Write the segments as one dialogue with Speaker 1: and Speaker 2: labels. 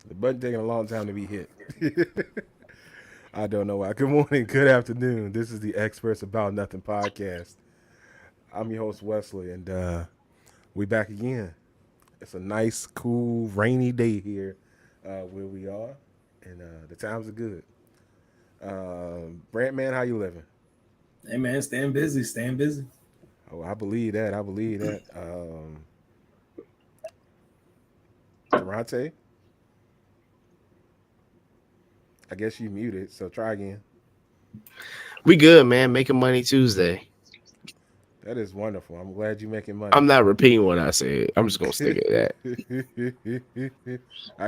Speaker 1: The button taking a long time to be hit. I don't know why. Good morning, good afternoon. This is the Experts About Nothing podcast. I'm your host Wesley, and we back again. It's a nice, cool, rainy day here where we are, and the times are good. Brant man, how you living?
Speaker 2: Hey man, staying busy, staying busy.
Speaker 1: Oh, I believe that. I believe that. Durante, I guess you muted, so try again.
Speaker 3: We good, man. Making money Tuesday.
Speaker 1: That is wonderful. I'm glad you're making money.
Speaker 3: I'm not repeating what I said. I'm just gonna stick
Speaker 1: I
Speaker 3: at that.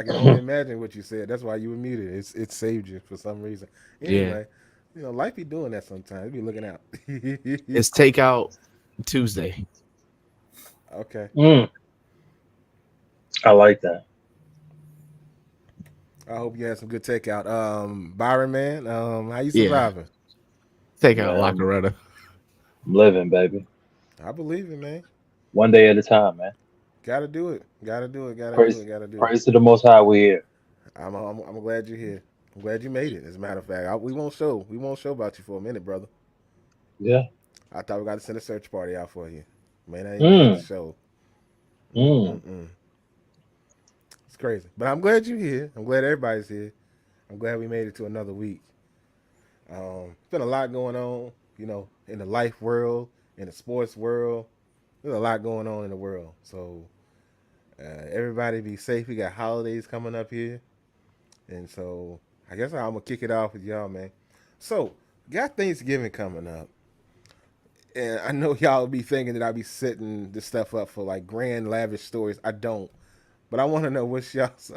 Speaker 1: can only imagine what you said. That's why you were muted. It saved you for some reason.
Speaker 3: Yeah,
Speaker 1: Anyway, life be doing that sometimes. Be looking out.
Speaker 3: it's takeout Tuesday.
Speaker 1: Okay.
Speaker 4: Mm, I like that.
Speaker 1: I hope you had some good takeout. Byron, man, how you
Speaker 3: Yeah,
Speaker 1: surviving?
Speaker 3: takeout
Speaker 4: Man,
Speaker 3: Locaretta.
Speaker 4: I'm living, baby.
Speaker 1: I believe it, man.
Speaker 4: One day at a time, man.
Speaker 1: Gotta do it. Gotta do it. Gotta do it.
Speaker 4: Praise,
Speaker 1: Gotta do it.
Speaker 4: praise to the Most High. We here.
Speaker 1: I'm glad you're here. I'm glad you made it. As a matter of fact, we won't show. We won't show about you for a minute, brother.
Speaker 4: Yeah.
Speaker 1: I thought we got to send a search party out for you. Man, I ain't made the
Speaker 4: Mm,
Speaker 1: show.
Speaker 4: mm.
Speaker 1: Mm-mm-mm. It's crazy. But I'm glad you're here. I'm glad everybody's here. I'm glad we made it to another week. It's been a lot going on, in the life world, in the sports world. There's a lot going on in the world. So everybody be safe. We got holidays coming up here. And so I guess I'm going to kick it off with y'all, man. So, got Thanksgiving coming up. And I know y'all be thinking that I be setting this stuff up for like grand, lavish stories. I don't. But I want to know what's y'all's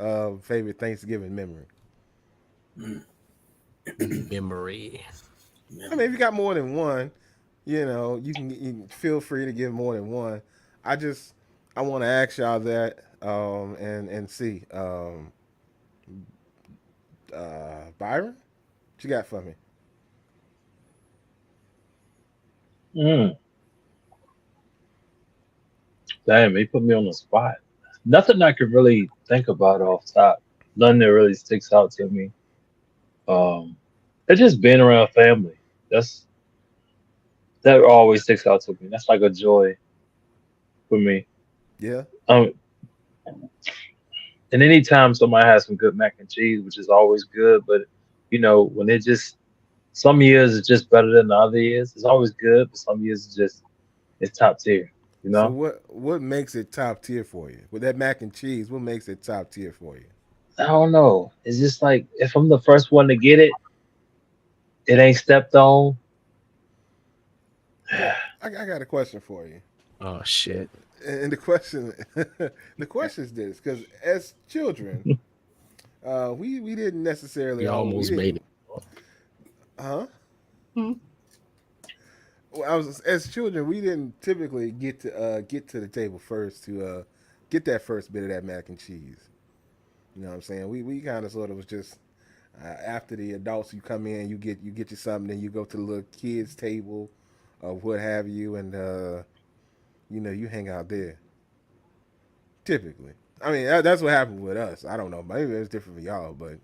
Speaker 1: favorite Thanksgiving memory.
Speaker 3: Memory.
Speaker 1: I mean, if you got more than one, you can feel free to give more than one. I want to ask y'all that and see. Byron, what you got for me?
Speaker 4: Mm. Damn, he put me on the spot. Nothing I could really think about off top. Nothing that really sticks out to me. Um, it's just being around family. That's that always sticks out to me. That's like a joy for me.
Speaker 1: Yeah.
Speaker 4: Um, and anytime somebody has some good mac and cheese, which is always good, but when it just some years it's just better than the other years. It's always good, but some years it's top tier. You
Speaker 1: So
Speaker 4: know,
Speaker 1: what makes it top tier for you? With that mac and cheese, what makes it top tier for you?
Speaker 4: I don't know. It's just like if I'm the first one to get it, it ain't stepped on.
Speaker 1: Okay, I got a question for you.
Speaker 3: Oh shit!
Speaker 1: And the question is this: because as children, we didn't necessarily
Speaker 3: You
Speaker 1: we
Speaker 3: almost
Speaker 1: didn't,
Speaker 3: made it.
Speaker 1: huh? Well, I was as children, we didn't typically get to the table first to get that first bit of that mac and cheese. You know what I'm saying? We kind of sort of was just after the adults, you come in, you get you something, then you go to the little kids table, or what have you, and you hang out there. Typically, I mean that's what happened with us. I don't know, maybe it's different for y'all, but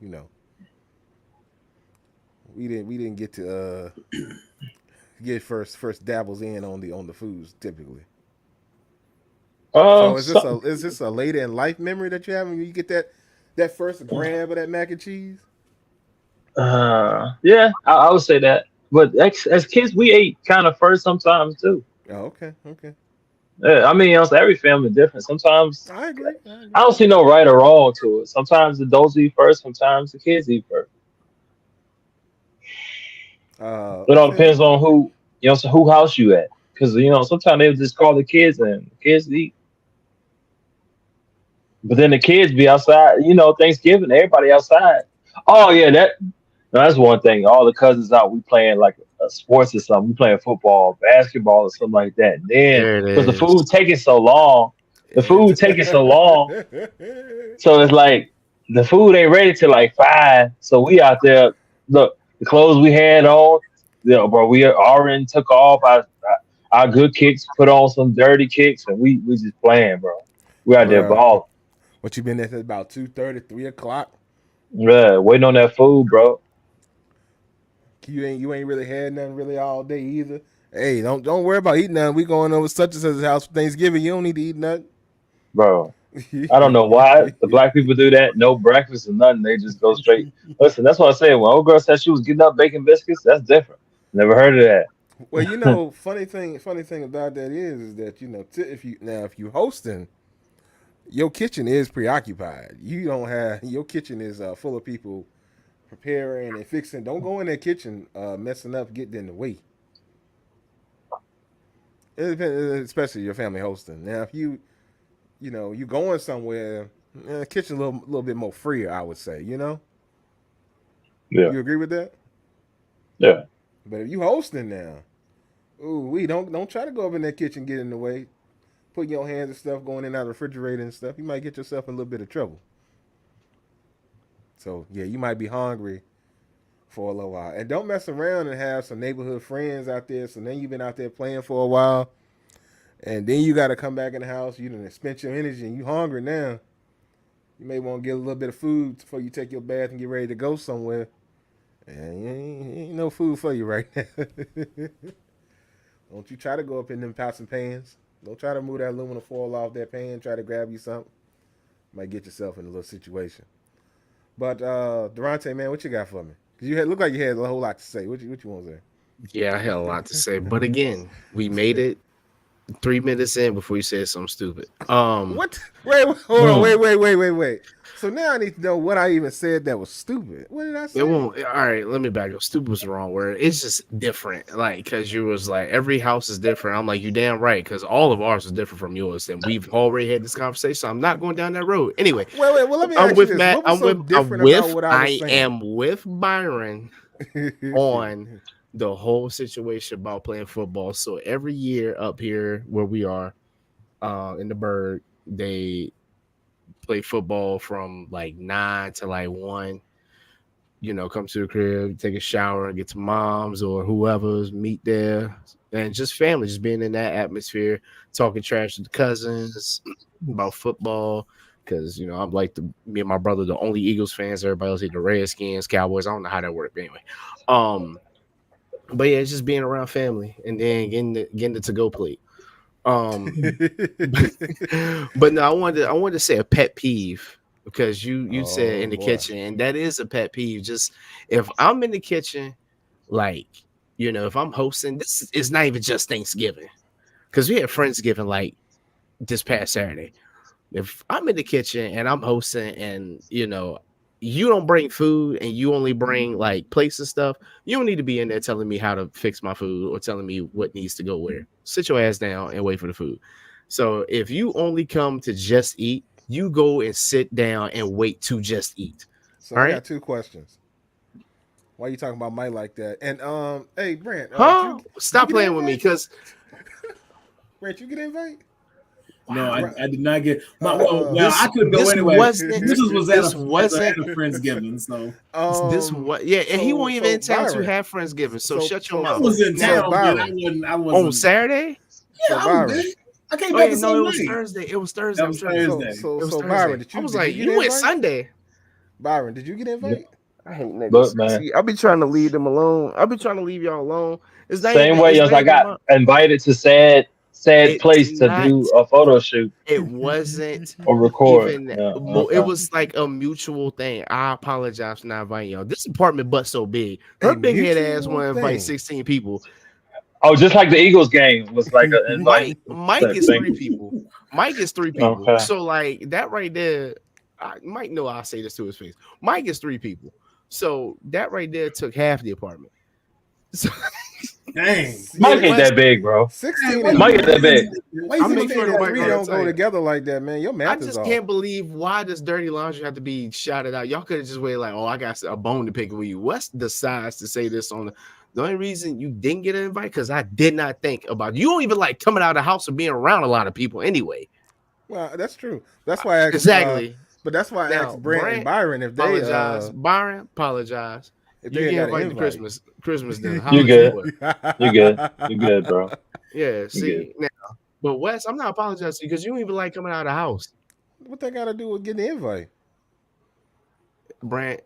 Speaker 1: we didn't get to get first dabbles in on the foods typically. So
Speaker 4: So,
Speaker 1: is this a later in life memory that you have when you get that first grab of that mac and cheese?
Speaker 4: yeah, I would say that. But as kids, we ate kind of first sometimes too.
Speaker 1: Oh, okay, okay.
Speaker 4: Yeah, I mean, every family different. Sometimes
Speaker 1: I agree. I
Speaker 4: I
Speaker 1: agree.
Speaker 4: don't see no right or wrong to it. Sometimes the adults eat first. Sometimes the kids eat first. It all
Speaker 1: Okay.
Speaker 4: depends on so who house you at. Because sometimes they just call the kids and the kids eat. But then the kids be outside. Thanksgiving, everybody outside. Oh yeah, that's one thing. All the cousins out, we playing like sports or something. We playing football, basketball, or something like that. And then
Speaker 3: There it
Speaker 4: because
Speaker 3: is.
Speaker 4: the food taking so long,
Speaker 1: And
Speaker 4: so it's like the food ain't ready till like 5. So we out there. Look, the clothes we had on, bro. We already took off our good kicks, put on some dirty kicks, and we just playing, bro. We out there
Speaker 1: Bruh,
Speaker 4: balling.
Speaker 1: What you been there since about 2:30, 3 o'clock?
Speaker 4: Yeah, waiting on that food, bro.
Speaker 1: You ain't really had nothing really all day either. Hey, don't worry about eating nothing. We going over such and such's house for Thanksgiving. You don't need to eat nothing.
Speaker 4: Bro, I don't know why the black people do that. No breakfast or nothing. They just go straight. Listen, that's what I said. When old girl said she was getting up baking biscuits, that's different. Never heard of
Speaker 1: Well,
Speaker 4: that.
Speaker 1: funny thing about that is that if you hosting, your kitchen is preoccupied. You don't have your kitchen is full of people preparing and fixing. Don't go in that kitchen messing up, getting in the way. It depends, especially your family hosting. Now, if you going somewhere, kitchen a little bit more freer, I would say.
Speaker 4: Yeah,
Speaker 1: You agree with that?
Speaker 4: yeah.
Speaker 1: But if you hosting now, ooh, we don't try to go up in that kitchen, get in the way, putting your hands and stuff, going in and out of the refrigerator and stuff. You might get yourself in a little bit of trouble. So yeah, you might be hungry for a little while, and don't mess around and have some neighborhood friends out there. So then you've been out there playing for a while, and then you got to come back in the house. You done spent your energy, and you hungry now. You may want to get a little bit of food before you take your bath and get ready to go somewhere. And ain't no food for you right now. Don't you try to go up in them pots and pans. Don't try to move that aluminum foil off that pan. Try to grab you something. Might get yourself in a little situation. But Durante, man, what you got for me? Cause look like you had a whole lot to say. What you want to say?
Speaker 3: Yeah, I had a lot to say, but again, we made it 3 minutes in before you said something stupid.
Speaker 1: What? Wait, hold on.
Speaker 4: Hmm.
Speaker 1: Wait. So now I need to know what I even said that was stupid. What did I say?
Speaker 3: It won't. All right, let me back up. Stupid was the wrong word. It's just different. Like, because you was like, every house is different. I'm like, you damn right, because all of ours is different from yours. And we've already had this conversation. So I'm not going down that road. Anyway,
Speaker 1: Wait. Well, let me
Speaker 3: I'm
Speaker 1: ask you
Speaker 3: with
Speaker 1: this.
Speaker 3: Matt.
Speaker 1: What was so different about what I was
Speaker 3: I
Speaker 1: saying?
Speaker 3: am with Byron on the whole situation about playing football. So every year up here where we are in the Berg, they play football from like 9 to like 1. Come to the crib, take a shower, get to mom's or whoever's, meet there, and just family, just being in that atmosphere, talking trash to the cousins about football. Because I'm like me and my brother, the only Eagles fans. Everybody else either Redskins, Cowboys. I don't know how that works, but anyway. But yeah, it's just being around family and then getting the to go plate. But no, I wanted to say a pet peeve because you said
Speaker 1: Oh
Speaker 3: in the
Speaker 1: boy.
Speaker 3: kitchen, and that is a pet peeve. Just if I'm in the kitchen, like if I'm hosting, this is not even just Thanksgiving because we had Friendsgiving like this past Saturday. If I'm in the kitchen and I'm hosting and you don't bring food and you only bring like plates and stuff, you don't need to be in there telling me how to fix my food or telling me what needs to go where. Sit your ass down and wait for the food. So if you only come to just eat, you go and sit down and wait to just eat.
Speaker 1: So
Speaker 3: All
Speaker 1: I
Speaker 3: right?
Speaker 1: got two questions. Why you talking about Mike like that? And hey Brent,
Speaker 3: Huh?
Speaker 1: did you
Speaker 3: Stop
Speaker 1: get an
Speaker 3: playing with me
Speaker 1: invite?
Speaker 3: because
Speaker 1: Brent, you get an invite?
Speaker 2: No,
Speaker 3: wow.
Speaker 2: I did not get my. Well, I
Speaker 3: This
Speaker 2: could go
Speaker 3: this
Speaker 2: anyway.
Speaker 3: wasn't
Speaker 2: This was at
Speaker 3: this
Speaker 2: at
Speaker 3: wasn't
Speaker 2: a Friendsgiving, so
Speaker 3: this
Speaker 1: um
Speaker 3: what yeah, and he
Speaker 1: so
Speaker 3: won't even
Speaker 1: so
Speaker 3: in town to
Speaker 1: Byron.
Speaker 3: have Friendsgiving. So
Speaker 1: So
Speaker 3: shut your
Speaker 1: so
Speaker 2: I
Speaker 3: mouth.
Speaker 1: so
Speaker 2: was in
Speaker 1: so
Speaker 3: Now
Speaker 2: town, but I
Speaker 1: Byron.
Speaker 2: wasn't. I
Speaker 3: on
Speaker 2: wasn't.
Speaker 3: Saturday.
Speaker 1: So
Speaker 2: Yeah, I was
Speaker 1: Byron.
Speaker 2: there. I came
Speaker 3: Oh
Speaker 2: back
Speaker 3: yeah,
Speaker 2: the
Speaker 3: no,
Speaker 2: same
Speaker 3: it was
Speaker 2: day.
Speaker 3: Thursday. It was Thursday.
Speaker 2: That
Speaker 3: It was
Speaker 2: was
Speaker 3: Thursday.
Speaker 1: So
Speaker 2: Thursday.
Speaker 1: so
Speaker 3: It was
Speaker 1: so Byron,
Speaker 3: Thursday.
Speaker 1: did
Speaker 3: I
Speaker 1: you
Speaker 3: was
Speaker 1: did you
Speaker 3: like,
Speaker 1: get an
Speaker 3: you went
Speaker 1: invite?
Speaker 3: Sunday.
Speaker 1: Byron, did you get an invite?
Speaker 3: I hate
Speaker 4: Look,
Speaker 3: niggas.
Speaker 4: man.
Speaker 3: See, I be trying to leave them alone. I be trying to leave y'all alone. It's not
Speaker 4: Same
Speaker 3: even.
Speaker 4: way
Speaker 3: It's
Speaker 4: as
Speaker 3: not
Speaker 4: I
Speaker 3: even
Speaker 4: got
Speaker 3: my.
Speaker 4: invited to sad
Speaker 3: It's
Speaker 4: place to
Speaker 3: not.
Speaker 4: do a photo shoot
Speaker 3: It wasn't
Speaker 4: or record.
Speaker 3: even.
Speaker 4: Yeah,
Speaker 3: It
Speaker 4: okay.
Speaker 3: was like a mutual thing. I apologize for not inviting y'all. This apartment but so big.
Speaker 1: A
Speaker 3: Her big head ass
Speaker 1: mutual
Speaker 3: want to invite
Speaker 1: thing.
Speaker 3: 16 people.
Speaker 4: Oh, just like the Eagles game was like an invite
Speaker 3: Mike
Speaker 4: type
Speaker 3: is
Speaker 4: thing.
Speaker 3: 3 people. Mike is 3 people.
Speaker 4: Okay.
Speaker 3: So like that right there, Mike know I'll say this to his face. Mike is 3 people. So that right there took half the apartment. So
Speaker 2: Dang.
Speaker 3: it
Speaker 4: Mike ain't
Speaker 3: was.
Speaker 4: that big, bro.
Speaker 2: Hey,
Speaker 1: 16
Speaker 2: why
Speaker 1: and
Speaker 2: you
Speaker 4: Mike ain't
Speaker 2: put
Speaker 4: that
Speaker 2: hands?
Speaker 4: big.
Speaker 2: Why you
Speaker 3: I
Speaker 2: say my
Speaker 3: make sure
Speaker 1: sixteen
Speaker 3: the
Speaker 2: favorite
Speaker 1: and
Speaker 3: Mike
Speaker 1: three
Speaker 3: gonna
Speaker 1: don't
Speaker 2: words?
Speaker 1: go
Speaker 3: tell you.
Speaker 1: together like that, man. Your
Speaker 3: I
Speaker 1: math is
Speaker 3: just
Speaker 1: off.
Speaker 3: can't believe why does dirty laundry have to be shouted out. Y'all could have just waited like, oh, I got a bone to pick with you. What's the size to say this on the only reason you didn't get an invite because I did not think about you. Don't even like coming out of the house or being around a lot of people anyway.
Speaker 1: Well, that's true. That's why I asked.
Speaker 3: Exactly.
Speaker 1: But that's why I
Speaker 3: Now,
Speaker 1: asked Brent and
Speaker 3: Brand
Speaker 1: Byron
Speaker 3: apologize. Byron apologize.
Speaker 1: if
Speaker 3: You
Speaker 1: they
Speaker 3: get
Speaker 1: got an
Speaker 3: invited to
Speaker 1: invite.
Speaker 3: Christmas dinner.
Speaker 4: You
Speaker 3: Holler at your
Speaker 4: good.
Speaker 3: boy.
Speaker 4: You good. You good, bro.
Speaker 3: Yeah,
Speaker 4: You good.
Speaker 3: see now. But Wes, I'm not apologizing because you don't even like coming out of the house.
Speaker 1: What they got to do with getting the invite?
Speaker 3: Brant,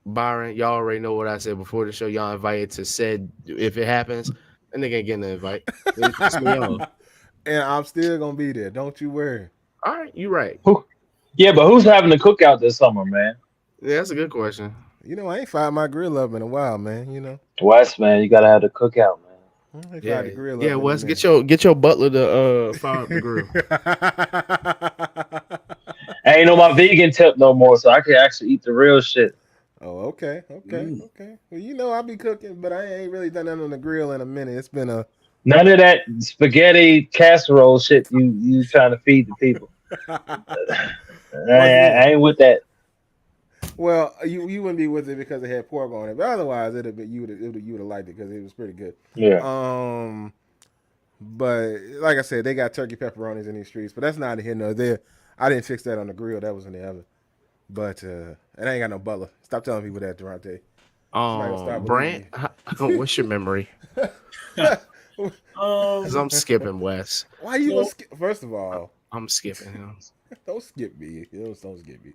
Speaker 3: Byron, y'all already know what I said before the show. Y'all invited to said if it happens, and they ain't getting the invite. It's just me y'all.
Speaker 1: And I'm still gonna be there. Don't you worry.
Speaker 3: All right, you right.
Speaker 4: Who? Yeah, but who's having the cookout this summer, man?
Speaker 3: Yeah, that's a good question.
Speaker 1: You know, I ain't fired my grill up in a while, man. You know,
Speaker 4: West, man, you gotta have the cookout, man.
Speaker 1: I ain't fired
Speaker 3: Yeah,
Speaker 1: the grill
Speaker 3: yeah.
Speaker 1: up in a
Speaker 3: Wes,
Speaker 1: minute.
Speaker 3: get your butler to fire up the grill.
Speaker 4: I ain't on my vegan tip no more, so I can actually eat the real shit.
Speaker 1: Oh, okay, okay,
Speaker 2: Mm.
Speaker 1: okay. Well, you know, I be cooking, but I ain't really done that on the grill in a minute. It's been a
Speaker 4: None of that spaghetti casserole shit you trying to feed the people. I,
Speaker 1: well,
Speaker 4: I,
Speaker 1: yeah.
Speaker 4: I ain't with that.
Speaker 1: Well, you wouldn't be with it because it had pork on it, but otherwise you would have liked it because it was pretty good.
Speaker 4: Yeah.
Speaker 1: Um, but like I said, they got turkey pepperonis in these streets, but that's not here nor there. I didn't fix that on the grill; that was in the oven. But and I ain't got no butler. Stop telling people that, Durante. Somebody gonna start
Speaker 3: Brant,
Speaker 1: believing
Speaker 3: what's your memory?
Speaker 1: you.
Speaker 3: Because I'm skipping Wes.
Speaker 1: Why you gonna
Speaker 2: So,
Speaker 1: skip? First of all,
Speaker 3: I'm skipping him.
Speaker 1: don't skip me. Don't skip me.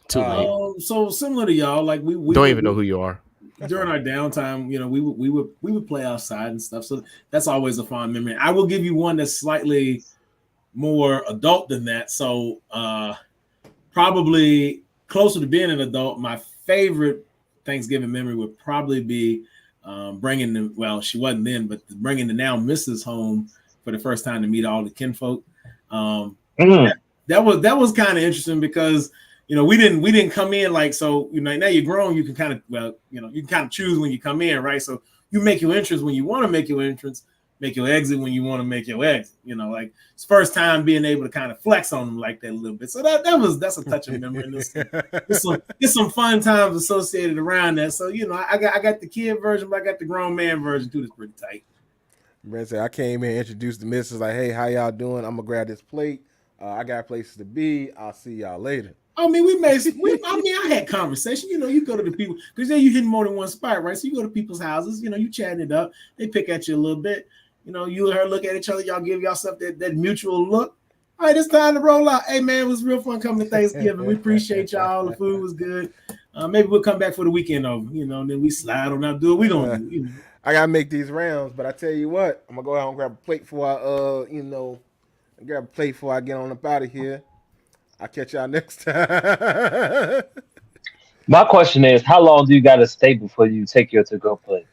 Speaker 3: Too late.
Speaker 2: so similar to y'all, like we
Speaker 3: Don't
Speaker 2: would
Speaker 3: even know who you are.
Speaker 1: That's
Speaker 2: during
Speaker 1: fine.
Speaker 2: our downtime, we would play outside and stuff. So that's always a fond memory. I will give you one that's slightly more adult than that. So probably closer to being an adult, my favorite Thanksgiving memory would probably be bringing the she wasn't then, but bringing the now Mrs. home for the first time to meet all the kinfolk. Um,
Speaker 4: Mm.
Speaker 2: that was kind of interesting because we didn't come in like so now you're grown, you can kind of you can kind of choose when you come in, right? So you make your entrance when you want to make your entrance, make your exit when you want to make your exit. Like it's first time being able to kind of flex on them like that a little bit. So that's a touching memory. And there's some fun times associated around that. So I got the kid version, but I got the grown man version too. That's pretty tight.
Speaker 1: Brent said, I came in, introduced the missus, like, hey, how y'all doing? I'm gonna grab this plate. I got places to be. I'll see y'all later.
Speaker 2: I mean, I had conversation. You go to the people because then you hit more than one spot, right? So you go to people's houses. You chatting it up. They pick at you a little bit. You and her look at each other. Y'all give yourself that mutual look. All right, it's time to roll out. Hey, man, it was real fun coming to Thanksgiving. We appreciate y'all. The food was good. Maybe we'll come back for the weekend over. And then we slide on out. Do what we gonna do.
Speaker 1: I gotta make these rounds, but I tell you what, I'm gonna go out and grab a plate before grab a plate before I get on up out of here. I'll catch y'all next time.
Speaker 4: My question is, how long do you gotta stay before you take your to go plate?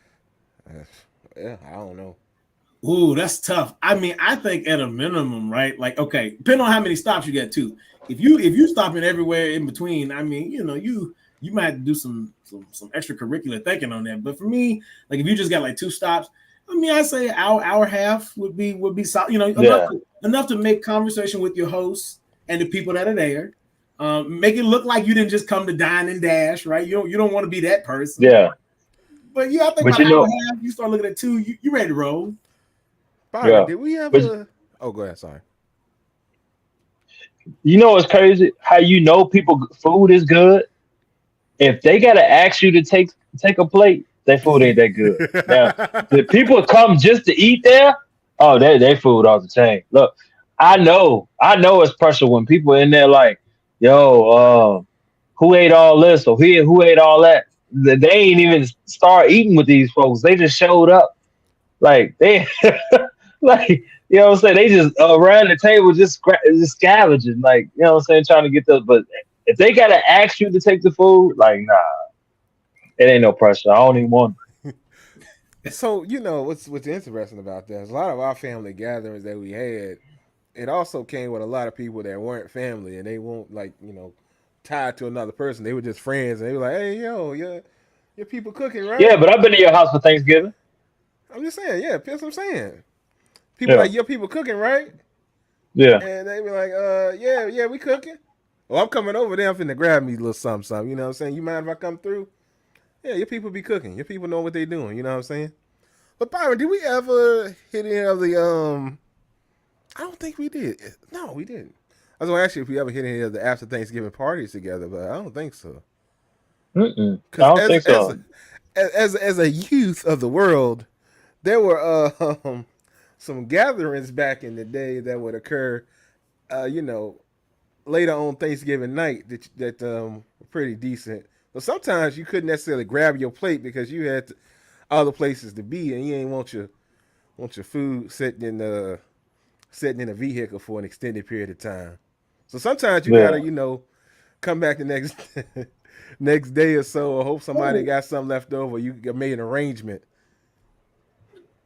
Speaker 1: Yeah, I don't know.
Speaker 2: Ooh, that's tough. I mean, I think at a minimum, right? Like, okay, depending on how many stops you get too. If you stopping everywhere in between, I mean, you might have to do some extracurricular thinking on that. But for me, like if you just got like 2 stops, I mean, I say hour half would be solid.
Speaker 4: Yeah.
Speaker 2: Enough to make conversation with your hosts and the people that are there. Make it look like you didn't just come to dine and dash, right? You don't want to be that person.
Speaker 4: Yeah.
Speaker 2: But I think
Speaker 4: But
Speaker 2: about an hour and a half, you start looking at 2, you ready to roll.
Speaker 1: Byron,
Speaker 4: Yeah.
Speaker 1: did we
Speaker 4: But
Speaker 1: ever? Oh, go ahead. Sorry.
Speaker 4: you know what's crazy? How people food is good? If they gotta ask you to take a plate, their food ain't that good. Now, the people come just to eat there, oh, they food off the chain. Look, I know it's pressure when people in there like, yo, who ate all this or who ate all that? They ain't even start eating with these folks. They just showed up. Like they like what I'm saying, they just around the table just scavenging, like what I'm saying, trying to get those. But if they gotta ask you to take the food, like nah, it ain't no pressure. I don't even want.
Speaker 1: So what's interesting about that is a lot of our family gatherings that we had. It also came with a lot of people that weren't family and they won't tied to another person. They were just friends and they were like, hey yo, your people cooking,
Speaker 4: Yeah,
Speaker 1: right?
Speaker 4: but I've been to your house for Thanksgiving.
Speaker 1: I'm just saying, yeah, that's what I'm saying. People
Speaker 4: Yeah,
Speaker 1: like your people cooking, right?
Speaker 4: yeah,
Speaker 1: And they were like, yeah, we cooking. Well, I'm coming over there. I'm finna grab me a little something, something. You know what I'm saying? You mind if I come through? Yeah, your people be cooking. Your people know what they doing. You know what I'm saying? But Byron, did we ever hit any of the I don't think we did. No, we didn't. I was gonna ask you if we ever hit any of the after Thanksgiving parties together, but I don't think so.
Speaker 4: I
Speaker 1: Because
Speaker 4: don't think so.
Speaker 1: as a youth of the world, there were some gatherings back in the day that would occur. You know, later on Thanksgiving night that were pretty decent. But sometimes you couldn't necessarily grab your plate because you had other places to be, and you ain't want your food sitting in a vehicle for an extended period of time. So sometimes you gotta
Speaker 4: Yeah.
Speaker 1: come back the next next day or so, or hope somebody
Speaker 2: Oh,
Speaker 1: got something left over. You made an arrangement.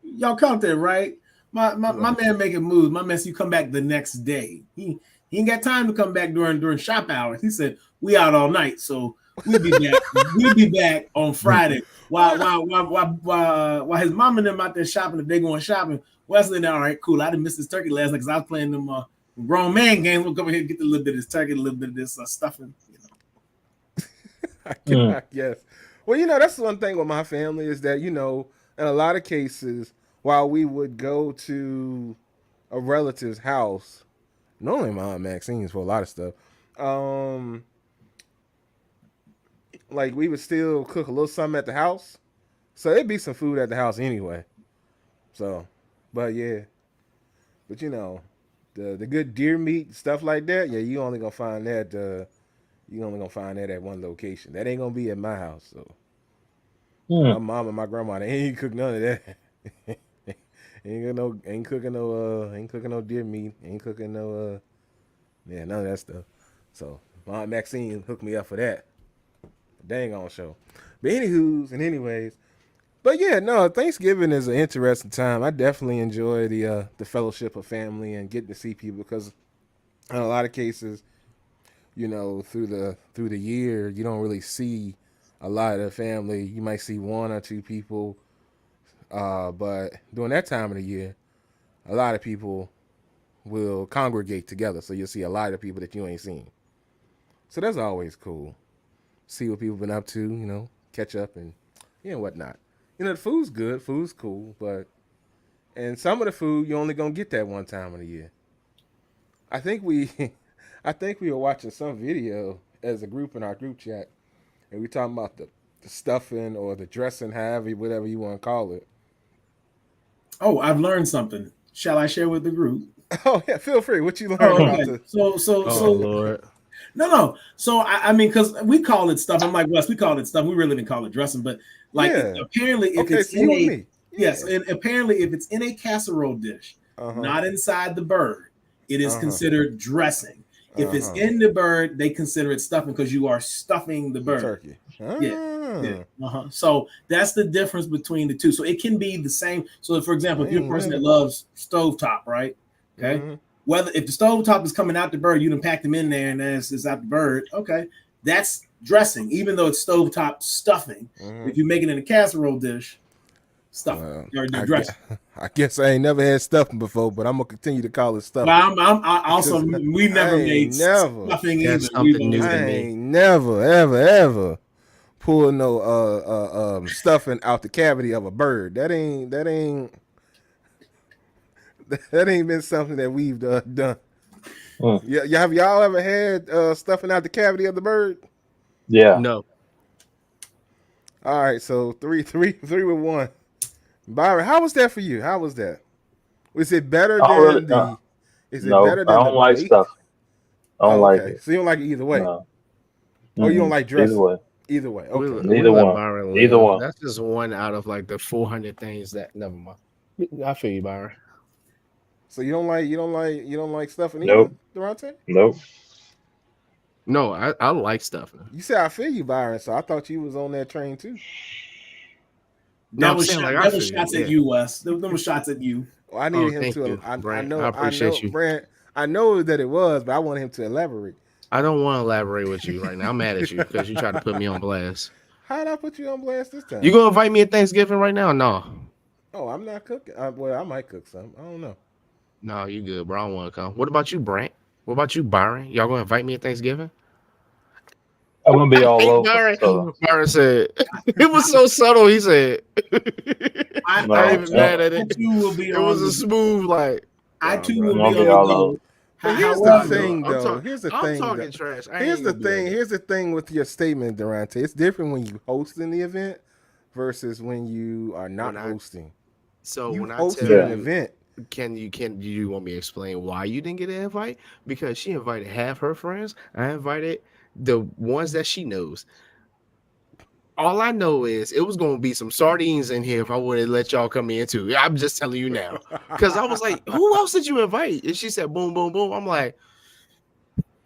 Speaker 2: y'all count that, right? My
Speaker 1: Right.
Speaker 2: man making moves. My man, you come back the next day. He ain't got time to come back during shop hours. He said we out all night, so we'll be back. We'll be back on Friday. While his mom and them out there shopping, if they going shopping, Wesley, all right, cool. I didn't miss this turkey last night because I was playing them grown man games. We'll come here and get a little bit of this turkey, a little bit of this stuffing.
Speaker 4: Mm.
Speaker 1: I guess. Well, that's one thing with my family is that, in a lot of cases, while we would go to a relative's house, normally my Aunt Maxine's for a lot of stuff, um, like we would still cook a little something at the house. So it'd be some food at the house anyway. So, but yeah, but the good deer meat stuff like that, yeah, you only gonna find that at one location. That ain't gonna be at my house. So my
Speaker 4: Mm.
Speaker 1: mom and my grandma, they ain't cook none of that. Ain't cooking no deer meat. Ain't cooking no yeah, none of that stuff. So my Aunt Maxine hooked me up for that. Dang on show. But anywho's and anyways, but yeah, no, Thanksgiving is an interesting time. I definitely enjoy the fellowship of family and getting to see people because in a lot of cases, through the year, you don't really see a lot of the family. You might see one or two people, but during that time of the year, a lot of people will congregate together. So you'll see a lot of people that you ain't seen. So that's always cool. See what people been up to, catch up and whatnot. The food's good, food's cool, but and some of the food you only gonna get that one time of the year. I think we, I think we were watching some video as a group in our group chat, and we talking about the stuffing or the dressing, however, whatever you want to call it.
Speaker 2: Oh, I've learned something. Shall I share with the group?
Speaker 1: Oh yeah, feel free. What you learned
Speaker 2: Oh,
Speaker 1: about
Speaker 2: okay.
Speaker 1: the?
Speaker 3: Oh Lord.
Speaker 2: No. So I mean, because we call it stuff. I'm like Wes. We call it stuff. We really didn't call it dressing, but like
Speaker 1: Yeah.
Speaker 2: apparently, if
Speaker 1: Okay,
Speaker 2: it's
Speaker 1: so you
Speaker 2: in
Speaker 1: and
Speaker 2: a
Speaker 1: me.
Speaker 2: yes,
Speaker 1: Yeah.
Speaker 2: and apparently, if it's in a casserole dish,
Speaker 1: Uh huh.
Speaker 2: not inside the bird, it is
Speaker 1: Uh huh.
Speaker 2: considered dressing. If
Speaker 1: Uh
Speaker 2: it's
Speaker 1: huh.
Speaker 2: in the bird, they consider it stuffing because you are stuffing the
Speaker 1: The
Speaker 2: bird.
Speaker 1: turkey.
Speaker 2: Yeah. Yeah.
Speaker 1: Ah,
Speaker 2: So that's the difference between the two. So it can be the same. So, for example,
Speaker 1: I
Speaker 2: if you're a
Speaker 1: ain't
Speaker 2: person that
Speaker 1: never.
Speaker 2: loves stovetop, right? Okay.
Speaker 1: Mm-hmm.
Speaker 2: Whether if the stovetop is coming out the bird, you done pack them in there and then it's out the bird. Okay. That's dressing, even though it's stovetop stuffing.
Speaker 1: Mm-hmm.
Speaker 2: If you make it in a casserole dish, stuffing
Speaker 1: Well,
Speaker 2: or the
Speaker 1: I guess,
Speaker 2: dressing.
Speaker 1: I guess I ain't never had stuffing before, but I'm gonna continue to call it stuffing
Speaker 2: Well, I also
Speaker 1: because
Speaker 2: we
Speaker 1: I
Speaker 2: never
Speaker 1: ain't
Speaker 2: made
Speaker 1: never,
Speaker 2: stuffing either.
Speaker 3: That's
Speaker 2: We've
Speaker 3: something
Speaker 2: always
Speaker 3: new
Speaker 1: I
Speaker 3: to
Speaker 2: said
Speaker 3: me.
Speaker 1: ain't never, ever, ever pull no stuffing out the cavity of a bird. That ain't been something that we've done.
Speaker 4: Mm.
Speaker 1: Yeah, have y'all ever had stuffing out the cavity of the bird?
Speaker 4: Yeah.
Speaker 3: No.
Speaker 1: All right, so three with one. Byron, how was that for you? How was that? Was it better
Speaker 4: I don't really.
Speaker 1: than the? Is it
Speaker 4: No,
Speaker 1: better
Speaker 4: I
Speaker 1: than the
Speaker 4: don't like
Speaker 1: bake?
Speaker 4: stuff. I don't
Speaker 1: Oh,
Speaker 4: like
Speaker 1: okay.
Speaker 4: it.
Speaker 1: So you don't like it either way.
Speaker 4: No.
Speaker 1: Oh, you don't
Speaker 4: Mm-mm.
Speaker 1: like
Speaker 4: Either
Speaker 1: dressing.
Speaker 4: way.
Speaker 1: Either way.
Speaker 3: We
Speaker 1: Okay.
Speaker 3: we
Speaker 4: Neither
Speaker 3: let
Speaker 4: one.
Speaker 3: Byron
Speaker 4: Either
Speaker 3: live.
Speaker 4: one.
Speaker 3: That's just one out of like the 400 things that. Never mind. I feel you, Byron.
Speaker 1: So you don't like stuffing either,
Speaker 4: Nope.
Speaker 1: Durante?
Speaker 4: Nope.
Speaker 3: No, I like stuffing.
Speaker 1: You said I feel you, Byron. So I thought you was on that train too.
Speaker 3: No,
Speaker 2: that
Speaker 3: I'm
Speaker 2: was
Speaker 3: saying
Speaker 2: shot,
Speaker 3: like I
Speaker 2: that was
Speaker 3: feel you.
Speaker 2: shots at
Speaker 3: Yeah.
Speaker 2: you, Wes. Them were shots at you.
Speaker 1: Well, I
Speaker 3: Oh,
Speaker 1: needed him
Speaker 3: thank
Speaker 1: to.
Speaker 3: you,
Speaker 1: I
Speaker 3: Brent. I
Speaker 1: know. I
Speaker 3: appreciate
Speaker 1: know,
Speaker 3: you.
Speaker 1: Brent. I know that it was, but I want him to elaborate.
Speaker 3: I don't want to elaborate with you right now. I'm mad at you because you tried to put me on blast.
Speaker 1: How did I put you on blast this
Speaker 3: You
Speaker 1: time?
Speaker 3: gonna invite me at Thanksgiving right now? No.
Speaker 1: Oh, I'm not cooking. Well, I might cook some. I don't know.
Speaker 3: No, you good, bro. I don't want to come. What about you, Brent? What about you, Byron? Y'all gonna invite me at Thanksgiving?
Speaker 4: I'm gonna be
Speaker 3: I
Speaker 4: all
Speaker 3: hate
Speaker 4: over.
Speaker 3: Byron.
Speaker 4: So
Speaker 3: Byron said it was so subtle. He said, I
Speaker 2: I
Speaker 3: ain't
Speaker 4: no,
Speaker 3: even
Speaker 2: too,
Speaker 3: mad at
Speaker 2: I
Speaker 3: it.
Speaker 2: too will be
Speaker 3: It was
Speaker 2: on
Speaker 3: a
Speaker 2: the.
Speaker 3: smooth like,
Speaker 2: I
Speaker 3: nah,
Speaker 2: too
Speaker 3: bro.
Speaker 2: will
Speaker 4: I'm
Speaker 2: be
Speaker 4: gonna be
Speaker 2: on the
Speaker 4: all
Speaker 2: go.
Speaker 4: over.
Speaker 1: But here's the
Speaker 2: However,
Speaker 3: No,
Speaker 1: thing, though.
Speaker 3: I'm talking trash. I
Speaker 1: Here's
Speaker 3: ain't
Speaker 1: the
Speaker 3: gonna be like
Speaker 1: thing.
Speaker 3: that.
Speaker 1: Here's the thing with your statement, Durante. It's different when you hosting the event versus when you are
Speaker 3: When
Speaker 1: not
Speaker 3: I
Speaker 1: hosting.
Speaker 3: so
Speaker 1: You
Speaker 3: when I tell
Speaker 1: hosting an
Speaker 4: Yeah.
Speaker 3: you,
Speaker 1: event.
Speaker 3: do you want me to explain why you didn't get an invite? Because she invited half her friends. I invited the ones that she knows. All I know is it was gonna be some sardines in here if I would have let y'all come in too. I'm just telling you now. Because I was like, who else did you invite? And she said, boom, boom, boom. I'm like,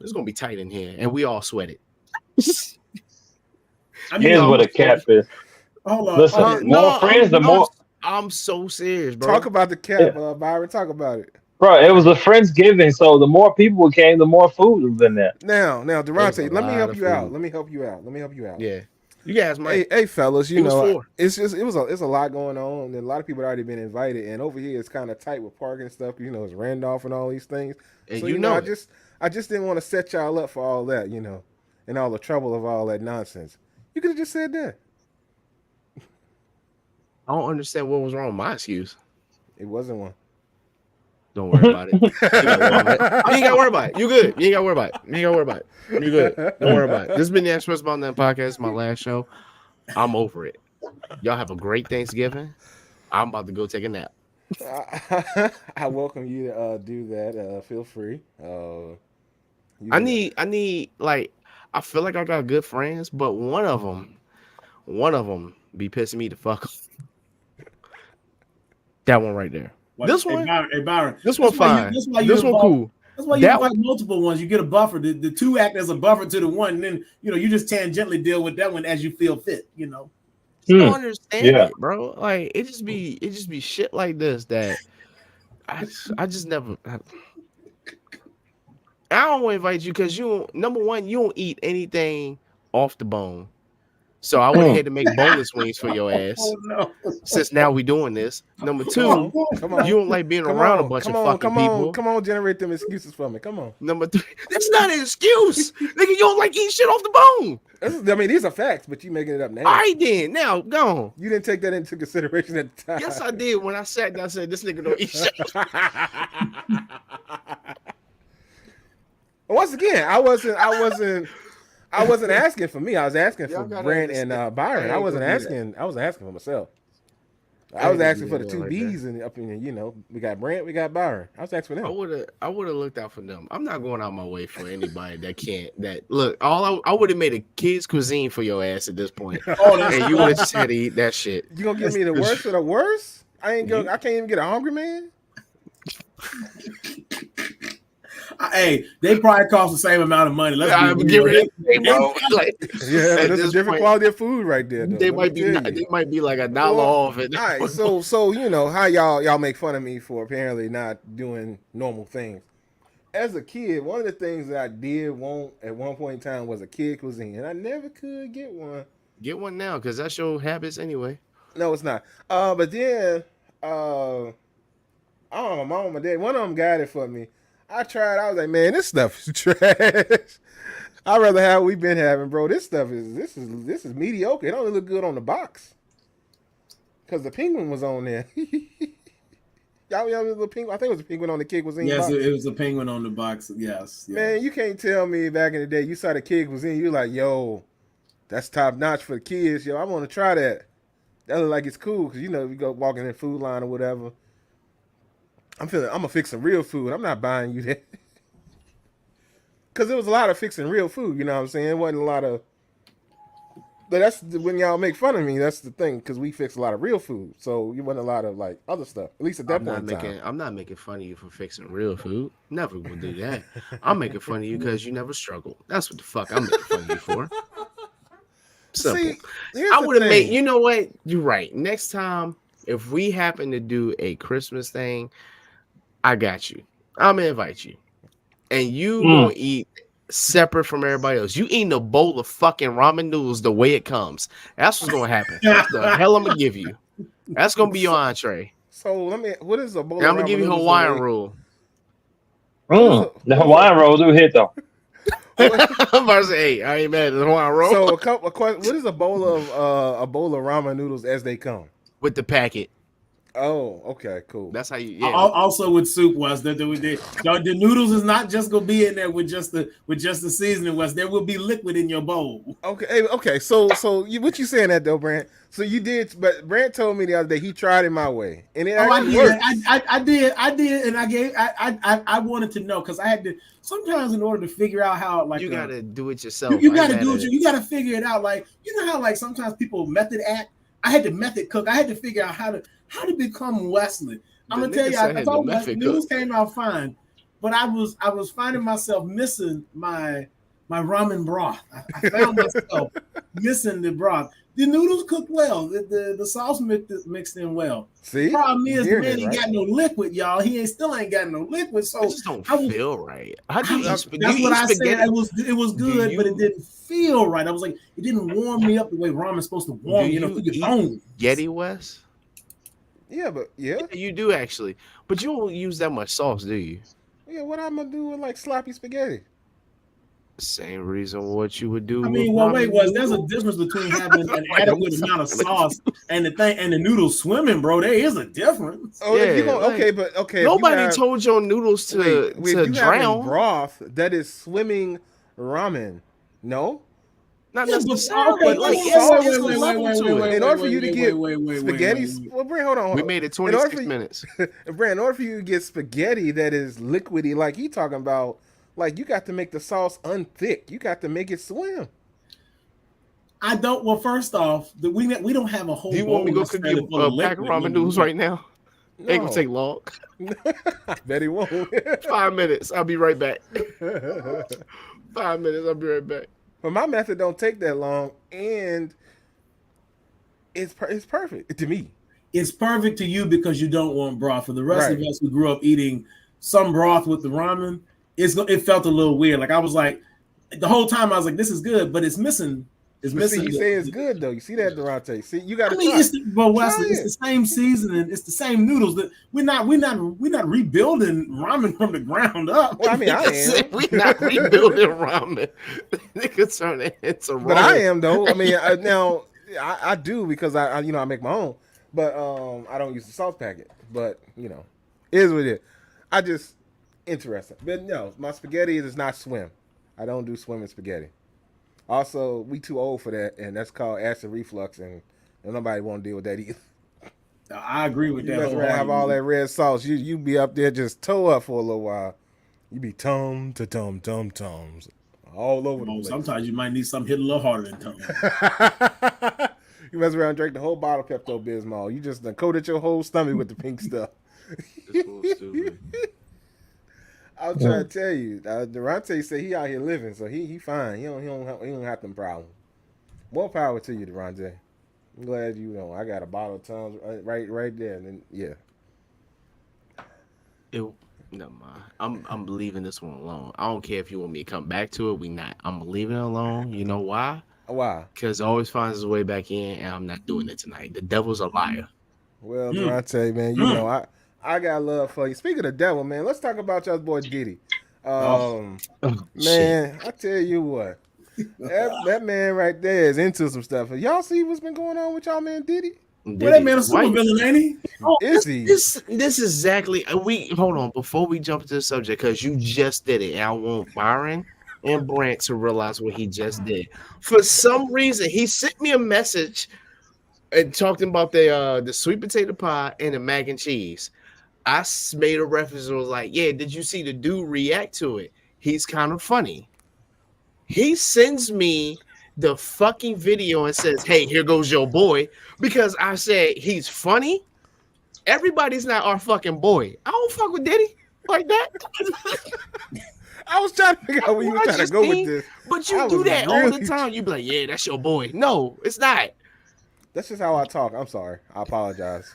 Speaker 3: it's gonna be tight in here. And we all sweated.
Speaker 2: I mean,
Speaker 4: Here's what a cap is.
Speaker 2: hold on.
Speaker 4: Listen,
Speaker 2: Okay.
Speaker 4: more friends, the more.
Speaker 3: I'm so serious, bro.
Speaker 1: Talk about the cap, Byron. Talk about it.
Speaker 4: Bro, it was a Friendsgiving, so the more people came, the more food was in there.
Speaker 1: Now,
Speaker 3: was
Speaker 1: Durante,
Speaker 3: a
Speaker 1: let me
Speaker 3: lot
Speaker 1: help
Speaker 3: of
Speaker 1: you out.
Speaker 3: food.
Speaker 1: Let me help you out.
Speaker 3: Yeah. You guys might.
Speaker 1: Hey, fellas, you
Speaker 3: It was
Speaker 1: know,
Speaker 3: four.
Speaker 1: it's a lot going on, and a lot of people already been invited, and over here it's kind of tight with parking and stuff. You know, it's Randolph and all these things.
Speaker 3: And
Speaker 1: So
Speaker 3: you know it.
Speaker 1: I just didn't want to set y'all up for all that, you know, and all the trouble of all that nonsense. You could have just said that.
Speaker 3: I don't understand what was wrong with my excuse.
Speaker 1: It wasn't one.
Speaker 3: Don't worry about it. You ain't gotta worry about it. You good. You ain't gotta worry about it. You ain't gotta worry about it. You good. Don't worry about it. This has been the Express About Nothing podcast. It's my last show. I'm over it. Y'all have a great Thanksgiving. I'm about to go take a nap.
Speaker 1: I welcome you to do that. Feel free.
Speaker 3: I need like I feel like I got good friends, but one of them be pissing me the fuck off. That one right there. This one,
Speaker 2: Byron.
Speaker 3: this one fine. This one cool.
Speaker 2: That's why you invite multiple ones. You get a buffer. The two act as a buffer to the one, and then you just tangentially deal with that one as you feel fit.
Speaker 3: I don't understand it, bro. Like it just be shit like this that I just never. I don't want to invite you because number one, you don't eat anything off the bone. So I would have had to make boneless wings for your ass.
Speaker 2: Oh no!
Speaker 3: Since now we doing this. Number two,
Speaker 1: come on.
Speaker 3: you don't like being around a bunch of fucking people.
Speaker 1: Come on, generate them excuses for me. Come on.
Speaker 3: Number three, that's not an excuse. Nigga, you don't like eating shit off the bone.
Speaker 1: I mean, these are facts, but you making it up now.
Speaker 3: All right then, now go on.
Speaker 1: You didn't take that into consideration at the time.
Speaker 3: Yes, I did. When I sat down, I said, this nigga don't eat shit.
Speaker 1: Once again, I wasn't asking for me. I was asking for Brent and Byron. I wasn't asking for myself. I was asking for the two B's and up in, we got Brent, we got Byron. I was asking for them.
Speaker 3: I would have looked out for them. I'm not going out my way for anybody that look. I would have made a kids cuisine for your ass at this point. And you would have just had to eat that shit.
Speaker 1: You gonna give me the worst of the worst? I can't even get a hungry man.
Speaker 2: Hey, they probably cost the same amount of money. Let's
Speaker 3: give it, bro. Like,
Speaker 1: yeah, that's a different quality of food right there. Though.
Speaker 3: They might be like $1 off it.
Speaker 1: All right, so how y'all make fun of me for apparently not doing normal things. As a kid, one of the things that I did want at one point in time was a kid cuisine, and I never could get one.
Speaker 3: Get one now, because that's your habits anyway.
Speaker 1: No, it's not. But then, I don't know, my mom and my dad, one of them got it for me. I tried. I was like, man, this stuff is trash. I'd rather have what we've been having, bro. This is mediocre. It only look good on the box because the penguin was on there. Y'all the penguin. I think it was a penguin on the kid cuisine.
Speaker 2: Yes,
Speaker 1: box.
Speaker 2: it was a penguin on the box. Yes.
Speaker 1: Man, you can't tell me back in the day you saw the kid cuisine. You like, yo, that's top notch for the kids. Yo, I want to try that. That look like it's cool because we go walking in the food line or whatever. I'm gonna fix some real food. I'm not buying you that. Because there was a lot of fixing real food, you know what I'm saying? It wasn't a lot of... But that's when y'all make fun of me. That's the thing, because we fix a lot of real food. So you wasn't a lot of, like, other stuff. At least at that point in time.
Speaker 3: I'm not making fun of you for fixing real food. Never will do that. I'm making fun of you because you never struggled. That's what the fuck I'm making fun of you for. Simple. See, I would have made... You know what? You're right. Next time, if we happen to do a Christmas thing... I got you. I'm gonna invite you, and you gonna eat separate from everybody else. You eating a bowl of fucking ramen noodles the way it comes. That's what's gonna happen. The hell I'm gonna give you. That's gonna be your entree.
Speaker 1: So what is a bowl?
Speaker 3: And I'm gonna give you Hawaiian roll.
Speaker 4: The Hawaiian roll do hit though.
Speaker 3: I'm about to say, hey, I ain't mad at the Hawaiian roll.
Speaker 1: So what is a bowl of ramen noodles as they come
Speaker 3: with the packet?
Speaker 1: Oh, okay, cool.
Speaker 3: That's how you. Yeah,
Speaker 2: Also with soup was that the noodles is not just gonna be in there with just the seasoning. Was there will be liquid in your bowl.
Speaker 1: Okay. So what you saying that though, Brant? So you did, but Brant told me the other day he tried it my way, and it
Speaker 2: Oh, I
Speaker 1: actually
Speaker 2: did.
Speaker 1: works.
Speaker 2: I did, and I wanted to know because I had to sometimes in order to figure out how like
Speaker 3: you gotta do it yourself.
Speaker 2: you
Speaker 3: I ain't
Speaker 2: gotta
Speaker 3: mad
Speaker 2: do
Speaker 3: at
Speaker 2: it.
Speaker 3: it.
Speaker 2: You gotta figure it out. Like you know how like sometimes people method act. I had to method cook. I had to figure out how to become Wesley. I'm
Speaker 3: The
Speaker 2: gonna tell
Speaker 3: nigga
Speaker 2: you,
Speaker 3: said
Speaker 2: I
Speaker 3: the
Speaker 2: told you the
Speaker 3: method
Speaker 2: noodles
Speaker 3: cook.
Speaker 2: came out fine, but I was finding myself missing my ramen broth. I found myself missing the broth. The noodles cooked well. The sauce mixed in well. The
Speaker 1: See,
Speaker 2: problem
Speaker 1: you
Speaker 2: is the
Speaker 1: hearing
Speaker 2: man
Speaker 1: this
Speaker 2: ain't
Speaker 1: right?
Speaker 2: got no liquid, y'all. He still ain't got no liquid.
Speaker 3: It
Speaker 2: So
Speaker 3: just don't
Speaker 2: I was
Speaker 3: feel right. How do you eat spaghetti?
Speaker 2: that's
Speaker 3: You
Speaker 2: what
Speaker 3: eat
Speaker 2: I said.
Speaker 3: spaghetti?
Speaker 2: It was
Speaker 3: Do
Speaker 2: good, but it
Speaker 3: you
Speaker 2: didn't feel right. I was like, it didn't warm me up the way ramen's supposed to
Speaker 3: do
Speaker 2: warm,
Speaker 3: you
Speaker 2: through your
Speaker 3: eat
Speaker 2: bones.
Speaker 3: spaghetti, Wes?
Speaker 1: Yeah, but yeah.
Speaker 3: Yeah, you do actually, but you don't use that much sauce, do you?
Speaker 1: What I'm gonna do with like sloppy spaghetti?
Speaker 3: Same reason what you would do
Speaker 2: I
Speaker 3: with
Speaker 2: mean, well, wait,
Speaker 3: ramen
Speaker 2: there's a
Speaker 3: noodles.
Speaker 2: difference between having an
Speaker 3: Like, I'm
Speaker 2: adequate amount of
Speaker 3: sorry.
Speaker 2: sauce and the noodles swimming, bro. There is a difference.
Speaker 1: Oh, if you
Speaker 3: Yeah,
Speaker 1: gonna
Speaker 3: like
Speaker 1: if you
Speaker 3: nobody
Speaker 1: have
Speaker 3: told your noodles
Speaker 1: wait, if
Speaker 3: to
Speaker 1: you having
Speaker 3: drown.
Speaker 1: broth that is swimming ramen, no.
Speaker 3: Not
Speaker 2: Yeah, but
Speaker 3: necessarily.
Speaker 2: okay,
Speaker 1: But the
Speaker 3: Like
Speaker 1: sauce
Speaker 3: it's a
Speaker 1: is
Speaker 3: level to it.
Speaker 1: in order for you to get spaghetti.
Speaker 2: wait.
Speaker 1: Well, Brent, hold on,
Speaker 3: We
Speaker 1: hold on.
Speaker 3: made it
Speaker 1: In order
Speaker 3: 26
Speaker 1: for
Speaker 3: minutes.
Speaker 1: Brent, in order for you to get spaghetti that is liquidy, like he talking about, like you got to make the sauce unthick. You got to make it swim.
Speaker 2: I don't. Well, first off, we don't have a whole
Speaker 3: Do you want me
Speaker 2: bowl
Speaker 3: to go cook
Speaker 2: necessarily
Speaker 3: you
Speaker 2: full of
Speaker 3: a pack of
Speaker 2: liquid
Speaker 3: ramen
Speaker 2: when you
Speaker 3: noodles
Speaker 2: do it.
Speaker 3: right now? Ain't gonna
Speaker 1: No,
Speaker 3: take long.
Speaker 1: I bet he won't.
Speaker 3: 5 minutes. I'll be right back. 5 minutes. I'll be right back.
Speaker 1: But my method don't take that long, and it's perfect to me.
Speaker 2: It's perfect to you because you don't want broth. For the rest of
Speaker 1: Right.
Speaker 2: us who grew up eating some broth with the ramen, it felt a little weird. Like I was like, the whole time I was like, this is good, but it's missing. It's
Speaker 1: But see,
Speaker 2: missing.
Speaker 1: you say it's good though. You see that, Durante? See, you got
Speaker 2: I
Speaker 1: to
Speaker 2: mean,
Speaker 1: try.
Speaker 2: but
Speaker 1: Try
Speaker 2: Wesley, it's the
Speaker 1: it.
Speaker 2: same seasoning, it's the same noodles. That we're not rebuilding ramen from the ground up.
Speaker 1: Well, I mean, I
Speaker 3: Nigga said
Speaker 1: am.
Speaker 3: we not rebuilding ramen. Nigga turn it into
Speaker 1: But I
Speaker 3: ramen.
Speaker 1: am though. I mean, now I do because I make my own, but I don't use the sauce packet. But it is what it is. I just interesting. But no, my spaghetti does not swim. I don't do swimming spaghetti. Also, we too old for that, and that's called acid reflux, and nobody want to deal with that either.
Speaker 2: I agree with
Speaker 1: You
Speaker 2: that
Speaker 1: mess around, have all
Speaker 2: wholeheartedly.
Speaker 1: that red sauce. You be up there just toe up for a little while. You be tums all over the place.
Speaker 2: Sometimes you might need something hit a little harder than tongue.
Speaker 1: You mess around and drink the whole bottle of Pepto Bismol. You just done coated your whole stomach with the pink stuff. I'm trying to tell you, Durante said he out here living, so he fine. He don't have them problems. More power to you, Durante. I'm glad you know. I got a bottle of Tums right there, and then yeah.
Speaker 3: Never mind. I'm leaving this one alone. I don't care if you want me to come back to it. We not. I'm leaving it alone. You know why?
Speaker 1: Why?
Speaker 3: Because it always finds his way back in, and I'm not doing it tonight. The devil's a liar.
Speaker 1: Well, Durante, man, you know I got love for you. Speaking of the devil, man, let's talk about y'all's boy Diddy. Man,
Speaker 3: Shit.
Speaker 1: I tell you what, that man right there is into some stuff. Y'all see what's been going on with y'all man Diddy?
Speaker 2: Well, that man a super villain, ain't he?
Speaker 1: Is he?
Speaker 3: This is exactly. We hold on before we jump into the subject because you just did it. And I want Byron and Brant to realize what he just did. For some reason, he sent me a message and talking about the sweet potato pie and the mac and cheese. I made a reference and was like, "Yeah, did you see the dude react to it? He's kind of funny." He sends me the fucking video and says, "Hey, here goes your boy," because I said he's funny. Everybody's not our fucking boy. I don't fuck with Diddy like that.
Speaker 1: I was trying to figure out where you were trying to go with this.
Speaker 3: But you
Speaker 1: I
Speaker 3: do
Speaker 1: was
Speaker 3: that all the
Speaker 1: really
Speaker 3: time. You be like, "Yeah, that's your boy." No, it's not.
Speaker 1: That's just how I talk. I'm sorry. I apologize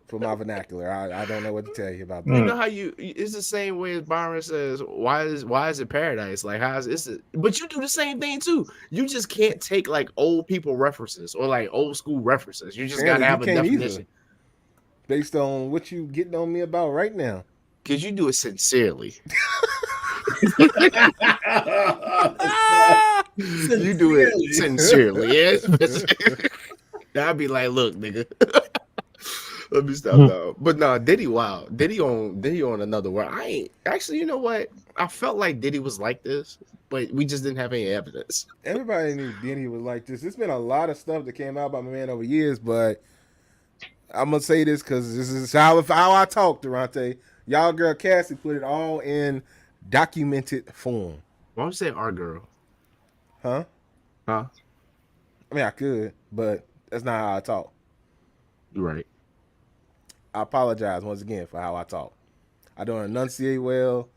Speaker 1: for my vernacular. I don't know what to tell you about
Speaker 3: You
Speaker 1: that.
Speaker 3: know how it's the same way as Byron says, why is it paradise? Like how is it? But you do the same thing too. You just can't take like old people references or like old school references. You just gotta have a definition.
Speaker 1: Based on what you getting on me about right now.
Speaker 3: Because you do it sincerely. You do it sincerely, yes. I'd be like, look, nigga. Let me stop now. But no, Diddy, wow, Diddy on another world. I ain't actually. You know what? I felt like Diddy was like this, but we just didn't have any evidence.
Speaker 1: Everybody knew Diddy was like this. There's been a lot of stuff that came out by my man over years, but I'm gonna say this because this is how I talk, Durante. Y'all girl Cassie put it all in documented form.
Speaker 3: Why don't you say our girl?
Speaker 1: Huh?
Speaker 3: Huh?
Speaker 1: I mean I could, but that's not how I talk.
Speaker 3: Right.
Speaker 1: I apologize once again for how I talk. I don't enunciate well,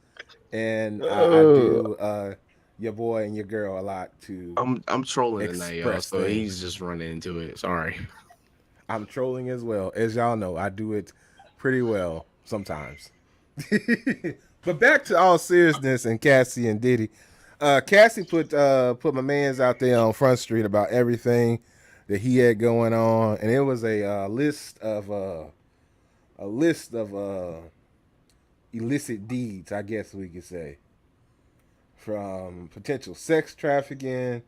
Speaker 1: and I
Speaker 3: Uh,
Speaker 1: do your boy and your girl a lot to
Speaker 3: I'm trolling tonight, y'all.
Speaker 1: express
Speaker 3: So he's
Speaker 1: things.
Speaker 3: just running into it. Sorry.
Speaker 1: I'm trolling as well. As y'all know, I do it pretty well sometimes. But back to all seriousness and Cassie and Diddy. Cassie put my man's out there on Front Street about everything that he had going on, and it was a list of illicit deeds, I guess we could say, from potential sex trafficking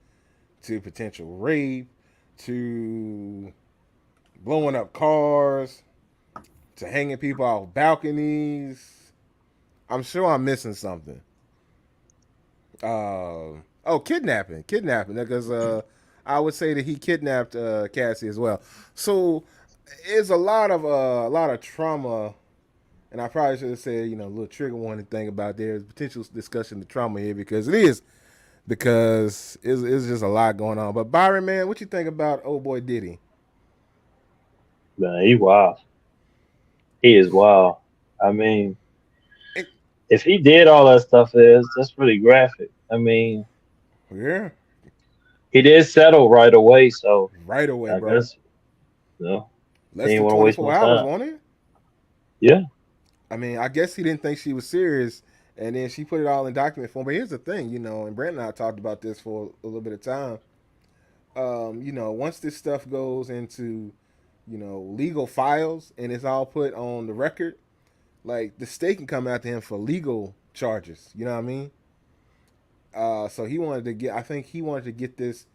Speaker 1: to potential rape to blowing up cars to hanging people off balconies. I'm sure I'm missing something. Kidnapping, because I would say that he kidnapped Cassie as well. So it's a lot of trauma, and I probably should have said a little trigger warning thing about there's potential discussion of trauma here because it's just a lot going on. But Byron, man, what you think about old boy Diddy?
Speaker 4: Man, he wild. He is wild. I mean,
Speaker 1: It,
Speaker 4: if he did all that stuff, that's pretty graphic. I mean,
Speaker 1: yeah,
Speaker 4: he did settle right away, so
Speaker 1: right away,
Speaker 4: I
Speaker 1: bro.
Speaker 4: guess you know he
Speaker 1: Less
Speaker 4: didn't
Speaker 1: than
Speaker 4: want to waste
Speaker 1: 24
Speaker 4: no
Speaker 1: hours,
Speaker 4: time.
Speaker 1: won't it?
Speaker 4: Yeah,
Speaker 1: I mean, I guess he didn't think she was serious, and then she put it all in document form. But here's the thing, and Brandon and I talked about this for a little bit of time. Once this stuff goes into, legal files and it's all put on the record, like the state can come after him for legal charges. You know what I mean? So he wanted to get. I think he wanted to get this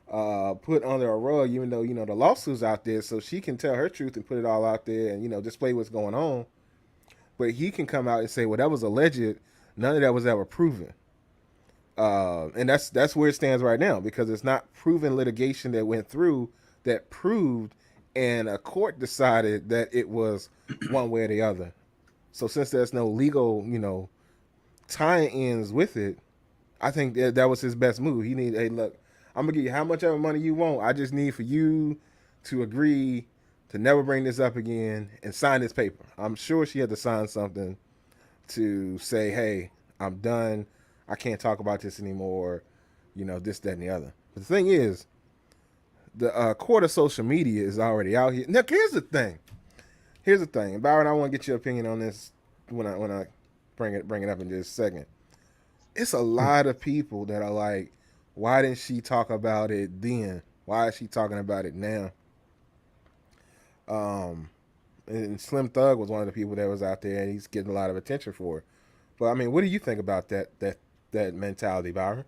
Speaker 1: put under a rug, even though the lawsuit's out there, so she can tell her truth and put it all out there and display what's going on. But he can come out and say, well, that was alleged. None of that was ever proven. And that's where it stands right now because it's not proven litigation that went through that proved, and a court decided that it was one way or the other. So since there's no legal, tie-ins with it, I think that was his best move. He need, hey, look, I'm gonna give you how much ever money you want. I just need for you to agree to never bring this up again and sign this paper. I'm sure she had to sign something to say, hey, I'm done. I can't talk about this anymore. This, that, and the other. But the thing is, the court of social media is already out here. Now, here's the thing. And Byron, I want to get your opinion on this when I bring it up in just a second. It's a lot of people that are like, why didn't she talk about it then? Why is she talking about it now? And Slim Thug was one of the people that was out there, and he's getting a lot of attention for it. But I mean, what do you think about that mentality, Byron?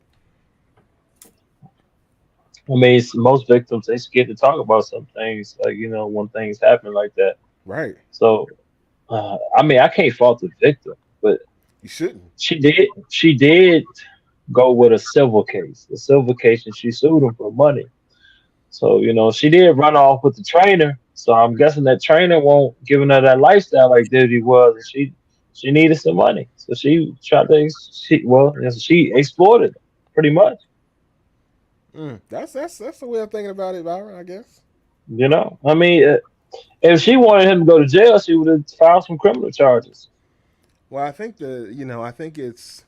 Speaker 4: I mean, most victims they scared to talk about some things, like when things happen like that.
Speaker 1: Right.
Speaker 4: So, I mean, I can't fault the victim, but
Speaker 1: You shouldn't.
Speaker 4: she did go with a civil case, and she sued him for money. So, she did run off with the trainer. So I'm guessing that trainer won't giving her that lifestyle like Diddy was. And she needed some money. So she tried to she exploited him, pretty much.
Speaker 1: That's the way of thinking about it, Byron. I guess.
Speaker 4: I mean, if she wanted him to go to jail, she would have filed some criminal charges.
Speaker 1: Well, I think I think it's,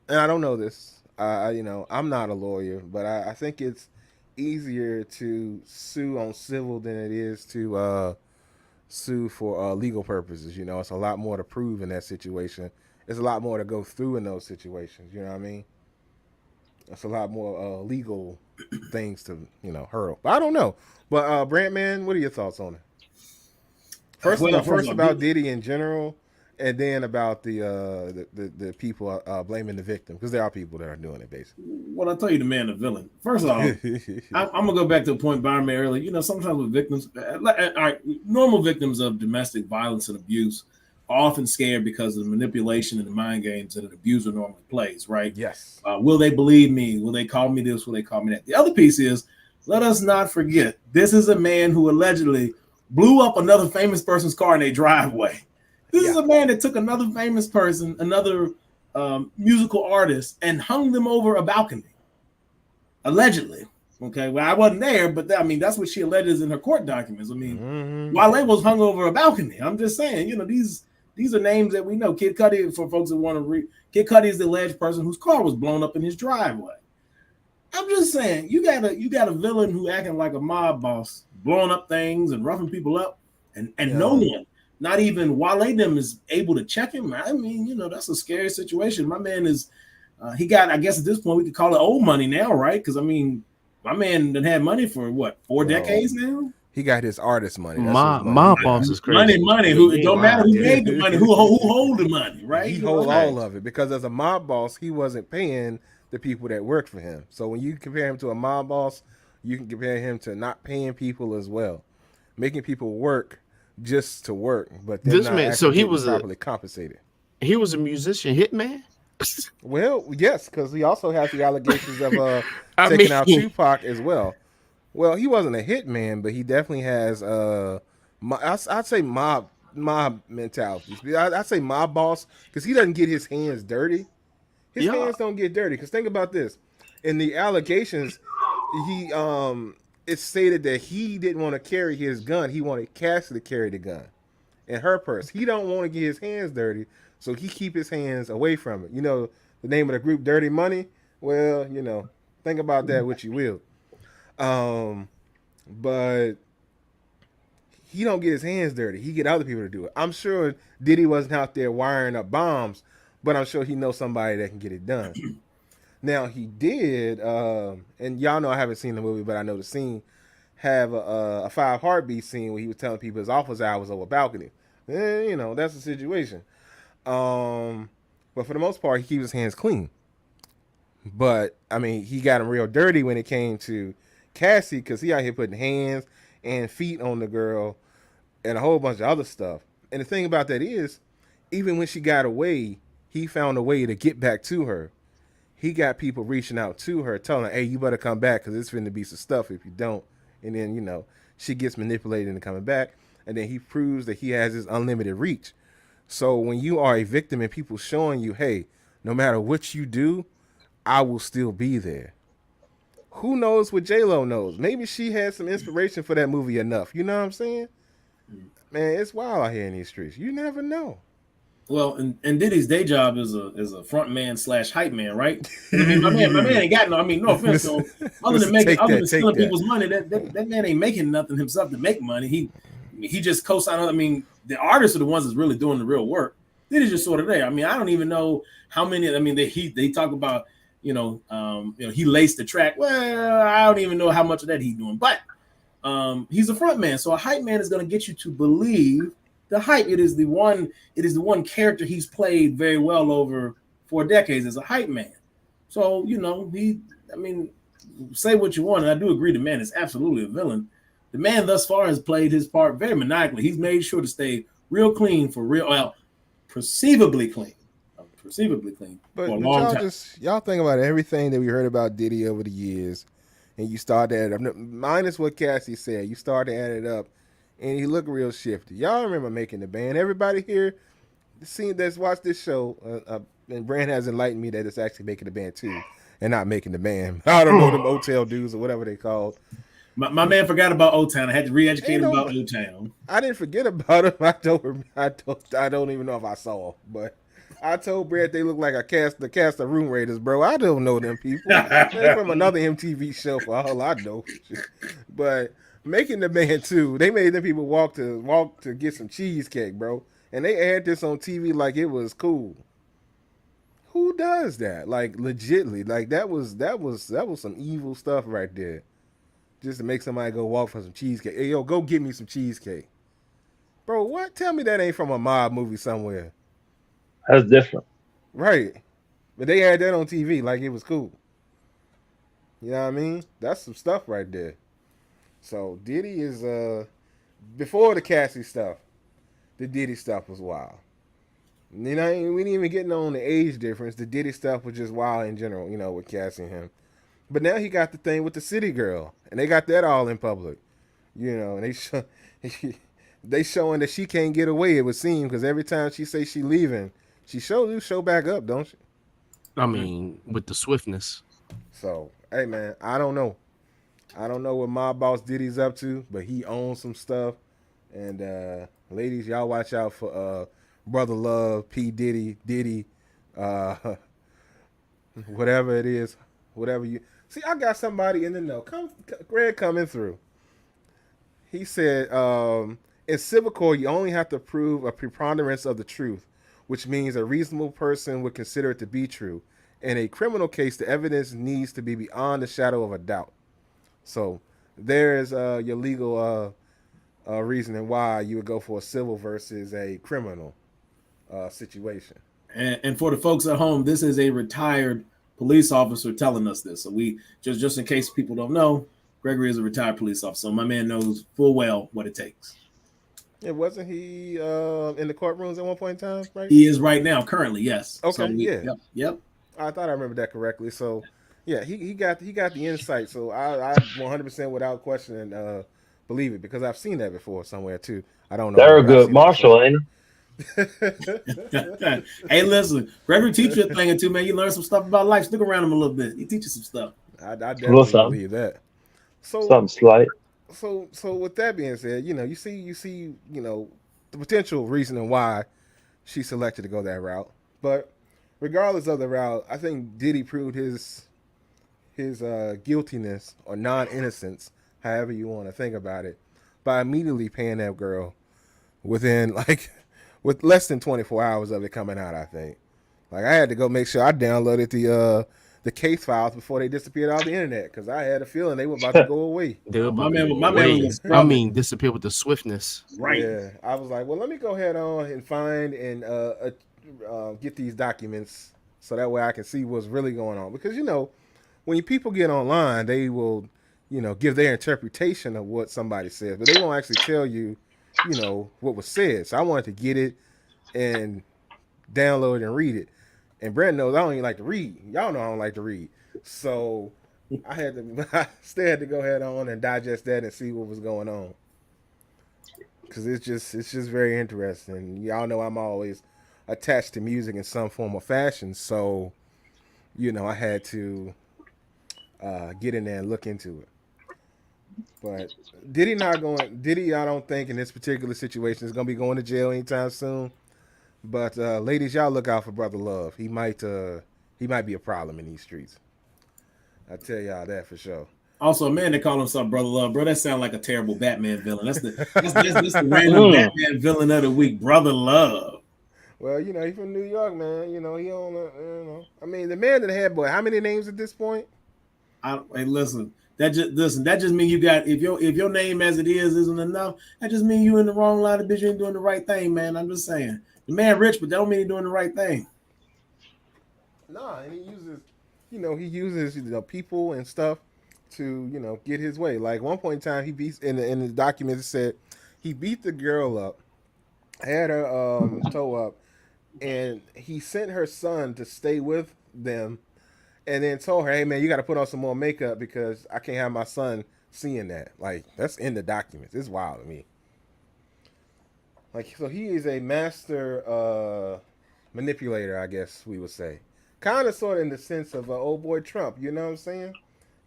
Speaker 1: and I don't know this. I'm not a lawyer, but I think it's easier to sue on civil than it is to sue for legal purposes. It's a lot more to prove in that situation. It's a lot more to go through in those situations. You know what I mean? It's a lot more legal things to hurdle. But I don't know. But Brant, man, what are your thoughts on it?
Speaker 2: Well, first
Speaker 1: First
Speaker 2: of all,
Speaker 1: about Diddy in general, And then about the people blaming the victim, because there are people that are doing it basically.
Speaker 2: Well, I'll tell you the man, the villain. First off, I'm gonna go back to a point Byron made earlier. You know, sometimes with victims, all right, normal victims of domestic violence and abuse are often scared because of the manipulation and the mind games that an abuser normally plays. Right?
Speaker 1: Yes.
Speaker 2: Will they believe me? Will they call me this? Will they call me that? The other piece is, let us not forget, this is a man who allegedly blew up another famous person's car in their driveway. This is a man that took another famous person, another musical artist, and hung them over a balcony. Allegedly. Okay. Well, I wasn't there, but I mean, that's what she alleges in her court documents. I mean, Wale was hung over a balcony. I'm just saying, you know, these are names that we know. Kid Cudi, for folks that want to read, Kid Cudi is the alleged person whose car was blown up in his driveway. I'm just saying, you got a villain who acting like a mob boss, blowing up things and roughing people up, and no one, not even Wale them, is able to check him. I mean, you know, that's a scary situation. My man is, he got, I guess at this point we could call it old money now, right? Because I mean, my man done had money for what, 4 decades now.
Speaker 1: He got his artist money. That's
Speaker 3: My boss is crazy.
Speaker 2: Money. Who it don't matter who made the money, who hold the money, right?
Speaker 1: He holds all of it, because as a mob boss, he wasn't paying the people that work for him. So when you compare him to a mob boss, you can compare him to not paying people as well, making people work just to work. But
Speaker 3: this man, so he was
Speaker 1: properly compensated.
Speaker 3: He was a musician hitman.
Speaker 1: Well, yes, because he also has the allegations of taking out Tupac as well. Well, he wasn't a hitman, but he definitely has I'd say mob mentality. I'd say mob boss, because he doesn't get his hands dirty. His hands don't get dirty. Because think about this: in the allegations, he it's stated that he didn't want to carry his gun. He wanted Cassie to carry the gun in her purse. He don't want to get his hands dirty, so he keep his hands away from it. You know the name of the group, Dirty Money. Well, you know, think about that what you will. But he don't get his hands dirty. He get other people to do it. I'm sure Diddy wasn't out there wiring up bombs, but I'm sure he knows somebody that can get it done. Now he did, and y'all know I haven't seen the movie, but I know the scene, have a 5 Heartbeat scene where he was telling people his office hours over a balcony. You know, that's the situation. But for the most part, he keeps his hands clean. But I mean, he got him real dirty when it came to Cassie, because he out here putting hands and feet on the girl and a whole bunch of other stuff. And the thing about that is, even when she got away, he found a way to get back to her. He got people reaching out to her, telling her, hey, you better come back, because it's finna be some stuff if you don't. And then, you know, she gets manipulated into coming back. And then he proves that he has this unlimited reach. So when you are a victim and people showing you, hey, no matter what you do, I will still be there. Who knows what J-Lo knows? Maybe she had some inspiration for that movie enough. You know what I'm saying? Man, it's wild out here in these streets. You never know.
Speaker 2: Well, and Diddy's day job is a front man / hype man, right? I mean, my man ain't got no. I mean, no offense to him. Other than stealing people's money, that man ain't making nothing himself to make money. He just co-signed. I mean, the artists are the ones that's really doing the real work. Diddy's just sort of there. I mean, I don't even know how many. I mean, they talk about. He laced the track. Well, I don't even know how much of that he's doing, but he's a front man. So a hype man is going to get you to believe the hype. It is the one character he's played very well over 4 decades as a hype man. So, you know, say what you want. And I do agree the man is absolutely a villain. The man thus far has played his part very maniacally. He's made sure to stay real clean perceivably clean.
Speaker 1: But y'all think about everything that we heard about Diddy over the years, and you start to add it up. Minus what Cassie said, you start to add it up, and he looked real shifty. Y'all remember Making the Band? Everybody here, that's watched this show, and Brand has enlightened me that it's actually Making the Band 2 and not Making the Band. I don't know them Hotel dudes or whatever they called.
Speaker 2: My man forgot about Old Town. I had to re-educate him about Old Town.
Speaker 1: I didn't forget about him. I don't even know if I saw him, but. I told Brad they look like the cast of Room Raiders, bro. I don't know them people. They're from another MTV show for all I know. But Making the Band 2, they made them people walk to get some cheesecake, bro. And they aired this on TV like it was cool. Who does that? Like legitly. Like that was some evil stuff right there. Just to make somebody go walk for some cheesecake. Hey, yo, go get me some cheesecake. Bro, what? Tell me that ain't from a mob movie somewhere.
Speaker 4: That's different.
Speaker 1: Right. But they had that on TV like it was cool. You know what I mean? That's some stuff right there. So Diddy is before the Cassie stuff, the Diddy stuff was wild. You know, we didn't even get on the age difference. The Diddy stuff was just wild in general, you know, with Cassie and him. But now he got the thing with the city girl, and they got that all in public. You know, and they showing that she can't get away. It would seem because every time she say she leaving, she show back up, don't she?
Speaker 3: I mean, with the swiftness.
Speaker 1: So hey man, I don't know. I don't know what my boss Diddy's up to, but he owns some stuff. And ladies, y'all watch out for Brother Love, P Diddy, uh, whatever it is, whatever you see. I got somebody in the know. Greg coming through. He said, in civil court, you only have to prove a preponderance of the truth, which means a reasonable person would consider it to be true. In a criminal case, the evidence needs to be beyond the shadow of a doubt. So there is your legal reasoning why you would go for a civil versus a criminal situation.
Speaker 2: And for the folks at home, this is a retired police officer telling us this. So we just in case people don't know, Gregory is a retired police officer. So my man knows full well what it takes.
Speaker 1: Yeah, wasn't he in the courtrooms at one point in time? Right.
Speaker 2: He is right now, currently, yes.
Speaker 1: Okay.
Speaker 2: So
Speaker 1: Yeah.
Speaker 2: Yep.
Speaker 1: I thought I remembered that correctly. So yeah, he got the insight. So I 100% without questioning believe it because I've seen that before somewhere too. I don't know where,
Speaker 4: They're a
Speaker 1: but I've
Speaker 4: good
Speaker 1: seen it
Speaker 4: marshal, ain't
Speaker 1: before.
Speaker 2: Hey, listen, Gregory teach you a thing or two, man. You learn some stuff about life. Stick around him a little bit. He teaches some stuff.
Speaker 1: I
Speaker 4: he? Little
Speaker 1: definitely
Speaker 4: something,
Speaker 1: believe that. So
Speaker 4: something slight.
Speaker 1: so with that being said, you know, you see, you know, the potential reasoning why she selected to go that route. But regardless of the route, I think Diddy proved his guiltiness or non-innocence, however you want to think about it, by immediately paying that girl within like with less than 24 hours of it coming out. I think like I had to go make sure I downloaded the case files before they disappeared off the internet because I had a feeling they were about to go away.
Speaker 3: They're
Speaker 2: My
Speaker 3: about to
Speaker 2: man,
Speaker 3: go
Speaker 2: my man
Speaker 3: away.
Speaker 2: was
Speaker 3: I
Speaker 2: scrubbing.
Speaker 3: mean, disappear with the swiftness.
Speaker 2: Right.
Speaker 1: Yeah, I was like, well, let me go ahead on and find and get these documents so that way I can see what's really going on. Because you know, when people get online, they will, you know, give their interpretation of what somebody says, but they won't actually tell you, you know, what was said. So I wanted to get it and download it and read it. And Brent knows I don't even like to read. Y'all know I don't like to read. So I had to, I still had to go ahead on and digest that and see what was going on. Cause it's just very interesting. Y'all know I'm always attached to music in some form or fashion. So, you know, I had to get in there and look into it. But Diddy not going? Diddy, I don't think in this particular situation is going to be going to jail anytime soon. But ladies, y'all look out for Brother Love. He might be a problem in these streets. I tell y'all that for sure.
Speaker 2: Also, a man that call himself Brother Love, bro. That sounds like a terrible Batman villain. That's the random Batman villain of the week, Brother Love.
Speaker 1: Well, you know, he's from New York, man. You know, he on, you know. I mean, the man that had boy, how many names at this point?
Speaker 2: Hey, listen. That just means you got if your name as it is isn't enough. That just means you in the wrong line of business. You ain't doing the right thing, man. I'm just saying. The man rich, but that don't mean he's doing the right thing.
Speaker 1: Nah, and he uses people and stuff to get his way. Like one point in time, he beats in the document it said he beat the girl up, had her toe up, and he sent her son to stay with them, and then told her, "Hey man, you got to put on some more makeup because I can't have my son seeing that." Like that's in the documents. It's wild to me. Like so, he is a master manipulator, I guess we would say. Kind of, sort of, in the sense of old boy Trump. You know what I'm saying?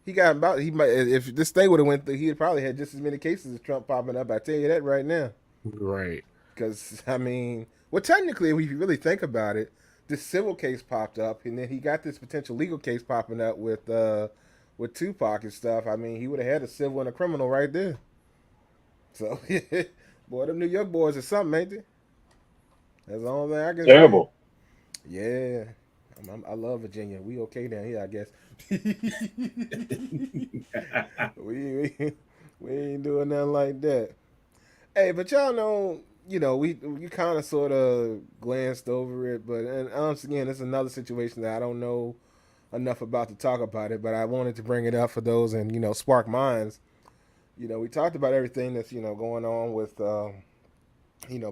Speaker 1: He got about. He might if this thing would have went through, he'd probably had just as many cases of Trump popping up. I tell you that right now.
Speaker 3: Right.
Speaker 1: Because I mean, well, technically, if you really think about it, this civil case popped up, and then he got this potential legal case popping up with Tupac and stuff. I mean, he would have had a civil and a criminal right there. So, boy, them New York boys are something, ain't they? That's the only thing I can
Speaker 4: Terrible.
Speaker 1: say. Yeah. I love Virginia. We okay down here, I guess. we ain't doing nothing like that. Hey, but y'all know we kind of sort of glanced over it, but and once again, it's another situation that I don't know enough about to talk about it, but I wanted to bring it up for those and spark minds. We talked about everything that's going on with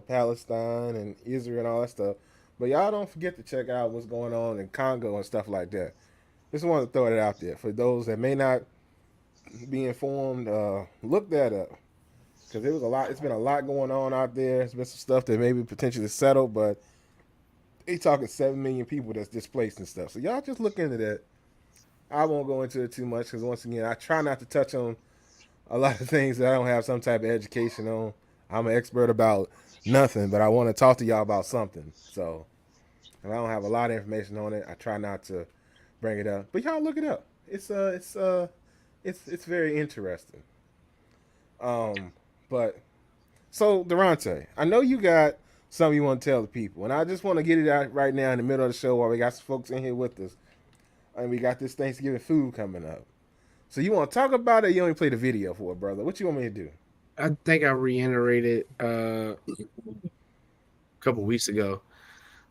Speaker 1: Palestine and Israel and all that stuff, but y'all don't forget to check out what's going on in Congo and stuff like that. Just wanted to throw it out there for those that may not be informed. Look that up because it was a lot. It's been a lot going on out there. It's been some stuff that maybe potentially settled, but they talking 7 million people that's displaced and stuff. So y'all just look into that. I won't go into it too much because once again, I try not to touch on a lot of things that I don't have some type of education on. I'm an expert about nothing, but I want to talk to y'all about something. So if I don't have a lot of information on it, I try not to bring it up. But y'all look it up. It's very interesting. But so Durante, I know you got something you want to tell the people, and I just want to get it out right now in the middle of the show while we got some folks in here with us, and we got this Thanksgiving food coming up. So you want to talk about it? Or you only play the video for it, brother. What you want me to do?
Speaker 3: I think I reiterated a couple weeks ago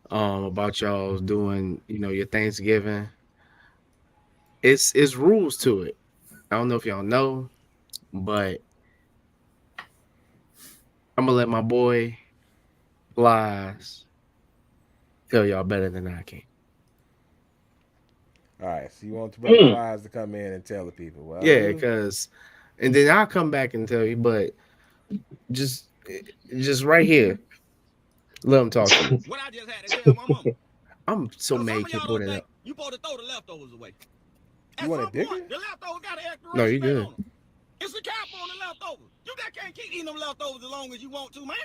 Speaker 3: about y'all doing, your Thanksgiving. It's rules to it. I don't know if y'all know, but I'm gonna let my boy Lies tell y'all better than I can.
Speaker 1: All right. So you want the brother Plies to come in and tell the people? Well,
Speaker 3: Yeah, because, and then I'll come back and tell you, but just right here, let him talk to you.
Speaker 5: What I just had to tell my mama.
Speaker 3: I'm so
Speaker 5: Some
Speaker 3: mad
Speaker 5: of
Speaker 3: you
Speaker 5: y'all
Speaker 3: put
Speaker 5: don't
Speaker 3: it
Speaker 5: think
Speaker 3: up.
Speaker 5: you supposed to throw the leftovers away.
Speaker 1: You
Speaker 5: At
Speaker 1: want
Speaker 5: some
Speaker 1: it bigger?
Speaker 5: point, the leftovers got an expiration
Speaker 3: No, you
Speaker 5: date
Speaker 3: good.
Speaker 5: on them. It's a cap on the leftovers. You just can't keep eating them leftovers as long as you want to, man.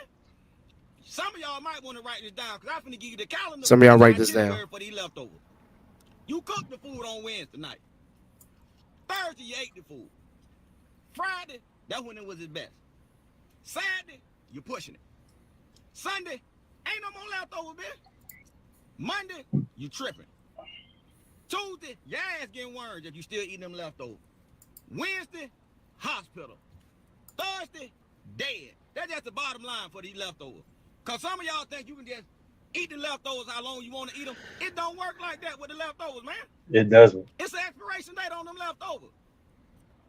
Speaker 5: Some of y'all might want to write this down because I'm finna give you the calendar.
Speaker 3: Some of y'all
Speaker 5: the
Speaker 3: write this down.
Speaker 5: itinerary for these leftovers. You cooked the food on Wednesday night. Thursday, you ate the food. Friday, that's when it was its best. Saturday, you're pushing it. Sunday, ain't no more leftovers, bitch. Monday, you tripping. Tuesday, your ass getting worms if you still eating them leftovers. Wednesday, hospital. Thursday, dead. That's just the bottom line for these leftovers. Because some of y'all think you can just eat the leftovers how long you want to eat them. It don't work like that with the leftovers, man.
Speaker 4: It doesn't.
Speaker 5: It's an expiration date on them leftovers.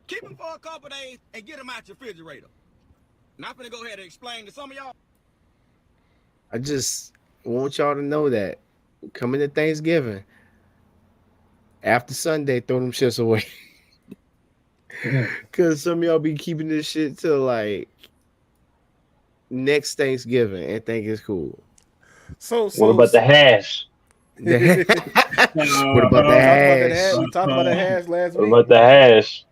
Speaker 5: Keep them for a couple days and get them out your refrigerator. Now I'm finna go ahead and explain to some of y'all.
Speaker 3: I just want y'all to know that coming to Thanksgiving, after Sunday, throw them shits away. Because some of y'all be keeping this shit till like next Thanksgiving and think it's cool.
Speaker 1: So
Speaker 4: What about the hash?
Speaker 3: What about the hash?
Speaker 1: We talked about that hash last
Speaker 4: What
Speaker 1: week.
Speaker 4: about the hash?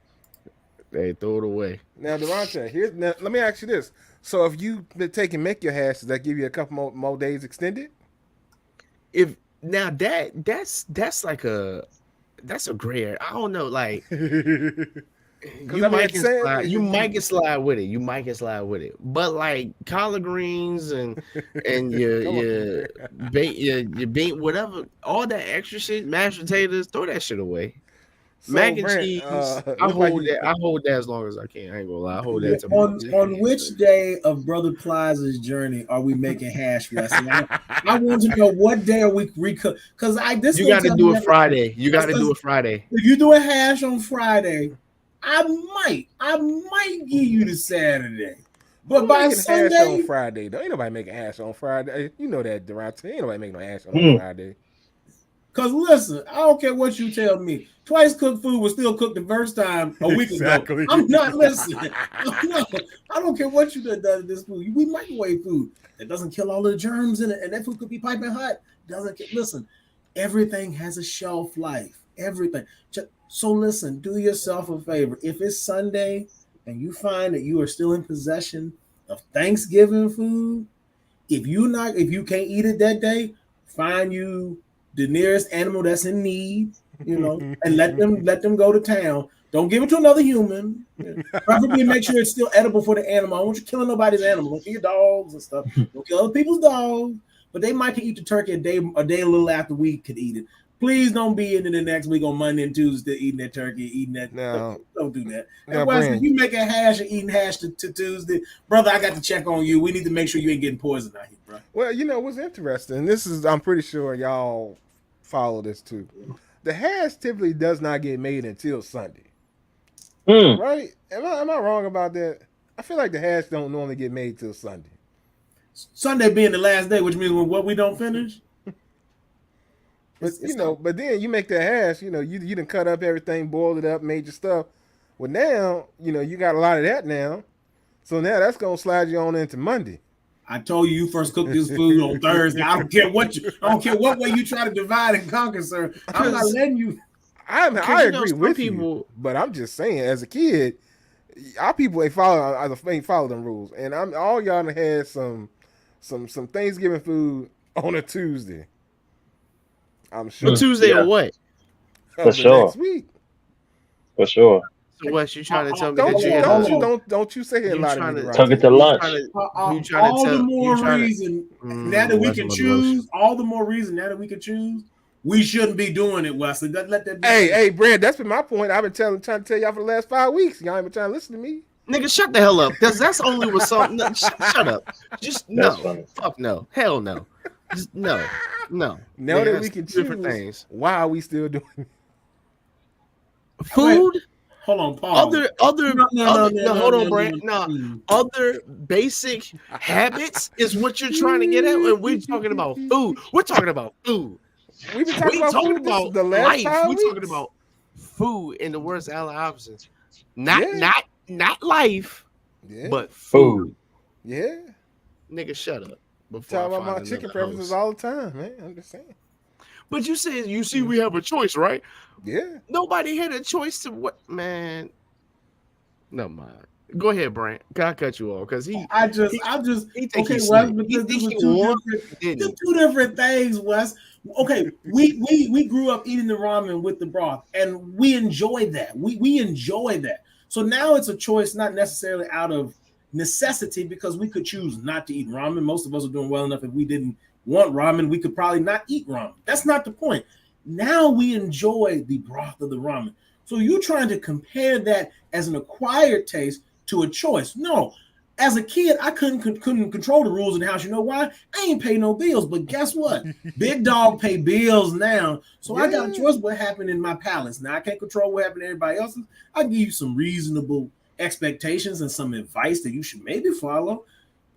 Speaker 3: They throw it away.
Speaker 1: Now, Durante, let me ask you this. So if you take and make your hash, does that give you a couple more days extended?
Speaker 3: If now that's like that's a gray area. I don't know, like you might get slide with it. You might get slide with it. But like collard greens and your bean, whatever, all that extra shit, mashed potatoes, throw that shit away.
Speaker 1: So,
Speaker 3: Mac and
Speaker 1: Brent,
Speaker 3: cheese, I hold that as long as I can. I ain't gonna lie. I hold that to
Speaker 2: on which day of Brother Plies' journey are we making hash, Wesley? I want to know what day are we recook, because
Speaker 3: you got to do it Friday. You got to do it Friday.
Speaker 2: If you do a hash on Friday, I might give you the Saturday. But by Sunday,
Speaker 1: hash on Friday, though. Ain't nobody making hash on Friday. You know that, Durante. Ain't nobody making no hash on Friday.
Speaker 2: Because listen, I don't care what you tell me. Twice cooked food was still cooked the first time a week ago. I'm not listening. I don't care what you done to this food. We microwave food. That doesn't kill all the germs in it. And that food could be piping hot. Listen, everything has a shelf life. Everything. So listen, do yourself a favor. If it's Sunday and you find that you are still in possession of Thanksgiving food, if you can't eat it that day, find you the nearest animal that's in need, and let them go to town. Don't give it to another human. Preferably make sure it's still edible for the animal. I don't want you killing nobody's animal. Don't kill your dogs and stuff. Don't kill other people's dogs. But they might can eat the turkey a day a little after we could eat it. Please don't be in the next week on Monday and Tuesday eating that turkey, eating that.
Speaker 1: Now,
Speaker 2: Don't do that.
Speaker 1: Now,
Speaker 2: And Wesley,
Speaker 1: Brand,
Speaker 2: you make a hash and eating hash to Tuesday, brother. I got to check on you. We need to make sure you ain't getting poisoned out here, bro.
Speaker 1: well, you know what's interesting. This is, I'm pretty sure y'all follow this too. The hash typically does not get made until Sunday,
Speaker 4: Hmm.
Speaker 1: right? Am I wrong about that? I feel like the hash don't normally get made till Sunday.
Speaker 2: Sunday being the last day, which means what we don't finish.
Speaker 1: But you know, but then you make that hash. You know, you done cut up everything, boiled it up, made your stuff. Well, now you know you got a lot of that now. So now that's gonna slide you on into Monday.
Speaker 2: I told you first cook this food on Thursday. I don't care what way you try to divide and conquer, sir. I'm not letting you.
Speaker 1: I agree with
Speaker 3: people,
Speaker 1: you, but I'm just saying, as a kid, our people ain't follow them rules, and all y'all done had some Thanksgiving food on a Tuesday. I'm sure.
Speaker 3: But Tuesday
Speaker 4: Yeah.
Speaker 3: or what?
Speaker 1: Of
Speaker 4: For
Speaker 1: the
Speaker 4: sure.
Speaker 1: next week.
Speaker 4: For sure.
Speaker 3: So what you trying to tell me
Speaker 1: Don't
Speaker 3: that
Speaker 1: you
Speaker 3: you had
Speaker 1: don't you say a
Speaker 3: you
Speaker 1: lot
Speaker 3: trying
Speaker 1: of
Speaker 3: to-
Speaker 1: nigga
Speaker 4: Took it to lunch.
Speaker 2: All the more reason now that we
Speaker 3: that's
Speaker 2: can
Speaker 3: motivation.
Speaker 2: choose. All the more reason now that we can choose. We shouldn't be doing it, Wesley. Let that be.
Speaker 1: Hey, Brad, that's been my point. I've been trying to tell y'all for the last 5 weeks. Y'all ain't been trying to listen to me.
Speaker 3: Nigga, shut the hell up. That's only with something. No, shut up. Just
Speaker 4: That's
Speaker 3: no.
Speaker 4: funny.
Speaker 3: Fuck no. Hell no. Just no.
Speaker 1: Now
Speaker 3: Nigga,
Speaker 1: that
Speaker 3: that's
Speaker 1: we can
Speaker 3: different
Speaker 1: choose,
Speaker 3: things.
Speaker 1: why are we still doing it?
Speaker 3: Food.
Speaker 2: Hold on, pause.
Speaker 3: Other
Speaker 2: No,
Speaker 3: hold on, Brand. No, other basic habits is what you're trying to get at. And we're talking about food. We're talking about food.
Speaker 1: We've been
Speaker 3: We
Speaker 1: talking
Speaker 3: ain't
Speaker 1: about
Speaker 3: talking
Speaker 1: food this,
Speaker 3: about
Speaker 1: the last
Speaker 3: life.
Speaker 1: 5
Speaker 3: We're
Speaker 1: weeks.
Speaker 3: talking about food in the worst Allen options. Not
Speaker 1: Yeah.
Speaker 3: not life,
Speaker 1: Yeah,
Speaker 3: but
Speaker 4: Food.
Speaker 3: food.
Speaker 1: yeah.
Speaker 3: Nigga, shut up. Before
Speaker 1: Talk
Speaker 3: I
Speaker 1: about my
Speaker 3: find
Speaker 1: chicken
Speaker 3: another
Speaker 1: preferences
Speaker 3: host.
Speaker 1: all the time, man. I'm just saying.
Speaker 3: But you said you see we have a choice, right?
Speaker 1: Yeah.
Speaker 3: Nobody had a choice to what, man. Never mind. Go ahead, Brant. I cut you off because he
Speaker 2: I'm just
Speaker 3: he think
Speaker 2: okay,
Speaker 3: he
Speaker 2: Wes,
Speaker 3: slick.
Speaker 2: but
Speaker 3: He
Speaker 2: this
Speaker 3: think
Speaker 2: is
Speaker 3: he
Speaker 2: two
Speaker 3: won.
Speaker 2: different,
Speaker 3: Didn't.
Speaker 2: two different things, Wes. Okay, we grew up eating the ramen with the broth, and we enjoy that. We enjoy that. So now it's a choice, not necessarily out of necessity, because we could choose not to eat ramen. Most of us are doing well enough. If we didn't want ramen, we could probably not eat ramen. That's not the point. Now we enjoy the broth of the ramen. So you're trying to compare that as an acquired taste to a choice. No. As a kid, I couldn't control the rules in the house. You know why? I ain't pay no bills. But guess what? Big dog pay bills now. So I got a choice what happened in my palace. Now I can't control what happened to everybody else's. I give you some reasonable expectations and some advice that you should maybe follow.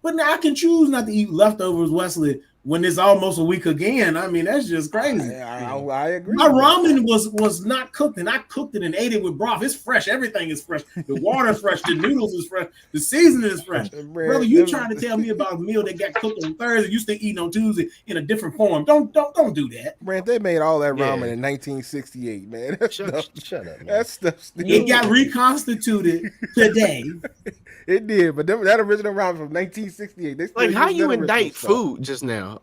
Speaker 2: But now I can choose not to eat leftovers, Wesley, when it's almost a week again. I mean, that's just crazy.
Speaker 1: I agree.
Speaker 2: My ramen was not cooked, and I cooked it and ate it with broth. It's fresh. Everything is fresh. The water's fresh. The noodles is fresh. The seasoning is fresh. Brother, you trying to tell me about a meal that got cooked on Thursday, you still eating on Tuesday in a different form. Don't do that.
Speaker 1: Brand, they made all that ramen in 1968, man.
Speaker 3: Shut up, man.
Speaker 1: That stuff still.
Speaker 2: It got reconstituted today.
Speaker 1: It did, but that original ramen from 1968. They still
Speaker 3: Like, how
Speaker 1: use
Speaker 3: you
Speaker 1: that original
Speaker 3: indict
Speaker 1: stuff.
Speaker 3: food just now?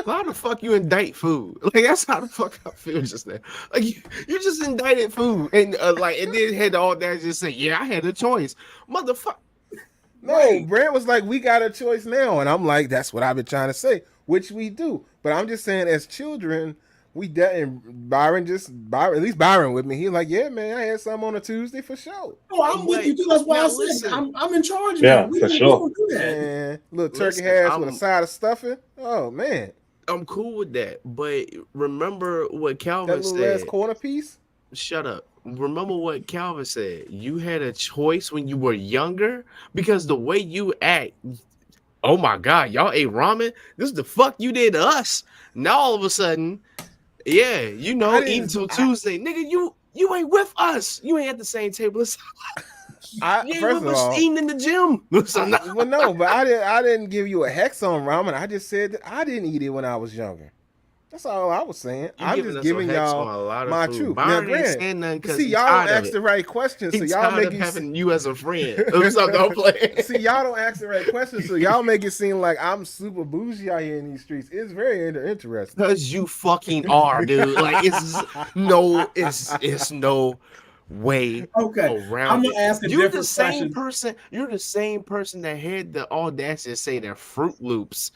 Speaker 3: How the fuck you indict food? Like, that's how the fuck I feel just now. Like, you just indicted food, and and then had all that just say, yeah, I had a choice, motherfucker.
Speaker 1: No,
Speaker 3: Right.
Speaker 1: Brent was like, we got a choice now. And I'm like, that's what I've been trying to say, which we do. But I'm just saying, as children, and Byron, at least Byron with me, he's like, yeah, man, I had some on a Tuesday for sure.
Speaker 2: Oh, I'm with you too. That's why
Speaker 3: Now,
Speaker 2: I said
Speaker 3: listen.
Speaker 2: I'm in charge
Speaker 4: Yeah,
Speaker 2: now. We
Speaker 4: for
Speaker 2: don't
Speaker 4: sure.
Speaker 2: do that.
Speaker 1: Man, little turkey
Speaker 3: Listen,
Speaker 1: hash with a
Speaker 3: I'm-
Speaker 1: side of stuffing. Oh, man.
Speaker 3: I'm cool with that, but remember what Calvin
Speaker 1: That little ass
Speaker 3: said.
Speaker 1: corner piece.
Speaker 3: Shut up. Remember what Calvin said. You had a choice when you were younger because the way you act. Oh my God, y'all ate ramen. This is the fuck you did to us. Now all of a sudden, yeah, you know,
Speaker 1: I didn't-
Speaker 3: eating till Tuesday, nigga. You ain't with us. You ain't at the same table as you ain't
Speaker 1: First
Speaker 3: with
Speaker 1: of
Speaker 3: us
Speaker 1: all,
Speaker 3: eating in the gym. So
Speaker 1: well, no, but I didn't give you a hex on ramen. I just said that I didn't eat it when I was younger. That's all I was saying. I'm just giving y'all my truth. Now, granted, see, y'all don't ask the right questions, so y'all make it
Speaker 3: having you as a friend. Don't play.
Speaker 1: See, y'all don't ask the right questions, so y'all make it seem like I'm super bougie out here in these streets. It's very interesting.
Speaker 3: Because you fucking are, dude. Like it's no way
Speaker 2: Okay,
Speaker 3: around
Speaker 2: I'm
Speaker 3: it.
Speaker 2: gonna ask a
Speaker 3: You're the
Speaker 2: different
Speaker 3: same
Speaker 2: question.
Speaker 3: person. You're the same person that had the audacity to say that Fruit Loops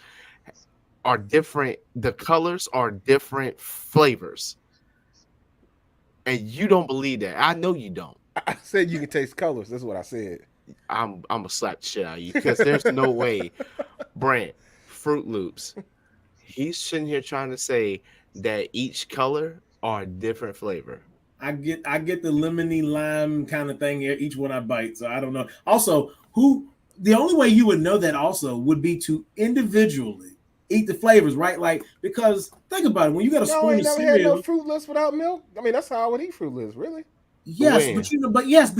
Speaker 3: are different. The colors are different flavors, and you don't believe that. I know you don't.
Speaker 1: I said you can taste colors. That's what I said.
Speaker 3: I'm gonna slap the shit out of you because there's no way, Brent, Fruit Loops. He's sitting here trying to say that each color are a different flavor.
Speaker 2: I get the lemony lime kind of thing each one I bite. So I don't know. Also, the only way you would know that also would be to individually eat the flavors, right? Like, because think about it, when you got a
Speaker 1: Y'all
Speaker 2: spoon
Speaker 1: ain't
Speaker 2: of
Speaker 1: never had no
Speaker 2: cereal,
Speaker 1: Fruit Loops without milk. I mean, that's how I would eat Fruit Loops. Really?
Speaker 2: yes,
Speaker 3: When
Speaker 2: but you
Speaker 3: the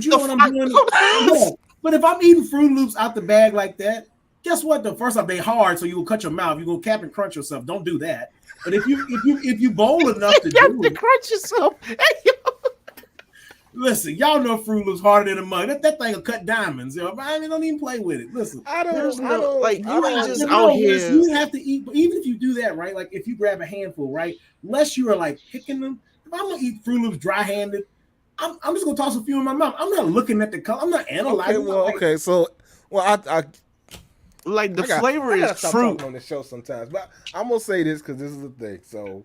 Speaker 2: know what I'm doing? Yeah.
Speaker 3: fuck?
Speaker 2: But if I'm eating Fruit Loops out the bag like that, guess what? The first off, they hard, so you will cut your mouth. You go cap and crunch yourself. Don't do that. But if you bold enough to
Speaker 3: You have
Speaker 2: do
Speaker 3: to
Speaker 2: it,
Speaker 3: crunch yourself.
Speaker 2: listen, y'all know Fruit Loops harder than a mug. That thing will cut diamonds. You know? I mean, don't even play with it. Listen,
Speaker 1: I
Speaker 2: there's
Speaker 1: don't. I
Speaker 3: No,
Speaker 1: don't.
Speaker 3: like
Speaker 1: I
Speaker 3: you ain't
Speaker 1: don't.
Speaker 3: just out
Speaker 2: no, Wes,
Speaker 3: here.
Speaker 2: you have to eat. But even if you do that, right? Like if you grab a handful, right? Unless you are like picking them. If I'm gonna eat Fruit Loops dry handed, I'm just gonna toss a few in my mouth. I'm not looking at the color. I'm not
Speaker 1: Okay.
Speaker 2: analyzing.
Speaker 1: Well. Okay. So. Well.
Speaker 3: Like the
Speaker 1: I got.
Speaker 3: flavor
Speaker 1: I
Speaker 3: is
Speaker 1: gotta stop
Speaker 3: fruit.
Speaker 1: talking on this show sometimes. But I'm gonna say this because this is the thing. So,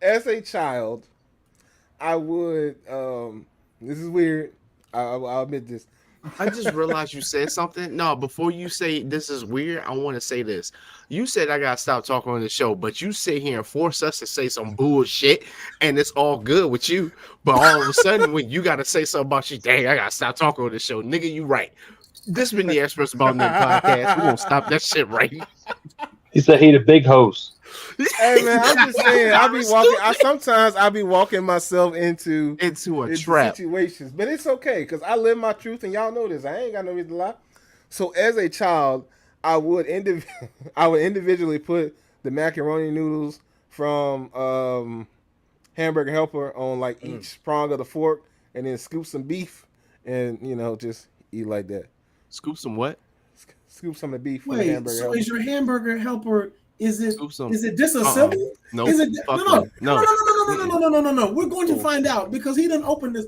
Speaker 1: as a child, I would. This is weird. I'll admit this.
Speaker 3: I just realized you said something. No, before you say this is weird, I want to say this. You said I gotta stop talking on the show, but you sit here and force us to say some bullshit, and it's all good with you. But all of a sudden, when you gotta say something about you, dang, I gotta stop talking on the show, nigga. You right. This been the Experts About Nothing podcast. We're gonna stop that shit right.
Speaker 4: He said he the big host.
Speaker 1: Hey man, I'm just saying. Sometimes I be walking myself into
Speaker 3: into trap.
Speaker 1: situations, but it's okay because I live my truth, and y'all know this. I ain't got no reason to lie. So as a child, I would I would individually put the macaroni noodles from Hamburger Helper on like each prong of the fork, and then scoop some beef, and just eat like that.
Speaker 3: Scoop some what?
Speaker 1: Scoop some of the beef from the
Speaker 2: Wait,
Speaker 1: Hamburger
Speaker 2: so
Speaker 1: Helper.
Speaker 2: is your hamburger helper? Is it
Speaker 3: Scoop some.
Speaker 2: is it disassembled?
Speaker 3: No.
Speaker 2: Is it
Speaker 3: Fuck
Speaker 2: no?
Speaker 3: no.
Speaker 2: No. We're going to find out because he didn't open this.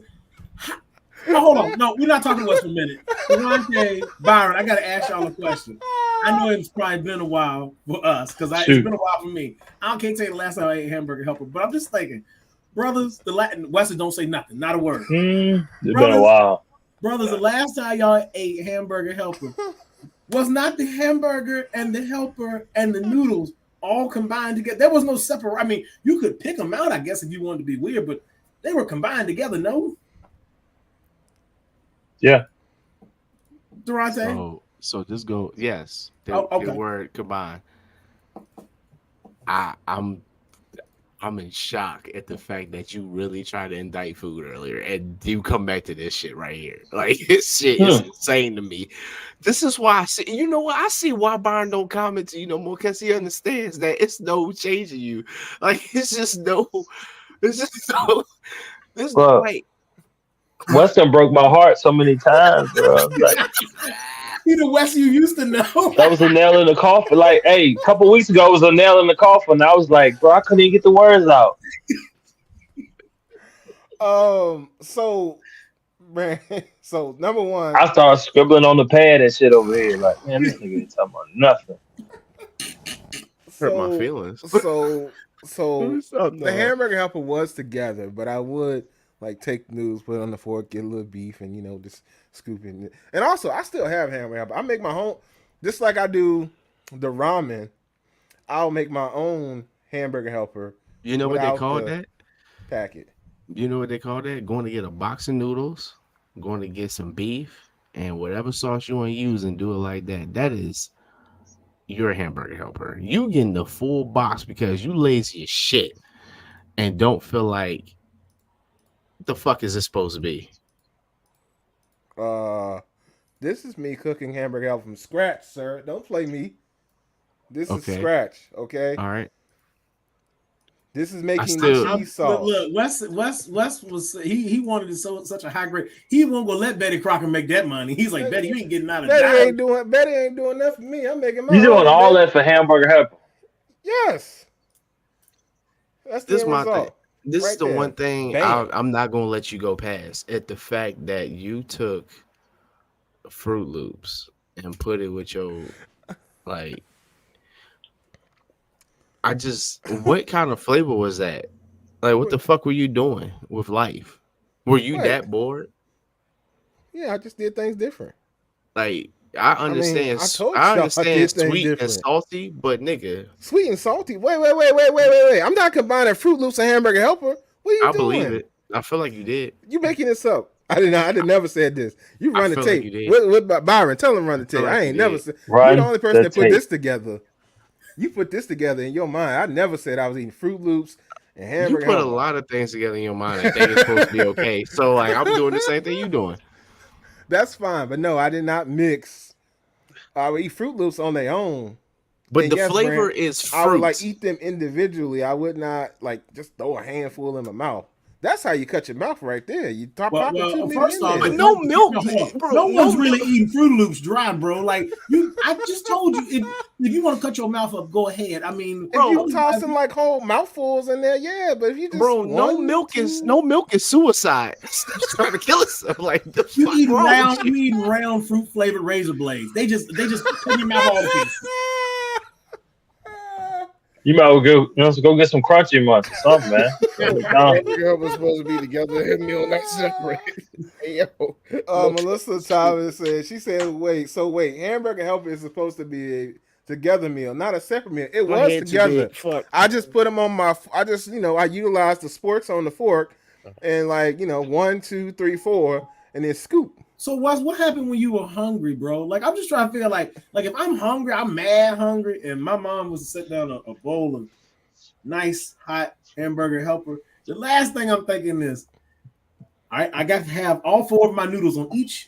Speaker 2: Oh, hold on. No, we're not talking to us for a minute. Durante, Byron, I got to ask y'all a question. I know it's probably been a while for us because it's been a while for me. I can't tell you the last time I ate hamburger helper, but I'm just thinking, brothers, the Latin Western don't say nothing, not a word.
Speaker 4: It's been a while.
Speaker 2: Brothers, the last time y'all ate hamburger helper was not the hamburger and the helper and the noodles all combined together. There was no separate. I mean, you could pick them out, I guess, if you wanted to be weird, but they were combined together. No,
Speaker 4: Yeah.
Speaker 2: Durante.
Speaker 3: So just go. Yes,
Speaker 2: Okay.
Speaker 3: the word combined. I'm in shock at the fact that you really tried to indict food earlier and you come back to this shit right here. Like this shit is insane to me. This is why I see. You know what? I see why Byron don't comment to you no more because he understands that it's no changing you. Like it's just no. It's just no. This
Speaker 4: Bro,
Speaker 3: like
Speaker 4: Weston broke my heart so many times, bro. Like
Speaker 2: He the West you used to know.
Speaker 4: that was a nail in the coffin. Like, hey, a couple weeks ago it was a nail in the coffin. I was like, bro, I couldn't even get the words out.
Speaker 1: So, man, so number one,
Speaker 4: I started scribbling on the pad and shit over here. Like, man, this nigga ain't talking about nothing.
Speaker 3: hurt my feelings.
Speaker 1: So
Speaker 3: No.
Speaker 1: the hamburger helper was together, but I would like take noodles, put it on the fork, get a little beef, and just scoop it. And also, I still have hamburger helper. I make my own, just like I do the ramen. I'll make my own hamburger helper.
Speaker 3: You know what they call that?
Speaker 1: Packet.
Speaker 3: You know what they call that? Going to get a box of noodles, going to get some beef, and whatever sauce you want to use and do it like that. That is your hamburger helper. You getting the full box because you lazy as shit and don't feel like what the fuck is this supposed to be?
Speaker 1: This is me cooking hamburger helper from scratch, sir. Don't play me. This is
Speaker 3: Okay.
Speaker 1: scratch, okay?
Speaker 3: All right.
Speaker 1: This is making
Speaker 3: still-
Speaker 1: cheese sauce.
Speaker 2: Look, Wes was he wanted such a high grade. He won't go let Betty Crocker make that money. He's like, Betty, you ain't getting out of
Speaker 1: Betty
Speaker 2: that.
Speaker 1: ain't doing nothing for me. I'm making my
Speaker 4: You doing
Speaker 1: own,
Speaker 4: all
Speaker 1: man.
Speaker 4: that for hamburger helper?
Speaker 1: Yes. That's the
Speaker 3: This
Speaker 1: end
Speaker 3: my
Speaker 1: result.
Speaker 3: thing. This
Speaker 1: Right
Speaker 3: is the
Speaker 1: there.
Speaker 3: one thing
Speaker 1: Bam.
Speaker 3: I'm not gonna let you go past at the fact that you took Fruit Loops and put it with your like. I just what kind of flavor was that? Like, what the fuck were you doing with life? Were you
Speaker 1: What?
Speaker 3: that bored?
Speaker 1: Yeah, I just did things different.
Speaker 3: Like I understand,
Speaker 1: I told
Speaker 3: I
Speaker 1: y'all I
Speaker 3: understand
Speaker 1: did things
Speaker 3: sweet and
Speaker 1: different.
Speaker 3: salty, but nigga,
Speaker 1: Sweet and salty. Wait. I'm not combining Fruit Loops and Hamburger Helper. What are you
Speaker 3: I believe
Speaker 1: doing?
Speaker 3: it. I feel like you did.
Speaker 1: You making this up. I did never said this. You
Speaker 3: I
Speaker 1: run the
Speaker 3: feel like
Speaker 1: tape.
Speaker 3: you did.
Speaker 1: What Byron? Tell him run the
Speaker 3: I feel
Speaker 1: tape.
Speaker 3: like
Speaker 1: I
Speaker 3: you
Speaker 1: ain't never
Speaker 3: did.
Speaker 1: said. You the
Speaker 4: Run
Speaker 1: only person
Speaker 4: the
Speaker 1: that put
Speaker 4: tape.
Speaker 1: this together. You put this together in your mind. I never said I was eating Fruit Loops and
Speaker 3: You
Speaker 1: Hamburger
Speaker 3: put a
Speaker 1: Helper.
Speaker 3: lot of things together in your mind and think it's supposed to be okay. So like I'm doing the same thing you doing.
Speaker 1: That's fine, but no, I did not mix. I would eat Fruit Loops on their own.
Speaker 3: But
Speaker 1: And
Speaker 3: the
Speaker 1: yes,
Speaker 3: flavor
Speaker 1: Brand,
Speaker 3: is
Speaker 1: I would like
Speaker 3: fruit.
Speaker 1: eat them individually. I would not like just throw a handful in my mouth. That's how you cut your mouth right there. You top pop it too many
Speaker 2: first
Speaker 1: in
Speaker 2: off,
Speaker 1: there.
Speaker 3: But no milk,
Speaker 2: hold on.
Speaker 3: bro.
Speaker 2: No
Speaker 3: No
Speaker 2: one's really
Speaker 3: milk.
Speaker 2: eating Fruit Loops dry, bro. Like I just told you, if you want to cut your mouth up, go ahead. I mean,
Speaker 1: If you
Speaker 3: Bro,
Speaker 1: tossing like whole mouthfuls in there, yeah. But if you just
Speaker 3: Bro, no milk is suicide. Stop trying to kill us. Like the
Speaker 2: you
Speaker 3: fuck
Speaker 2: eating
Speaker 3: wrong with you?
Speaker 2: eating round fruit flavored razor blades. They just put in your mouth all the pieces.
Speaker 4: You might well go get some crunchy munch or something, man.
Speaker 3: Hamburger Helper was supposed to be together. Hit me on that separate. Hey, yo,
Speaker 1: Melissa Tyler said she said wait. Hamburger Helper is supposed to be a together meal, not a separate meal. It
Speaker 3: my
Speaker 1: was
Speaker 3: head too
Speaker 1: together.
Speaker 3: big. Fuck.
Speaker 1: I just put them on my. I just I utilized the sporks on the fork, and 1, 2, 3, 4, and then scoop.
Speaker 2: So what happened when you were hungry, bro? Like I'm just trying to figure like if I'm hungry, I'm mad hungry, and my mom was to sit down a bowl of nice hot hamburger helper. The last thing I'm thinking is, I got to have all 4 of my noodles on each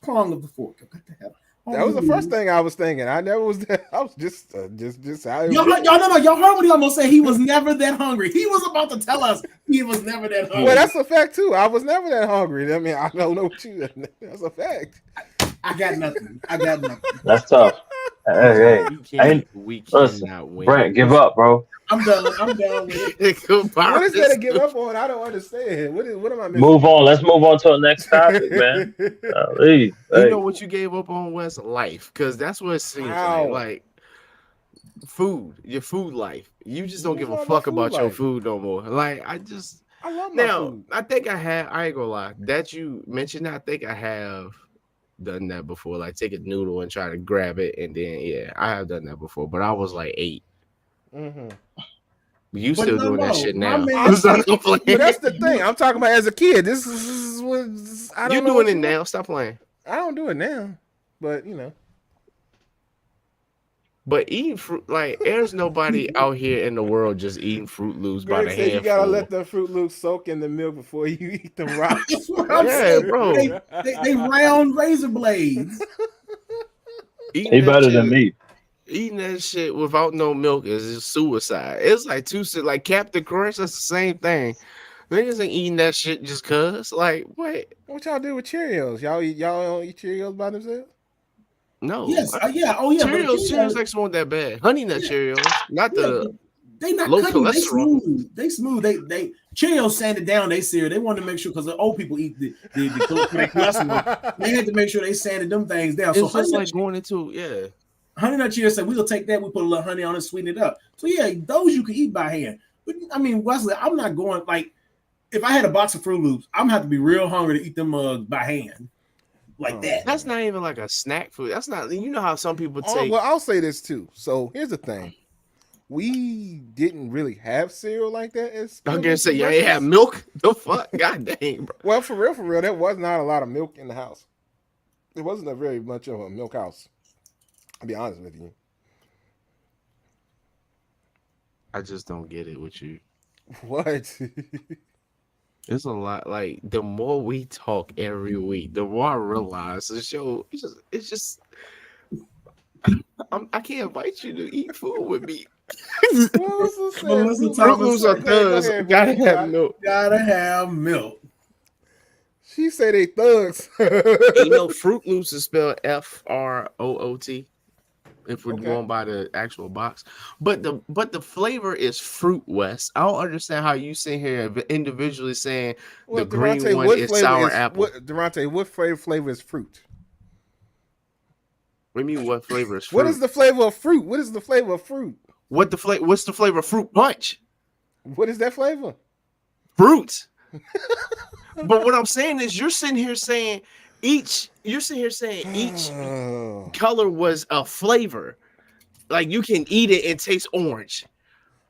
Speaker 2: prong of the fork. I got to have.
Speaker 1: That was the first thing I was thinking. I never was that. I was just how it
Speaker 2: Y'all
Speaker 1: was.
Speaker 2: y'all heard what he almost said. He was never that hungry. He was about to tell us he was never that hungry.
Speaker 1: Well, that's a fact too. I was never that hungry. I mean, I don't know what you. That's a fact.
Speaker 2: I got nothing.
Speaker 4: That's tough. Hey,
Speaker 3: We
Speaker 4: listen,
Speaker 3: cannot win.
Speaker 4: Brent, give up, bro.
Speaker 2: I'm done with it.
Speaker 1: What is there to give up on? I don't understand. What am I missing?
Speaker 4: Move on. Let's move on to the next topic, man. Hey.
Speaker 3: You know what you gave up on, Wes? Life, because that's what it seems
Speaker 1: How?
Speaker 3: like food, your food life. You just don't
Speaker 1: What's
Speaker 3: give a
Speaker 1: wrong
Speaker 3: fuck
Speaker 1: about
Speaker 3: about
Speaker 1: food
Speaker 3: your
Speaker 1: life?
Speaker 3: food no more. Like I
Speaker 1: love my
Speaker 3: now
Speaker 1: food.
Speaker 3: I think I ain't gonna lie. That you mentioned, I think I have done that before. Like take a noodle and try to grab it, and then yeah, I have done that before. But I was like 8.
Speaker 1: Mm-hmm.
Speaker 3: You
Speaker 2: But
Speaker 3: still
Speaker 2: no,
Speaker 3: doing that
Speaker 2: no,
Speaker 3: shit
Speaker 2: my
Speaker 3: now?
Speaker 2: man-
Speaker 3: Stop playing.
Speaker 1: But that's the thing. I'm talking about as a kid. This is what I don't
Speaker 3: You
Speaker 1: know.
Speaker 3: doing
Speaker 1: what
Speaker 3: it
Speaker 1: you
Speaker 3: now? Stop playing.
Speaker 1: I don't do it now, but
Speaker 3: But eating fruit, like there's nobody out here in the world just eating Fruit Loops by
Speaker 1: Greg
Speaker 3: the
Speaker 1: said you gotta
Speaker 3: handful.
Speaker 1: let the Fruit Loops soak in the milk before you eat them rocks.
Speaker 2: That's what I'm
Speaker 3: Yeah,
Speaker 2: saying.
Speaker 3: bro.
Speaker 2: They round razor blades.
Speaker 3: Eating
Speaker 4: He
Speaker 3: that
Speaker 4: better
Speaker 3: shit,
Speaker 4: than me.
Speaker 3: eating that shit without no milk is just suicide. It's like like Captain Crunch. That's the same thing. Niggas ain't eating that shit just cause. Like what?
Speaker 1: What y'all do with Cheerios? Y'all don't eat Cheerios by themselves?
Speaker 3: No.
Speaker 2: Yes, yeah, oh yeah. But
Speaker 3: Cheerios actually weren't that bad. Honey Nut Cheerios, not the
Speaker 2: they not
Speaker 3: low
Speaker 2: cutting. They
Speaker 3: cholesterol.
Speaker 2: smooth. They smooth. They Cheerios sanded down. They cereal. They wanted to make sure because the old people eat the cholesterol. They had to make sure they sanded them things down.
Speaker 3: It's
Speaker 2: So
Speaker 3: just like going into
Speaker 2: Honey Nut Cheerios said we'll take that. We put a little honey on it, sweeten it up. So yeah, those you can eat by hand. But I mean, Wesley, I'm not going like if I had a box of Fruit Loops, I'm gonna have to be real hungry to eat them by hand. Like that.
Speaker 3: That's not even like a snack food. That's not. You know how some people take.
Speaker 1: Well, I'll say this too. So here's the thing: we didn't really have cereal like that.
Speaker 3: I'm gonna say you ain't have milk. The fuck, god dang, bro.
Speaker 1: Well, for real, there was not a lot of milk in the house. It wasn't a very much of a milk house. I'll be honest with you.
Speaker 3: I just don't get it with you.
Speaker 1: What?
Speaker 3: It's a lot. Like the more we talk every week, the more I realize the show. It's just. I can't invite you to eat food with me.
Speaker 2: Melissa
Speaker 3: Fruit
Speaker 2: Thomas
Speaker 3: Loops are thugs. Gotta have milk.
Speaker 2: Gotta have milk.
Speaker 1: She said they thugs.
Speaker 3: You know, Fruit Loops is spelled FROOT. If we're going by the actual box, but the flavor is fruit, West. I don't understand how you sit here individually saying the green one is sour apple.
Speaker 1: Durante, what flavor is fruit?
Speaker 3: What do you mean? What flavor is fruit?
Speaker 1: What is the flavor of fruit? What is the flavor of fruit?
Speaker 3: What's the flavor of fruit punch?
Speaker 1: What is that flavor?
Speaker 3: Fruit. But what I'm saying is, you're sitting here saying each color was a flavor. Like you can eat it and taste orange.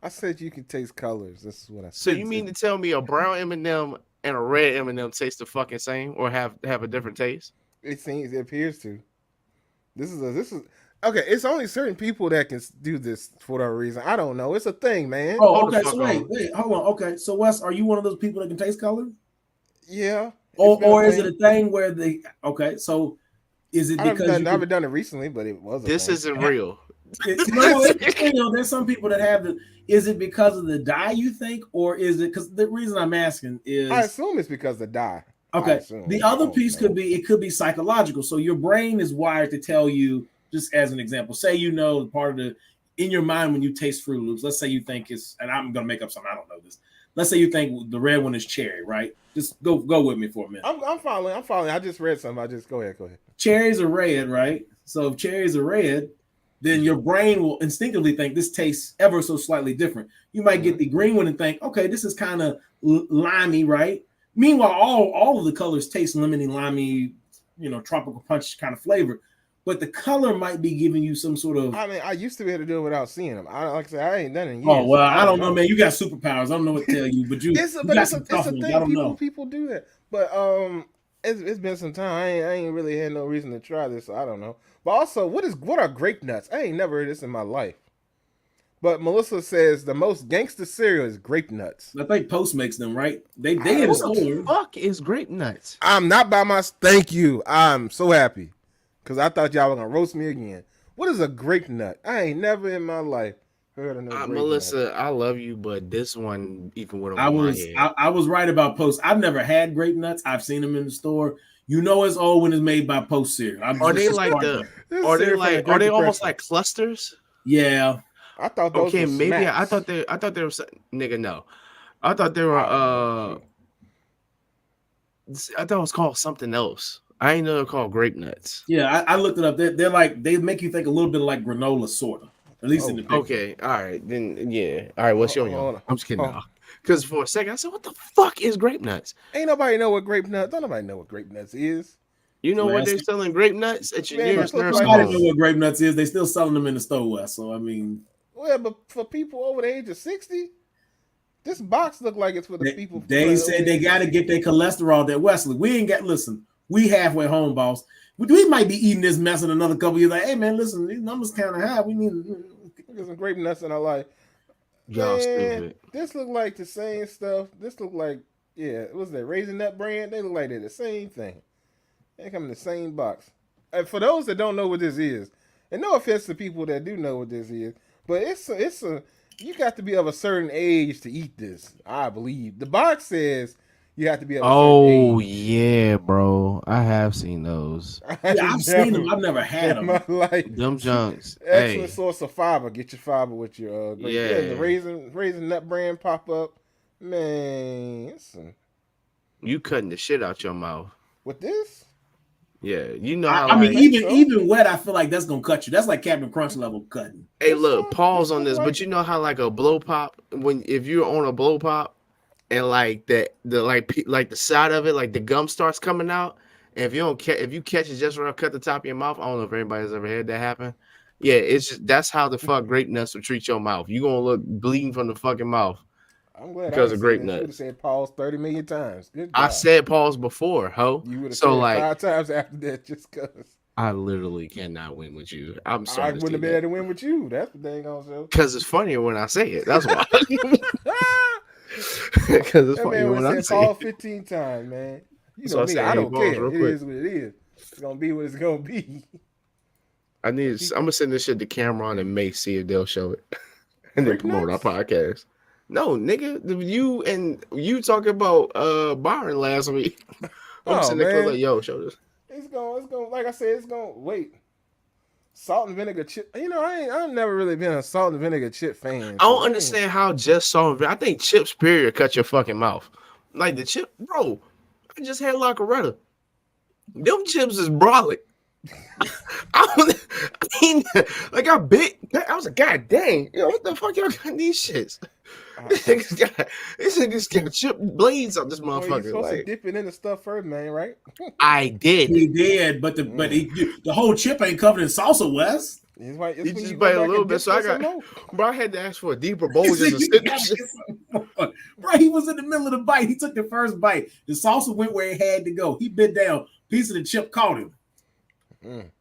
Speaker 1: I said you can taste colors. This is what I said.
Speaker 3: So you mean to tell me a brown M&M and a red M&M taste the fucking same or have a different taste?
Speaker 1: It appears to. This is okay. It's only certain people that can do this for whatever reason. I don't know. It's a thing, man.
Speaker 2: Oh,
Speaker 3: Hold the
Speaker 2: okay.
Speaker 3: fuck
Speaker 2: So
Speaker 3: on.
Speaker 2: wait, hold on. Okay, so Wes, are you one of those people that can taste color,
Speaker 1: Yeah.
Speaker 2: or is it a thing where they? Okay, so is it
Speaker 1: I
Speaker 2: because
Speaker 1: haven't done it recently, but it was.
Speaker 3: This isn't real.
Speaker 2: there's some people that have the. Is it because of the dye you think, or is it because the reason I'm asking is
Speaker 1: I assume it's because the dye.
Speaker 2: okay. The other piece could be psychological. So your brain is wired to tell you, just as an example, say part of the in your mind when you taste Fruit Loops. Let's say you think it's, and I'm gonna make up something. I don't know this. Let's say you think the red one is cherry, right? Just go with me for a minute.
Speaker 1: I'm following. I just read something. Go ahead.
Speaker 2: Cherries are red, right? So if cherries are red, then your brain will instinctively think this tastes ever so slightly different. You might get the green one and think, okay, this is kind of limey, right? Meanwhile, all of the colors taste lemony, limey, tropical punch kind of flavor, but the color might be giving you some sort of.
Speaker 1: I mean, I used to be able to do it without seeing them. Like I said, I ain't done it in years.
Speaker 2: Oh well, I don't know, man. You got superpowers. I don't know what to tell you, but
Speaker 1: it's a thing.
Speaker 2: I don't know.
Speaker 1: People do that, but it's been some time. I ain't really had no reason to try this, so I don't know. But also, what are grape nuts? I ain't never heard this in my life. But Melissa says the most gangster cereal is grape nuts.
Speaker 2: I think Post makes them, right? They in the
Speaker 3: What
Speaker 2: store.
Speaker 3: the fuck is grape nuts?
Speaker 1: I'm not by my. Thank you. I'm so happy because I thought y'all were gonna roast me again. What is a grape nut? I ain't never in my life heard of no grape
Speaker 3: Melissa,
Speaker 1: nut.
Speaker 3: I love you, but this one even with
Speaker 2: I was right about Post. I've never had grape nuts. I've seen them in the store. It's old when it's made by Post cereal.
Speaker 3: Are they almost like clusters?
Speaker 2: Yeah.
Speaker 1: I thought those were
Speaker 3: maybe
Speaker 1: smacks.
Speaker 3: I thought they were nigga no. I thought they were I thought it was called something else. I ain't know they're called grape nuts.
Speaker 2: Yeah, I looked it up. They're like, they make you think a little bit like granola, sort of. At least in the picture.
Speaker 3: Okay, all right, then yeah. All right, what's your
Speaker 1: hold on.
Speaker 3: I'm just kidding. Because for a second I said, what the fuck is grape nuts?
Speaker 1: Ain't nobody know what grape nuts. Don't nobody know what grape nuts is.
Speaker 3: You know what they're selling grape nuts at your nearest nurse
Speaker 2: home. I don't know what grape nuts is. They still selling them in the store, West. So I mean,
Speaker 1: well, but for people over the age of 60, this box look like it's for the people.
Speaker 2: They said they got to get their cholesterol. That Wesley, we ain't got. Listen, we halfway home, boss. We might be eating this mess in another couple years. Like, hey man, listen, these numbers kind of high. We need to
Speaker 1: get some grape nuts in our life.
Speaker 3: Y'all stupid.
Speaker 1: This look like the same stuff. This look like what's that Raisin Nut brand? They look like they're the same thing. They come in the same box. And for those that don't know what this is, and no offense to people that do know what this is, but it's a you got to be of a certain age to eat this. I believe the box says you have to be of a certain age.
Speaker 3: Yeah, bro, I have seen those.
Speaker 2: I've seen them. I've never had them.
Speaker 3: Them junks.
Speaker 1: Excellent source of fiber. Get your fiber with your the raisin nut brand pop up. Man,
Speaker 3: you cutting the shit out your mouth
Speaker 1: with this.
Speaker 3: Yeah, you know how.
Speaker 2: I mean, even wet, I feel like that's gonna cut you. That's like Captain Crunch level cutting.
Speaker 3: Hey, look, pause on this. But you know how like a blow pop, if you're on a blow pop, and like the side of it, like the gum starts coming out, and if you catch it just around, cut the top of your mouth. I don't know if anybody's ever had that happen. Yeah, it's just that's how the fuck grape nuts will treat your mouth. You gonna look bleeding from the fucking mouth.
Speaker 1: I'm glad
Speaker 3: because of grape nuts.
Speaker 1: You would have said pause 30 million times. Good
Speaker 3: I said pause before, ho.
Speaker 1: You would have said 5 times after that just because.
Speaker 3: I literally cannot win with you. I'm sorry.
Speaker 1: I wouldn't have been able to win with you. That's the thing also.
Speaker 3: Because it's funnier when I say it. That's why. Because it's funnier when I say it.
Speaker 1: Pause 15 times, man. You know me. I don't care. It is what it is. It's going to be what it's going to be.
Speaker 3: I'm going to send this shit to Cameron and May, see if they'll show it. And then promote our podcast. No, nigga, you talking about Byron last week. I'm sitting there like, yo, show this.
Speaker 1: It's going, like I said, it's going, wait. Salt and vinegar chip. You know, I've never really been a salt and vinegar chip fan.
Speaker 3: I don't understand how just salt and vinegar. I think chips, period, cut your fucking mouth. Like the chip, bro, I just had Locaretta. Them chips is brolic. I was like, God dang, what the fuck y'all got these shits? This nigga's got chip blades on this
Speaker 1: Well, you're
Speaker 3: motherfucker.
Speaker 1: supposed to
Speaker 3: Like,
Speaker 1: dip it in the stuff first, man, right?
Speaker 3: I did.
Speaker 2: He did, but the whole chip ain't covered in salsa, Wes.
Speaker 1: It's like
Speaker 3: He
Speaker 1: it's when
Speaker 3: just
Speaker 1: you
Speaker 3: bite
Speaker 1: go
Speaker 3: a
Speaker 1: back
Speaker 3: little
Speaker 1: and
Speaker 3: bit.
Speaker 1: dip
Speaker 3: So I
Speaker 1: for some
Speaker 3: got,
Speaker 1: more.
Speaker 3: bro. I had to ask for a deeper bowl just to
Speaker 2: You
Speaker 3: sit.
Speaker 2: gotta get some more. Bro, he was in the middle of the bite. He took the first bite. The salsa went where it had to go. He bit down. Piece of the chip caught him.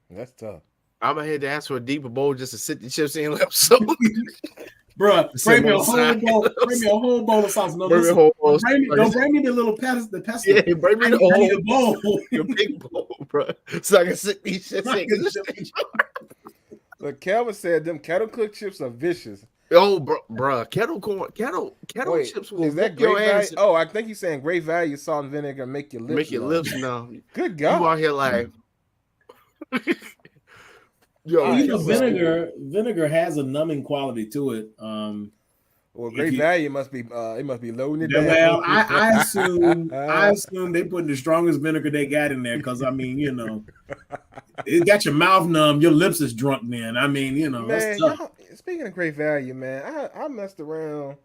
Speaker 1: That's tough.
Speaker 3: I'm gonna have to ask for a deeper bowl just to sit the chips in left. So,
Speaker 2: Bro,
Speaker 3: Sit
Speaker 2: bring me
Speaker 3: on
Speaker 2: a
Speaker 3: the
Speaker 2: whole
Speaker 3: side.
Speaker 2: bowl. Bring me a whole bowl of salsa. No,
Speaker 3: Bring me a
Speaker 2: listen,
Speaker 3: whole bowl of
Speaker 2: don't
Speaker 3: salsa.
Speaker 2: bring me the little pesto. The pesto.
Speaker 3: Yeah, bring me
Speaker 2: I
Speaker 3: the
Speaker 2: need
Speaker 3: whole
Speaker 2: a bowl.
Speaker 3: your big bowl, bro, so I can sit these shits in.
Speaker 1: But Kelvin said them kettle cooked chips are vicious.
Speaker 3: Oh, bro, kettle
Speaker 1: Wait,
Speaker 3: chips will
Speaker 1: is that
Speaker 3: whoop your
Speaker 1: great value?
Speaker 3: ass.
Speaker 1: Oh, I think he's saying great value salt and vinegar make your lips
Speaker 3: Make your
Speaker 1: numb.
Speaker 3: lips numb.
Speaker 1: Good
Speaker 3: You out
Speaker 1: God.
Speaker 3: here like, yo,
Speaker 1: All right,
Speaker 2: You know,
Speaker 1: so-
Speaker 2: vinegar has a numbing quality to it.
Speaker 1: Well,
Speaker 2: If
Speaker 1: great
Speaker 2: you-
Speaker 1: value must be it must be loading it
Speaker 2: Yeah,
Speaker 1: down.
Speaker 2: well, I assume they put the strongest vinegar they got in there because I mean, you know, it got your mouth numb, your lips is drunk. Then I mean, you know,
Speaker 1: Man,
Speaker 2: that's tough.
Speaker 1: y'all, speaking of great value, man, I messed around.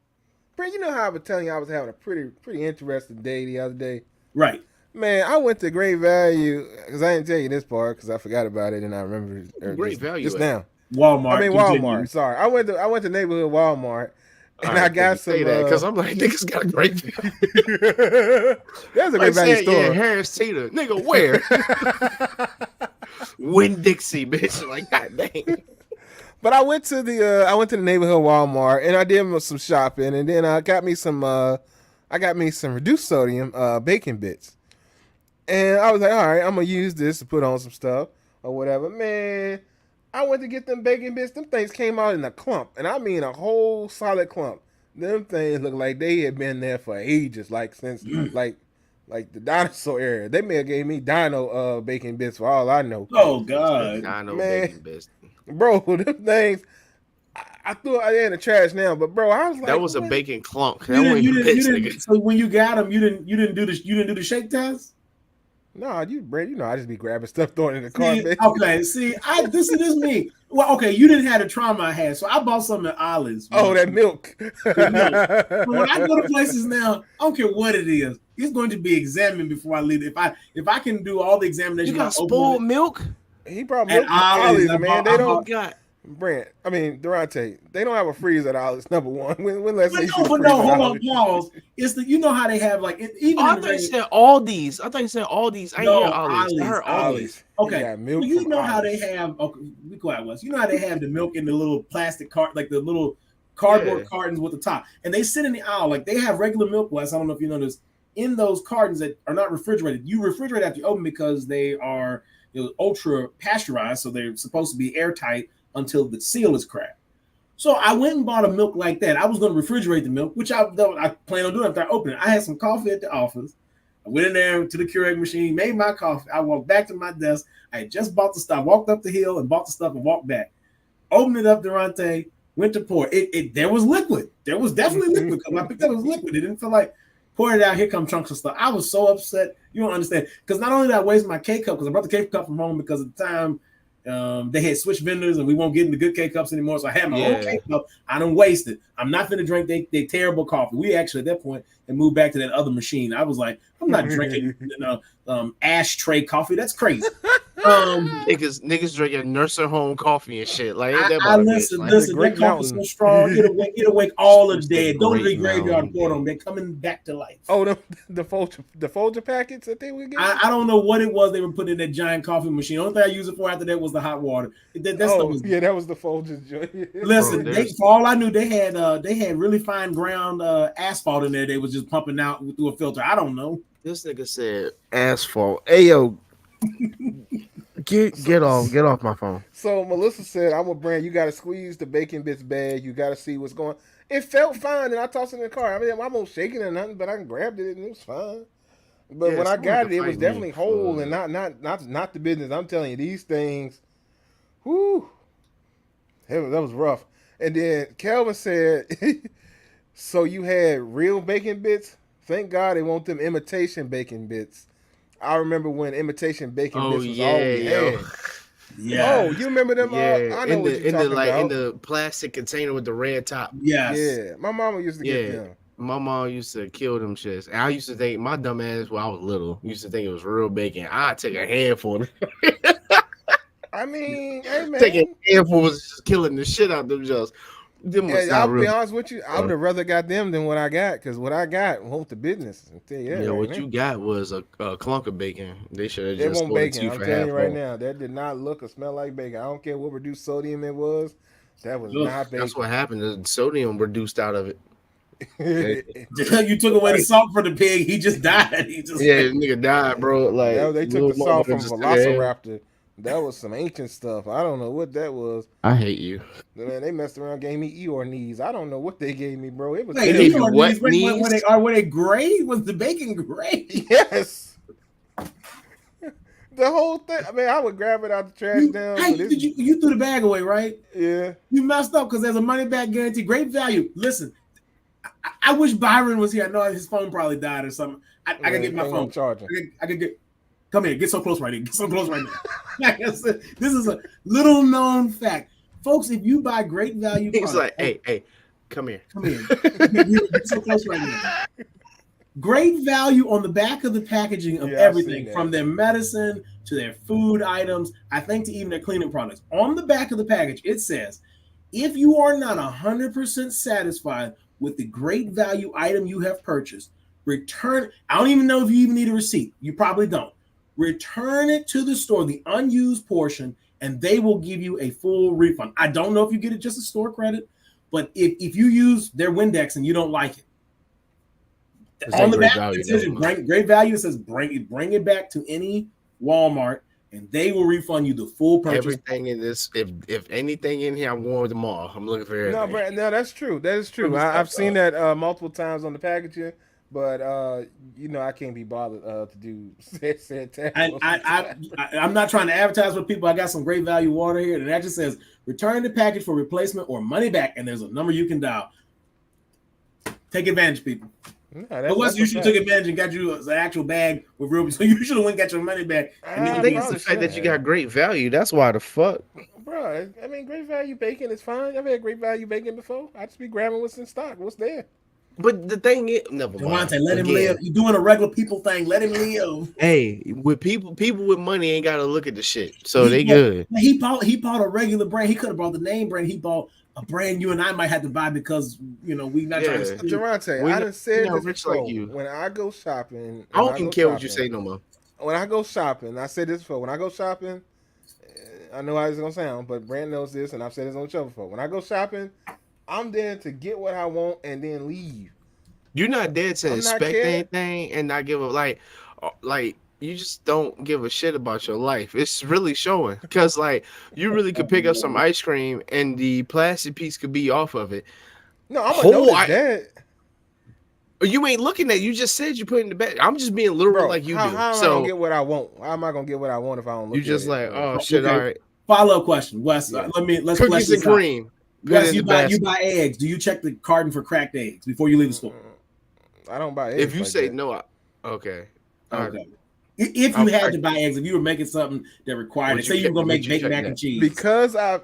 Speaker 1: Brent, you know how I was telling you I was having a pretty interesting day the other day.
Speaker 2: Right.
Speaker 1: Man, I went to Great Value because I didn't tell you this part because I forgot about it and I remember
Speaker 3: Great Value
Speaker 1: just
Speaker 3: at?
Speaker 1: now.
Speaker 2: Walmart.
Speaker 1: I mean
Speaker 2: continue.
Speaker 1: Walmart. Sorry, I went to neighborhood Walmart and I
Speaker 3: Alright,
Speaker 1: got
Speaker 3: you
Speaker 1: some.
Speaker 3: say that because I'm like, niggas got a great value.
Speaker 1: There's a
Speaker 3: Like
Speaker 1: Great Value
Speaker 3: saying,
Speaker 1: store.
Speaker 3: yeah, Harris Teeter, nigga, where? Win Dixie, bitch. Like, god dang.
Speaker 1: But I went to the neighborhood Walmart and I did some shopping and then I got me some reduced sodium bacon bits. And I was like, all right, I'm gonna use this to put on some stuff or whatever. Man, I went to get them bacon bits. Them things came out in a clump, and I mean a whole solid clump. Them things look like they had been there for ages, like since like the dinosaur era. They may have gave me dino bacon bits for all I know.
Speaker 2: Oh God.
Speaker 3: I know
Speaker 1: Man.
Speaker 3: bacon bitch.
Speaker 1: Bro, them things. I threw it in the trash now, but bro, I was like,
Speaker 3: That was a
Speaker 1: what?
Speaker 3: bacon clunk. That
Speaker 2: You
Speaker 3: wasn't
Speaker 2: didn't,
Speaker 3: bits,
Speaker 2: you
Speaker 3: nigga.
Speaker 2: didn't, so when you got them, you didn't do the shake test.
Speaker 1: Nah, Brent, I just be grabbing stuff, throwing it in the
Speaker 2: See,
Speaker 1: car, man.
Speaker 2: okay, this is me. Well, okay, you didn't have the trauma I had, so I bought some at Ollie's.
Speaker 1: Oh, that milk.
Speaker 2: But when I go to places now, I don't care what it is. It's going to be examined before I leave. If I can do all the examination,
Speaker 3: You got
Speaker 2: open
Speaker 3: spoiled
Speaker 2: it-
Speaker 3: milk?
Speaker 1: He brought
Speaker 2: At
Speaker 1: milk to
Speaker 2: Ollie's,
Speaker 1: Ollie's,
Speaker 2: I
Speaker 1: man.
Speaker 2: bought-
Speaker 1: They
Speaker 2: I
Speaker 1: don't.
Speaker 2: bought-
Speaker 3: God.
Speaker 1: Brent, I mean Durante, they don't have a freezer at Ollie's. Number one. When last time you seen a
Speaker 2: But
Speaker 1: freezer
Speaker 2: no,
Speaker 1: at
Speaker 2: hold on,
Speaker 1: Ollie's?
Speaker 2: pause. It's the you know how they have like even
Speaker 3: Oh, I
Speaker 2: in the
Speaker 3: thought you
Speaker 2: regular-
Speaker 3: said all these. I thought you said all these. I ain't
Speaker 2: No,
Speaker 3: hear Ollie's. I heard all
Speaker 2: Ollie's.
Speaker 3: these.
Speaker 1: He
Speaker 2: Okay,
Speaker 1: got milk
Speaker 2: well, you
Speaker 1: from
Speaker 2: know how they
Speaker 1: Ollie's.
Speaker 2: have. Okay, be quiet, Wes. You know how they have the milk in the little plastic cart, like the little cardboard
Speaker 3: Yeah.
Speaker 2: cartons with the top, and they sit in the aisle like they have regular milk. Wes, I don't know if you know this. In those cartons that are not refrigerated, you refrigerate after you open because they are ultra pasteurized, so they're supposed to be airtight until the seal is cracked. So I went and bought a milk like that. I was going to refrigerate the milk, which I plan on doing after I open it. I had some coffee at the office. I went in there to the Keurig machine, made my coffee. I walked back to my desk. I had just bought the stuff. I walked up the hill and bought the stuff and walked back. Opened it up, Durante, went to pour. There was liquid. There was definitely liquid because I picked up it was liquid. It didn't feel like pouring it out. Here come chunks of stuff. I was so upset. You don't understand. Because not only did I waste my K cup, because I brought the K cup from home because at the time they had switched vendors and we won't get into good K cups anymore. So I had my own K cup. I don't waste it. I'm not going to drink they terrible coffee. We actually at that point had moved back to that other machine. I was like, I'm not drinking ashtray coffee. That's crazy.
Speaker 3: Niggas drinking nursing home coffee and shit. Like, ain't that
Speaker 2: I
Speaker 3: about a
Speaker 2: listen.
Speaker 3: bitch? Like,
Speaker 2: Listen,
Speaker 1: Great
Speaker 2: that coffee's so
Speaker 1: Mountain.
Speaker 2: strong. It'll wake all the
Speaker 3: It's the
Speaker 2: dead. Go to the
Speaker 3: Great
Speaker 2: graveyard and
Speaker 3: Mountain,
Speaker 2: pour them. They're coming back to life.
Speaker 1: Oh, the Folger packets that they would get.
Speaker 2: I don't know what it was they were putting in that giant coffee machine. The only thing I used it for after that was the hot water. That stuff was.
Speaker 1: Yeah, that was the Folgers joint.
Speaker 2: Listen,
Speaker 3: Bro,
Speaker 2: for all I knew, they had really fine ground asphalt in there. They was just pumping out through a filter. I don't know.
Speaker 3: this nigga said asphalt. Hey yo, get off my phone.
Speaker 1: So Melissa said, "I'm a brand. You got to squeeze the bacon bits bag. You got to see what's going." It felt fine, and I tossed it in the car. I mean, I won't shake it or nothing, but I grabbed it and it was fine. But
Speaker 3: Yeah,
Speaker 1: when I
Speaker 3: someone
Speaker 1: got
Speaker 3: could
Speaker 1: it, it was
Speaker 3: fight me
Speaker 1: definitely whole
Speaker 3: for-
Speaker 1: and not the business. I'm telling you, these things, whoo, that was rough. And then Kelvin said, "So you had real bacon bits? Thank God they want them imitation bacon bits. I remember when imitation bacon
Speaker 3: Oh
Speaker 1: bits was all we
Speaker 3: yeah, yo.
Speaker 1: had.
Speaker 2: Yeah.
Speaker 1: Oh, you remember them?
Speaker 3: Yeah,
Speaker 1: I know
Speaker 3: in
Speaker 1: what
Speaker 3: the
Speaker 1: you're
Speaker 3: in the
Speaker 1: talking
Speaker 3: like in
Speaker 1: about.
Speaker 3: the plastic container with the red top.
Speaker 2: Yes.
Speaker 1: Yeah, my mama used to get
Speaker 3: Yeah.
Speaker 1: them.
Speaker 3: My mom used to kill them shits. And I used to think my dumb ass when I was little used to think it was real bacon. I take a handful.
Speaker 1: I mean, hey
Speaker 3: Taking
Speaker 1: man.
Speaker 3: a handful was just killing the shit out of them just. Them was
Speaker 1: Yeah, I'll
Speaker 3: not
Speaker 1: be
Speaker 3: real.
Speaker 1: honest with you. I would have rather got them than what I got, because what I got won't the business. I'll tell you that
Speaker 3: Yeah,
Speaker 1: right
Speaker 3: what
Speaker 1: now.
Speaker 3: you got was a clunk of bacon. They should have
Speaker 1: It
Speaker 3: just
Speaker 1: won't
Speaker 3: sold it to
Speaker 1: bacon.
Speaker 3: you
Speaker 1: I'm
Speaker 3: for
Speaker 1: telling
Speaker 3: half
Speaker 1: you right
Speaker 3: off.
Speaker 1: now, that did not look or smell like bacon. I don't care what reduced sodium it was. That was
Speaker 2: Ugh,
Speaker 1: not
Speaker 3: That's
Speaker 1: bacon.
Speaker 3: what happened. The sodium reduced out of it.
Speaker 2: You took away the salt for the pig. He just died. He just
Speaker 3: Yeah, nigga died, bro. Like
Speaker 1: They took
Speaker 3: little
Speaker 1: the salt
Speaker 3: motherfucker
Speaker 1: from
Speaker 3: just took a hand.
Speaker 1: Velociraptor. That was some ancient stuff. I don't know what that was.
Speaker 3: I hate you.
Speaker 1: Man, they messed around, gave me Eeyore knees. I don't know what they gave me, bro. It was
Speaker 2: Wait,
Speaker 3: gave
Speaker 1: terrible.
Speaker 3: you what
Speaker 2: were
Speaker 3: knees?
Speaker 2: they gray? Was the bacon gray?
Speaker 1: Yes. The whole thing. I mean, I would grab it out the trash down.
Speaker 2: Hey,
Speaker 1: But it's,
Speaker 2: you threw the bag away, right?
Speaker 1: yeah.
Speaker 2: You messed up because there's a money back guarantee. Great value. Listen, I wish Byron was here. I know his phone probably died or something. I gotta get my phone.
Speaker 1: Charging.
Speaker 2: I could get. Come here, get so close right here. Get so close right now. Like I said, this is a little known fact, folks. If you buy great value,
Speaker 3: He's like, hey, come here.
Speaker 2: come here. Get so close right now. Great value on the back of the packaging of
Speaker 1: Yeah, I've
Speaker 2: everything,
Speaker 1: seen that.
Speaker 2: from their medicine to their food items, I think to even their cleaning products. On the back of the package, it says, if you are not 100% satisfied with the great value item you have purchased, return. I don't even know if you even need a receipt. You probably don't. Return it to the store, the unused portion, and they will give you a full refund. I don't know if you get it just a store credit, but if you use their Windex and you don't like it, on the back, it says great value. It says bring it back to any Walmart, and they will refund you the full purchase.
Speaker 3: Everything in this, if anything in here, I'm going with them all. I'm looking for everything.
Speaker 1: No, Brad, no, that's true. That is true. I've seen that multiple times on the packaging, but I can't be bothered to do said tax.
Speaker 2: I'm not trying to advertise for people. I got some great value water here, and that just says return the package for replacement or money back, and there's a number you can dial. Take advantage, people.
Speaker 1: No,
Speaker 2: but Wes, you should took advantage and got you an actual bag with real. So you should have went and got your money back. And
Speaker 3: I think it's the fact that you got great value. That's why the fuck,
Speaker 1: bro. I mean, great value bacon is fine. I've had great value bacon before. I just be grabbing what's in stock. What's there?
Speaker 3: But the thing is, never mind.
Speaker 2: Devontae, let him live. You're doing a regular people thing. Let him live.
Speaker 3: Hey, with people with money ain't gotta look at the shit, so they good.
Speaker 2: He bought a regular brand. He could have bought the name brand. He bought a brand you and I might have to buy because we not trying to.
Speaker 1: Devontae, I done said this rich like you. When I go shopping,
Speaker 3: I don't even care what you say no more.
Speaker 1: When I go shopping, I said this before. When I go shopping, I know how it's gonna sound, but Brand knows this, and I've said this on the show before. When I go shopping, I'm there to get what I want and then leave.
Speaker 3: You're not there to inspect anything and not give a like you just don't give a shit about your life. It's really showing because like you really could pick up some ice cream and the plastic piece could be off of it.
Speaker 1: No, I'm gonna notice that.
Speaker 3: You ain't looking at it. You just said you put it in the bag. I'm just being literal like you do.
Speaker 1: How am I gonna get what I want? How am I gonna get what I want if I don't look
Speaker 3: you just
Speaker 1: at
Speaker 3: like,
Speaker 1: it?
Speaker 3: oh shit, all right.
Speaker 2: Follow-up question, Wes. Let's
Speaker 3: cookies and cream.
Speaker 2: Wes, you buy eggs. Do you check the carton for cracked eggs before you leave the store?
Speaker 1: I don't buy eggs.
Speaker 3: If you say no, okay.
Speaker 2: If you had to buy eggs, if you were making something that required it, say you were gonna make baked mac and cheese.
Speaker 1: Because I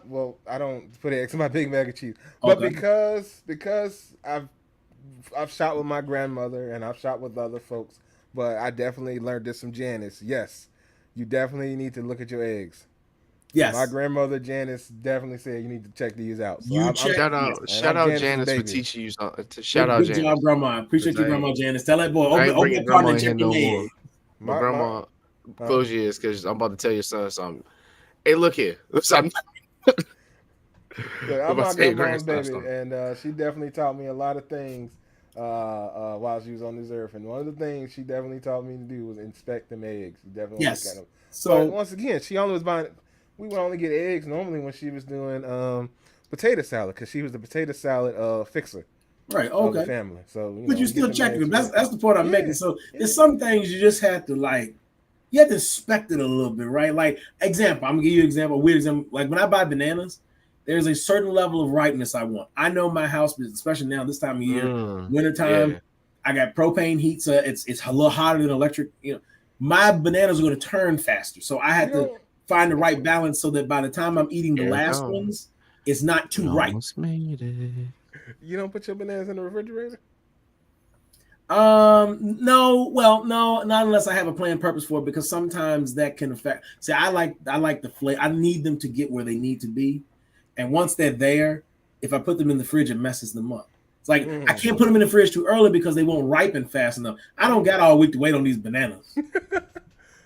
Speaker 1: don't put eggs in my big mac and cheese, but because I've shot with my grandmother and I've shot with other folks, but I definitely learned this from Janice. Yes, you definitely need to look at your eggs.
Speaker 2: Yes,
Speaker 1: my grandmother Janice definitely said you need to check these out. So
Speaker 3: shout out Janice for teaching you something. Shout out Janice.
Speaker 2: Good job, Grandma. Appreciate you, Grandma Janice. Tell that boy.
Speaker 3: Open the carton and check
Speaker 2: your eggs.
Speaker 3: My grandma close your ears because I'm about to tell your son something. Hey, look here. I'm
Speaker 1: my grandma's baby, and she definitely taught me a lot of things while she was on this earth. And one of the things she definitely taught me to do was inspect them eggs. Definitely look at them. So once again, she only was buying. We would only get eggs normally when she was doing potato salad because she was the potato salad fixer.
Speaker 2: Right. Okay.
Speaker 1: Of the family. So,
Speaker 2: but you still checking them. That's the point I'm making. So there's some things you just have to you have to inspect it a little bit, right? Like example, I'm gonna give you an example, a weird example. Like when I buy bananas, there's a certain level of ripeness I want. I know my house, especially now this time of year, wintertime. Yeah. I got propane heat, so it's a little hotter than electric. My bananas are going to turn faster, so I had to find the right balance so that by the time I'm eating the
Speaker 3: Here it
Speaker 2: last
Speaker 3: comes.
Speaker 2: ones, it's not too
Speaker 3: You
Speaker 2: ripe.
Speaker 3: almost made it.
Speaker 1: You don't put your bananas in the refrigerator?
Speaker 2: No, well, no, not unless I have a planned purpose for it, because sometimes that can affect. See, I like the flavor. I need them to get where they need to be, and once they're there, if I put them in the fridge, it messes them up. It's like I can't put them in the fridge too early because they won't ripen fast enough. I don't got all week to wait on these bananas.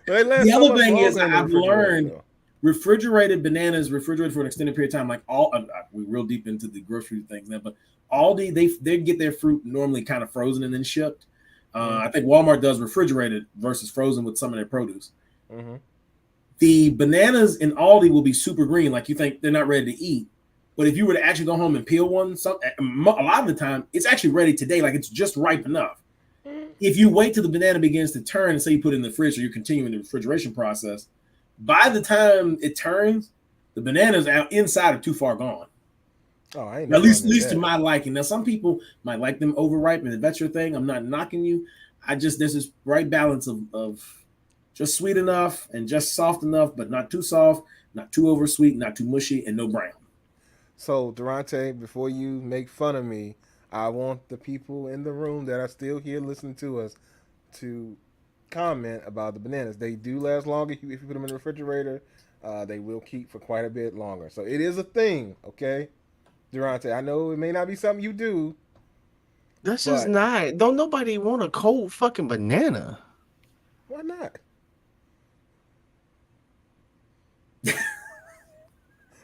Speaker 1: They last
Speaker 2: The
Speaker 1: so
Speaker 2: other
Speaker 1: much
Speaker 2: thing is,
Speaker 1: longer in the
Speaker 2: I've
Speaker 1: refrigerator,
Speaker 2: learned
Speaker 1: though.
Speaker 2: refrigerated bananas, refrigerated for an extended period of time. Like we're real deep into the grocery things now, but Aldi they get their fruit normally kind of frozen and then shipped. I think Walmart does refrigerated versus frozen with some of their produce.
Speaker 1: Mm-hmm.
Speaker 2: The bananas in Aldi will be super green, like you think they're not ready to eat. But if you were to actually go home and peel one, a lot of the time it's actually ready today, like it's just ripe enough. If you wait till the banana begins to turn and say you put it in the fridge or you're continuing the refrigeration process, by the time it turns, the bananas out inside are too far gone.
Speaker 1: Oh, I ain't
Speaker 2: At
Speaker 1: never
Speaker 2: least
Speaker 1: that.
Speaker 2: to my liking. Now, some people might like them overripe, and if that's your thing, I'm not knocking you. There's this right balance of just sweet enough and just soft enough, but not too soft, not too over sweet, not too mushy, and no brown.
Speaker 1: So, Durante, before you make fun of me, I want the people in the room that are still here listening to us to comment about the bananas. They do last longer if you put them in the refrigerator. They will keep for quite a bit longer. So it is a thing, okay? Durante, I know it may not be something you do.
Speaker 3: That's just not. Don't nobody want a cold fucking banana.
Speaker 1: Why not?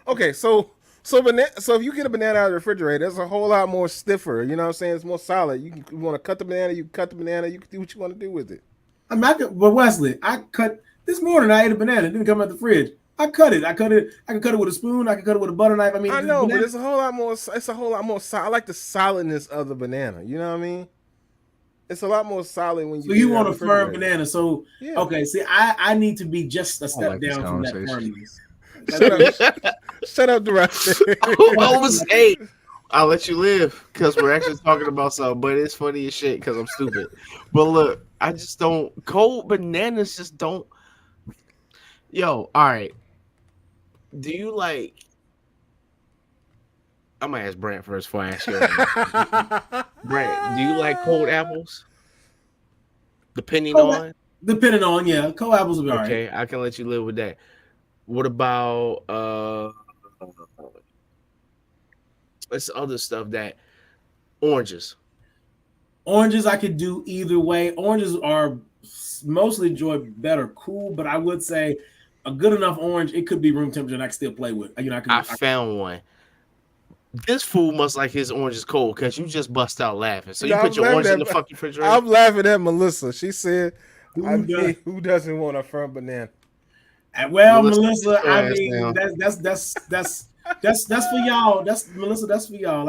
Speaker 1: Okay, so if you get a banana out of the refrigerator, it's a whole lot more stiffer. You know what I'm saying? It's more solid. You want to cut the banana, you can cut the banana. You can do what you want to do with it.
Speaker 2: But Wesley, I cut this morning. I ate a banana. It didn't come out the fridge. I cut it. I can cut it with a spoon. I can cut it with a butter knife. I mean,
Speaker 1: I know, but it's a whole lot more. It's a whole lot more. I like the solidness of the banana. You know what I mean? It's a lot more solid when you.
Speaker 2: So you want a firm banana? So
Speaker 1: yeah.
Speaker 2: Okay, see, I need to be just a step down from that firmness.
Speaker 1: Shut up, Durante.
Speaker 3: Hey, I'll let you live because we're actually talking about something, but it's funny as shit because I'm stupid. But look, I just don't. Cold bananas just don't. Yo, all right. Do you like? I'm gonna ask Brant first before I ask you. Brant, do you like cold apples? Depending on,
Speaker 2: yeah, cold apples will be all right.
Speaker 3: Okay, I can let you live with that. What about it's other stuff that oranges?
Speaker 2: Oranges I could do either way. Oranges are mostly enjoyed better cool, but I would say a good enough orange, it could be room temperature and I can still play with. I
Speaker 3: found one. This fool must like his oranges cold because you just bust out laughing. So you put your orange in the fucking refrigerator?
Speaker 1: I'm laughing at Melissa. She said, who doesn't want a firm banana?
Speaker 2: Well, Melissa, I mean, that's for y'all. That's Melissa. That's for y'all.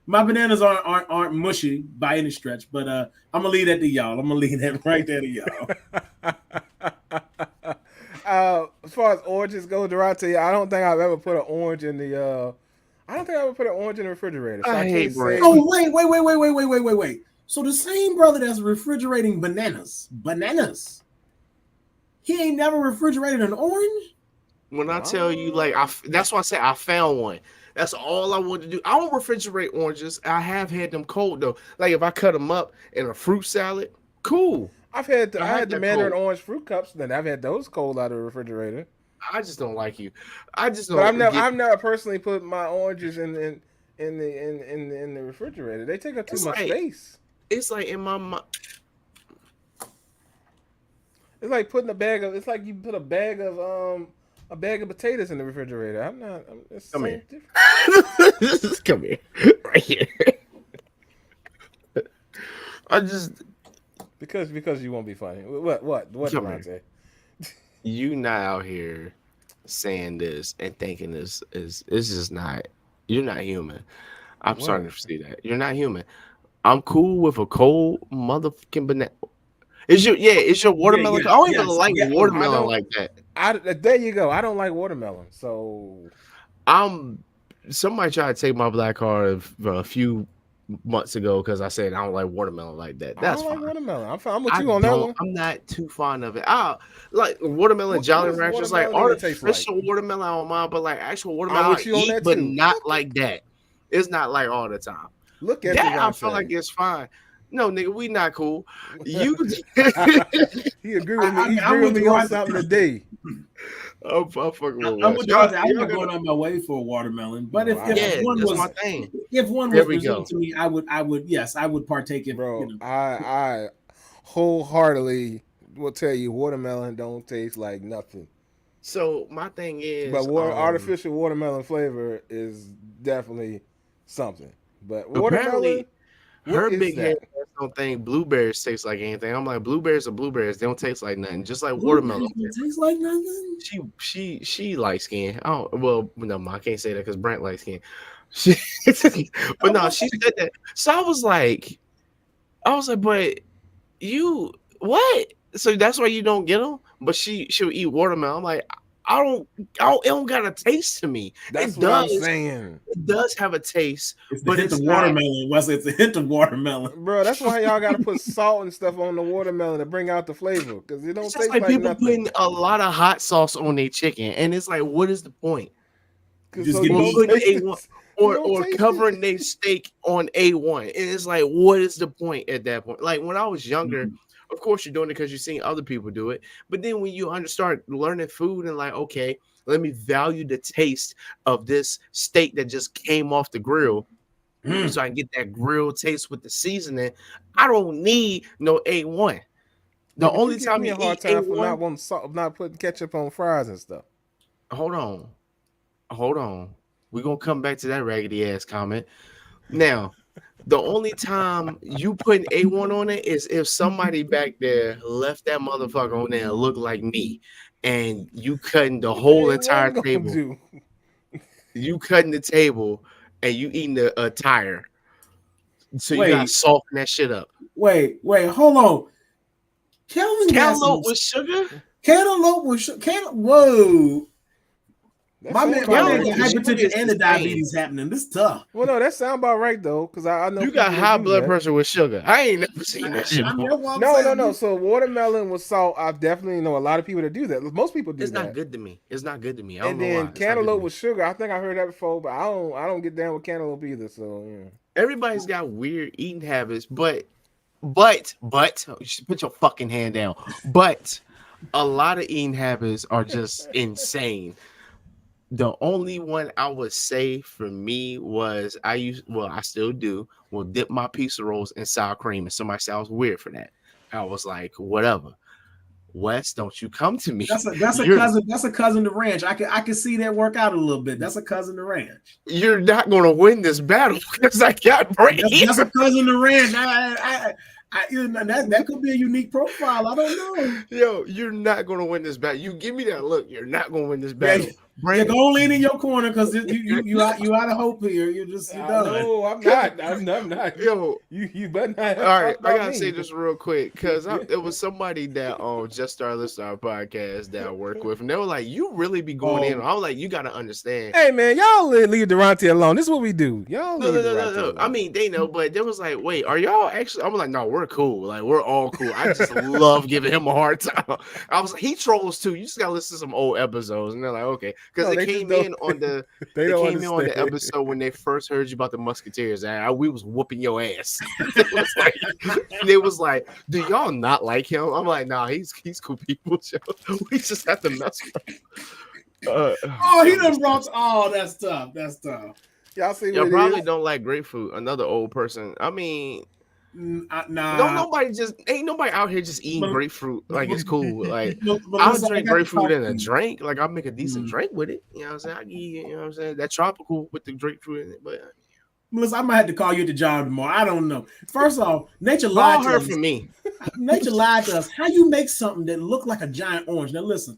Speaker 2: My bananas aren't mushy by any stretch, but I'm gonna leave that to y'all. I'm gonna leave that right there to y'all.
Speaker 1: As far as oranges go, Durante, I don't think I've ever put an orange in the. I don't think I ever put an orange in the refrigerator. So I can't say.
Speaker 2: Oh wait. So the same brother that's refrigerating bananas, he ain't never refrigerated an orange?
Speaker 3: When I tell you, like, that's why I say I found one. That's all I want to do. I don't refrigerate oranges. I have had them cold though. Like if I cut them up in a fruit salad, cool.
Speaker 1: I had the mandarin orange fruit cups. Then I've had those cold out of the refrigerator.
Speaker 3: I just don't like you. I just don't.
Speaker 1: But I've never personally put my oranges in the refrigerator. They take up too much space.
Speaker 3: It's like in my mind.
Speaker 1: It's like putting a bag of. It's like you put a bag of potatoes in the refrigerator. I'm not.
Speaker 3: Come here. Come here. Right here. I just
Speaker 1: because you won't be funny. What Durante?
Speaker 3: You not out here saying this and thinking this is it's just not. You're not human. I'm starting to see that you're not human. I'm cool with a cold motherfucking banana. It's your watermelon. I don't even like watermelon like that.
Speaker 1: There you go. I don't like watermelon. So
Speaker 3: somebody tried to take my black card a few months ago because I said I don't like watermelon like that.
Speaker 1: I
Speaker 3: That's
Speaker 1: don't like
Speaker 3: fine.
Speaker 1: watermelon. I'm with you on that one.
Speaker 3: I'm not too fond of it. I like watermelon
Speaker 1: What
Speaker 3: Jolly
Speaker 1: does
Speaker 3: Ranchers, like
Speaker 1: watermelon even taste like?
Speaker 3: artificial watermelon I don't mind, but like actual watermelon
Speaker 1: I'm
Speaker 3: I
Speaker 1: with you on
Speaker 3: eat,
Speaker 1: that
Speaker 3: but
Speaker 1: too.
Speaker 3: not like that. It's not like all the time.
Speaker 1: Look at
Speaker 3: That I
Speaker 1: Devontae.
Speaker 3: feel like it's fine. No, nigga, we not cool. You
Speaker 1: He agree with me. He
Speaker 2: I'm
Speaker 1: agree with
Speaker 2: with
Speaker 1: me on
Speaker 2: Devontae.
Speaker 1: something today.
Speaker 3: I'm fucking with
Speaker 2: I'm
Speaker 3: Wes.
Speaker 2: with
Speaker 3: Y'all-
Speaker 2: Devontae. I'm
Speaker 3: y'all
Speaker 2: not
Speaker 3: gotta-
Speaker 2: going on my way for a watermelon. But
Speaker 1: No,
Speaker 2: if
Speaker 3: Yeah,
Speaker 2: one
Speaker 3: that's
Speaker 2: was
Speaker 3: my thing.
Speaker 2: if one
Speaker 3: There
Speaker 2: was
Speaker 3: we
Speaker 2: presented
Speaker 3: go.
Speaker 2: to me, I would yes, I would partake if
Speaker 1: Bro,
Speaker 2: you know.
Speaker 1: I wholeheartedly will tell you watermelon don't taste like nothing.
Speaker 3: So my thing is,
Speaker 1: But artificial watermelon flavor is definitely something. But
Speaker 3: apparently
Speaker 1: watermelon, what
Speaker 3: her
Speaker 1: is
Speaker 3: big head
Speaker 1: that?
Speaker 3: ass don't think blueberries taste like anything. I'm like, blueberries are blueberries. They don't taste like nothing. Just like watermelon.
Speaker 2: It tastes like nothing.
Speaker 3: She light skin. I don't. Well, no, I can't say that because Brent light skin. She, but no, she said that. So I was like, but you what? So that's why you don't get them. But she'll eat watermelon. I'm like, it don't got a taste to me.
Speaker 1: That's
Speaker 3: It
Speaker 1: what I'm
Speaker 3: does.
Speaker 1: saying.
Speaker 3: It does have a taste,
Speaker 2: It's the
Speaker 3: but
Speaker 2: hint
Speaker 3: it's
Speaker 2: of
Speaker 3: not.
Speaker 2: watermelon. Wesley, it's a hint of watermelon.
Speaker 1: Bro, that's why y'all gotta put salt and stuff on the watermelon to bring out the flavor. Because it don't
Speaker 3: It's just
Speaker 1: taste
Speaker 3: like
Speaker 1: like
Speaker 3: people
Speaker 1: nothing.
Speaker 3: putting a lot of hot sauce on their chicken, and it's like, what is the point?
Speaker 2: Just
Speaker 1: So
Speaker 2: get
Speaker 1: you
Speaker 2: meat.
Speaker 1: don't
Speaker 3: Putting
Speaker 1: taste it.
Speaker 3: A1
Speaker 1: You don't
Speaker 3: or
Speaker 1: taste
Speaker 3: covering
Speaker 1: it.
Speaker 3: their steak on A1. And it's like, what is the point at that point? Like when I was younger, of course you're doing it because you're seeing other people do it. But then when you start learning food and like, okay, let me value the taste of this steak that just came off the grill. So I can get that grill taste with the seasoning. I don't need no A1. The
Speaker 1: Yeah, but
Speaker 3: only
Speaker 1: you give
Speaker 3: time
Speaker 1: me
Speaker 3: you
Speaker 1: a hard
Speaker 3: eat
Speaker 1: time for
Speaker 3: A1,
Speaker 1: not wanting salt, not putting ketchup on fries and stuff.
Speaker 3: hold on. We're gonna come back to that raggedy ass comment. Now, the only time you put A1 on it is if somebody back there left that motherfucker on there and look like me, and you cutting the whole entire
Speaker 1: A1 gonna
Speaker 3: table.
Speaker 1: do?
Speaker 3: You cutting the table and you eating a tire. So you gotta
Speaker 2: Wait,
Speaker 3: soften that shit up.
Speaker 2: wait, hold on. Kelvin got some
Speaker 3: Cantaloupe with sugar?
Speaker 2: cantaloupe with whoa.
Speaker 1: That
Speaker 2: My
Speaker 1: sound
Speaker 2: man
Speaker 1: about
Speaker 2: got
Speaker 3: Cantaloupe
Speaker 1: right.
Speaker 3: with sugar
Speaker 2: hypertension
Speaker 3: is
Speaker 2: and the
Speaker 3: insane.
Speaker 2: diabetes happening. This tough.
Speaker 1: Well, no, that sound about right though, because I know
Speaker 3: You got
Speaker 1: people that
Speaker 3: high
Speaker 1: do
Speaker 3: blood
Speaker 1: that.
Speaker 3: pressure with sugar. I ain't never seen that shit.
Speaker 2: I mean,
Speaker 3: before.
Speaker 2: that's what I'm
Speaker 1: No.
Speaker 2: saying.
Speaker 1: So watermelon with salt, I definitely know a lot of people that do that. Most people do
Speaker 3: It's
Speaker 1: that.
Speaker 3: not good to me. It's not good to me. I don't
Speaker 1: And
Speaker 3: know why.
Speaker 1: then
Speaker 3: It's not good to
Speaker 1: cantaloupe
Speaker 3: me.
Speaker 1: with sugar, I think I heard that before, but I don't get down with cantaloupe either. So yeah.
Speaker 3: Everybody's got weird eating habits, but you should put your fucking hand down. But a lot of eating habits are just insane. The only one I would say for me was I still do, will dip my pizza rolls in sour cream. And somebody said I was weird for that. I was like, whatever. Wes, don't you come to me.
Speaker 2: That's a
Speaker 3: You're-
Speaker 2: cousin. That's a cousin to ranch. I can see that work out a little bit. That's a cousin to ranch.
Speaker 3: You're not gonna win this battle because I got brain.
Speaker 2: That's a cousin to ranch. That could be a unique profile. I don't know.
Speaker 3: Yo, you're not gonna win this battle. You give me that look. You're not gonna win this battle.
Speaker 2: Yeah,
Speaker 3: Brandon,
Speaker 2: go lean in your corner because you out of hope here. You're done.
Speaker 1: No, I'm not. I'm not.
Speaker 3: yo,
Speaker 1: You better not.
Speaker 3: all right,
Speaker 1: talk
Speaker 3: I
Speaker 1: about
Speaker 3: gotta
Speaker 1: me.
Speaker 3: say this real quick because it was somebody that just started listening to our podcast that I work with, and they were like, "You really be going in." I was like, "You gotta understand."
Speaker 1: Hey man, y'all leave Durante alone. This is what we do. Y'all
Speaker 3: No.
Speaker 1: leave Durante alone.
Speaker 3: I mean, they know, but they was like, "Wait, are y'all actually?" I was like, "No, we're cool. Like, we're all cool." I just love giving him a hard time. I was like, "He trolls too. You just gotta listen to some old episodes," and they're like, "Okay," because
Speaker 1: No,
Speaker 3: they
Speaker 1: they
Speaker 3: came
Speaker 1: just
Speaker 3: in on the
Speaker 1: they
Speaker 3: they
Speaker 1: don't
Speaker 3: came in on the
Speaker 1: understand.
Speaker 3: episode when they first heard you about the Musketeers, and we was whooping your ass. They was like, "Do y'all not like him?" I'm like, "Nah, he's cool people. We just have to mess with him."
Speaker 2: He done brought. Oh, that's tough. That's tough.
Speaker 1: Y'all see
Speaker 3: Y'all
Speaker 1: what
Speaker 3: probably
Speaker 1: it is?
Speaker 3: don't like grapefruit. Another old person. I mean,
Speaker 2: Nah.
Speaker 3: ain't nobody out here just eating
Speaker 2: But-
Speaker 3: grapefruit like it's cool. Like
Speaker 2: But
Speaker 3: I'll
Speaker 2: listen, I
Speaker 3: drink
Speaker 2: got to
Speaker 3: grapefruit
Speaker 2: talk
Speaker 3: in
Speaker 2: to
Speaker 3: a
Speaker 2: you.
Speaker 3: drink. Like I'll make a decent
Speaker 2: Mm.
Speaker 3: drink with it. You know what I'm saying? I can eat it, you know what I'm saying? That tropical with the grapefruit in it. But
Speaker 2: Melissa, I might have to call you at the job tomorrow. I don't know. First off, nature
Speaker 3: call
Speaker 2: lied to
Speaker 3: her
Speaker 2: us.
Speaker 3: for me.
Speaker 2: Nature lied to us. How you make something that look like a giant orange? Now listen,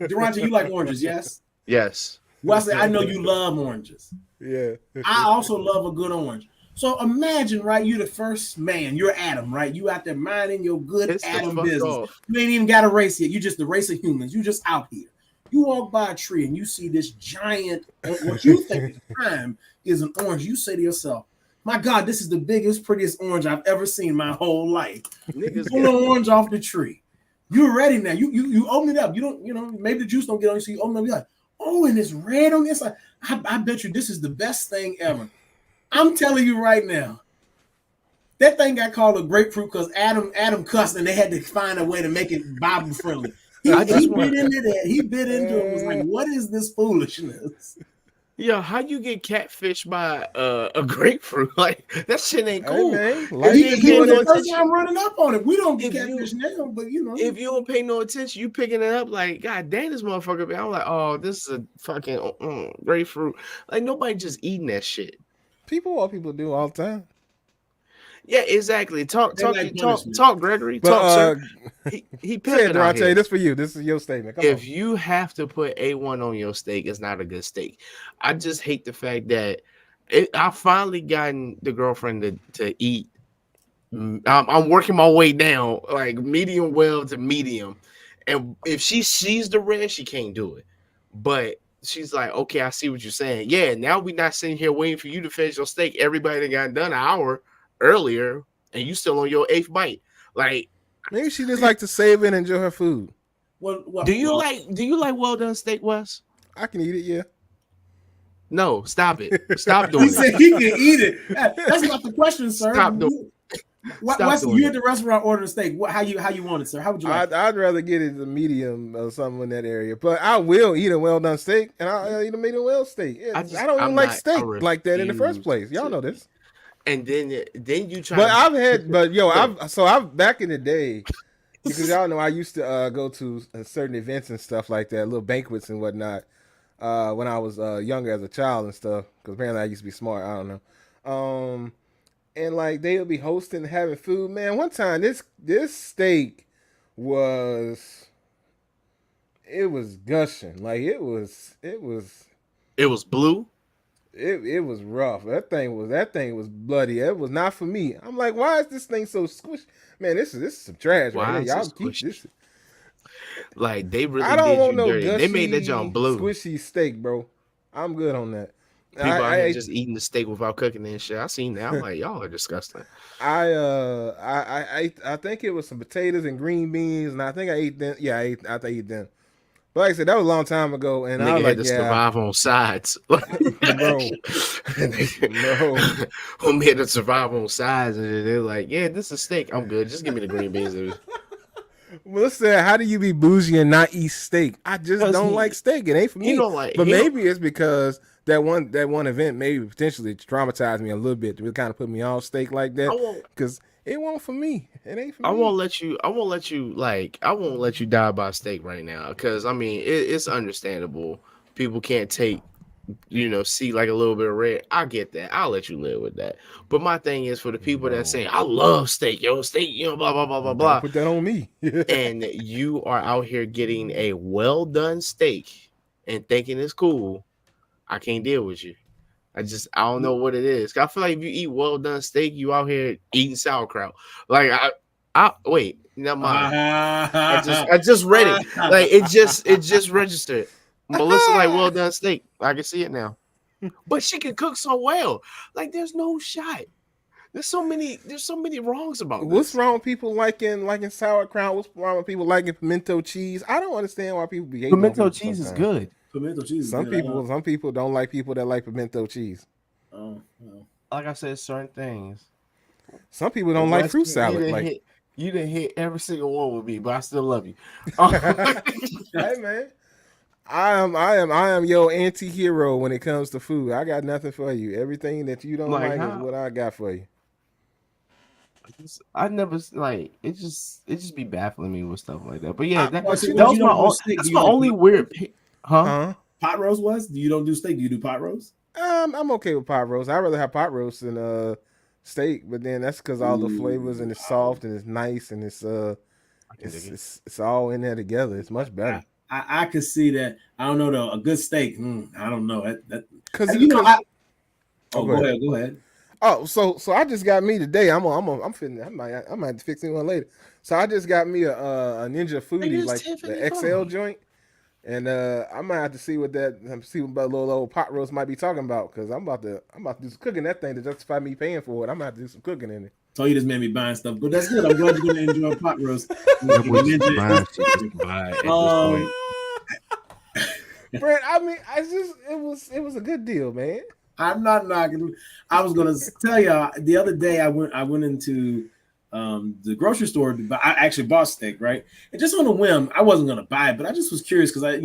Speaker 2: Durante, you like oranges, yes?
Speaker 3: Yes.
Speaker 2: Wesley, I know you love oranges.
Speaker 1: Yeah.
Speaker 2: I also love a good orange. So imagine, right? You're the first man. You're Adam, right? You out there minding your good
Speaker 3: Piss the
Speaker 2: Adam
Speaker 3: fuck
Speaker 2: business.
Speaker 3: off.
Speaker 2: You ain't even got a race yet. You just the race of humans. You just out here. You walk by a tree and you see this giant, what you think is prime is an orange. You say to yourself, My God, this is the biggest, prettiest orange I've ever seen my whole life.
Speaker 3: Niggas
Speaker 2: Pull an orange off the tree. You're ready now. You open it up. You don't, maybe the juice don't get on you, so you open it up. You're like, oh, and it's red on the inside. I bet you this is the best thing ever. I'm telling you right now, that thing got called a grapefruit because Adam cussed and they had to find a way to make it Bible friendly. He bit into that. He bit into it and was like, what is this foolishness?
Speaker 3: Yo, how you get catfished by a grapefruit? Like that shit ain't cool.
Speaker 1: Hey, man,
Speaker 2: He was the first time running up on it. We don't get catfish now, but
Speaker 3: if you don't pay no attention, you picking it up like, God damn, this motherfucker. I'm like, oh, this is a fucking grapefruit. Like nobody just eating that shit.
Speaker 1: People do all the time.
Speaker 3: Yeah, exactly. Talk, Gregory.
Speaker 1: But,
Speaker 3: talk, sir. He pimping
Speaker 1: I'll tell you this for you. This is your statement. Come
Speaker 3: if
Speaker 1: on.
Speaker 3: you have to put A1 on your steak, it's not a good steak. I just hate the fact that I finally gotten the girlfriend to eat. I'm working my way down, like medium well to medium. And if she sees the red, she can't do it. But she's like, okay, I see what you're saying. Yeah, now we're not sitting here waiting for you to finish your steak. Everybody that got done an hour earlier, and you still on your 8th bite. Like
Speaker 1: maybe she just like to save it and enjoy her food.
Speaker 3: Do you like well done steak, Wes?
Speaker 1: I can eat it, yeah.
Speaker 3: No, stop it. Stop doing it.
Speaker 2: He said he can eat it. That's not the question, sir.
Speaker 3: Stop doing
Speaker 2: you at the restaurant ordering steak. How you want it, sir? How would you like
Speaker 1: I'd rather get it a medium or something in that area. But I will eat a well done steak, and I'll eat a medium well steak. I don't even like steak like that in the first place. Y'all know this.
Speaker 3: And then you try.
Speaker 1: But I've back in the day, because y'all know I used to go to certain events and stuff like that, little banquets and whatnot, when I was younger as a child and stuff. Because apparently I used to be smart. I don't know. And like they would be hosting and having food. Man, one time this steak was gushing. Like it was
Speaker 3: blue.
Speaker 1: It was rough. That thing was bloody. It was not for me. I'm like, why is this thing so squishy? Man, this is some trash right here. Y'all keep this.
Speaker 3: Like they really
Speaker 1: I don't want no
Speaker 3: dirty.
Speaker 1: gushy,
Speaker 3: They made that junk blue.
Speaker 1: Squishy steak, bro. I'm good on that.
Speaker 3: People out here just eating the steak without cooking it and shit. I seen that. I'm like, y'all are disgusting.
Speaker 1: I think it was some potatoes and green beans, and I think I ate them. Yeah, I ate them. But like I said, that was a long time ago, and I was
Speaker 3: had
Speaker 1: like,
Speaker 3: to survive on sides.
Speaker 1: bro.
Speaker 3: Who made to survive on sides? And they're like, yeah, this is steak. I'm good. Just give me the green beans.
Speaker 1: Well, listen, how do you be bougie and not eat steak? I just don't like steak. It ain't for me. But maybe it's because that one event maybe potentially traumatized me a little bit to really kind of put me on steak like that. Because it won't for me. It ain't for me. I won't let
Speaker 3: you die by steak right now. Because I mean, it's understandable. People can't take, see like a little bit of red. I get that. I'll let you live with that. But my thing is for the people that say, I love steak, steak, blah, blah, blah, blah, blah.
Speaker 1: Put that on me.
Speaker 3: And you are out here getting a well done steak and thinking it's cool. I can't deal with you. I don't know what it is. I feel like if you eat well done steak, you out here eating sauerkraut. Like I wait, never mind. I just read it. Like it just registered. Melissa like well done steak. I can see it now. But she can cook so well. Like there's no shot. There's so many wrongs about this.
Speaker 1: What's wrong with people liking sauerkraut? What's wrong with people liking pimento cheese? I don't understand why people be hating
Speaker 3: pimento cheese is good.
Speaker 2: Pimento cheese.
Speaker 1: Some people don't like people that like pimento cheese.
Speaker 2: Oh, well.
Speaker 3: Like I said, certain things.
Speaker 1: Some people don't like fruit salad.
Speaker 3: You didn't hit every single one with me, but I still love you.
Speaker 1: Hey man, I am your anti-hero when it comes to food. I got nothing for you. Everything that you don't like is what I got for you.
Speaker 3: I never like it. Just be baffling me with stuff like that. But yeah, that's my only weird. Huh?
Speaker 2: Pot roast was? You don't do steak. Do you do pot roast?
Speaker 1: I'm okay with pot roast. I'd rather have pot roast than steak, but then that's because all the flavors and it's soft and it's nice and it's all in there together. It's much better.
Speaker 2: I could see that. I don't know though. A good steak. I don't know that
Speaker 1: because
Speaker 2: go ahead.
Speaker 1: Oh, so I just got me today. I might have to fix it one later. So I just got me a Ninja Foodie, like the XL joint. And I might have to see what little old pot roast might be talking about because I'm about to do some cooking that thing to justify me paying for it. I'm gonna have to do some cooking in it.
Speaker 2: So you just made me buying stuff, but that's good. I'm glad you're gonna enjoy pot roast.
Speaker 3: That boy just buying shit just to buy at this point.
Speaker 1: Brent, I mean, it was a good deal, man.
Speaker 2: I'm not knocking. I was gonna tell y'all the other day I went into the grocery store to buy, I actually bought steak, right? And just on a whim, I wasn't gonna buy it, but I just was curious because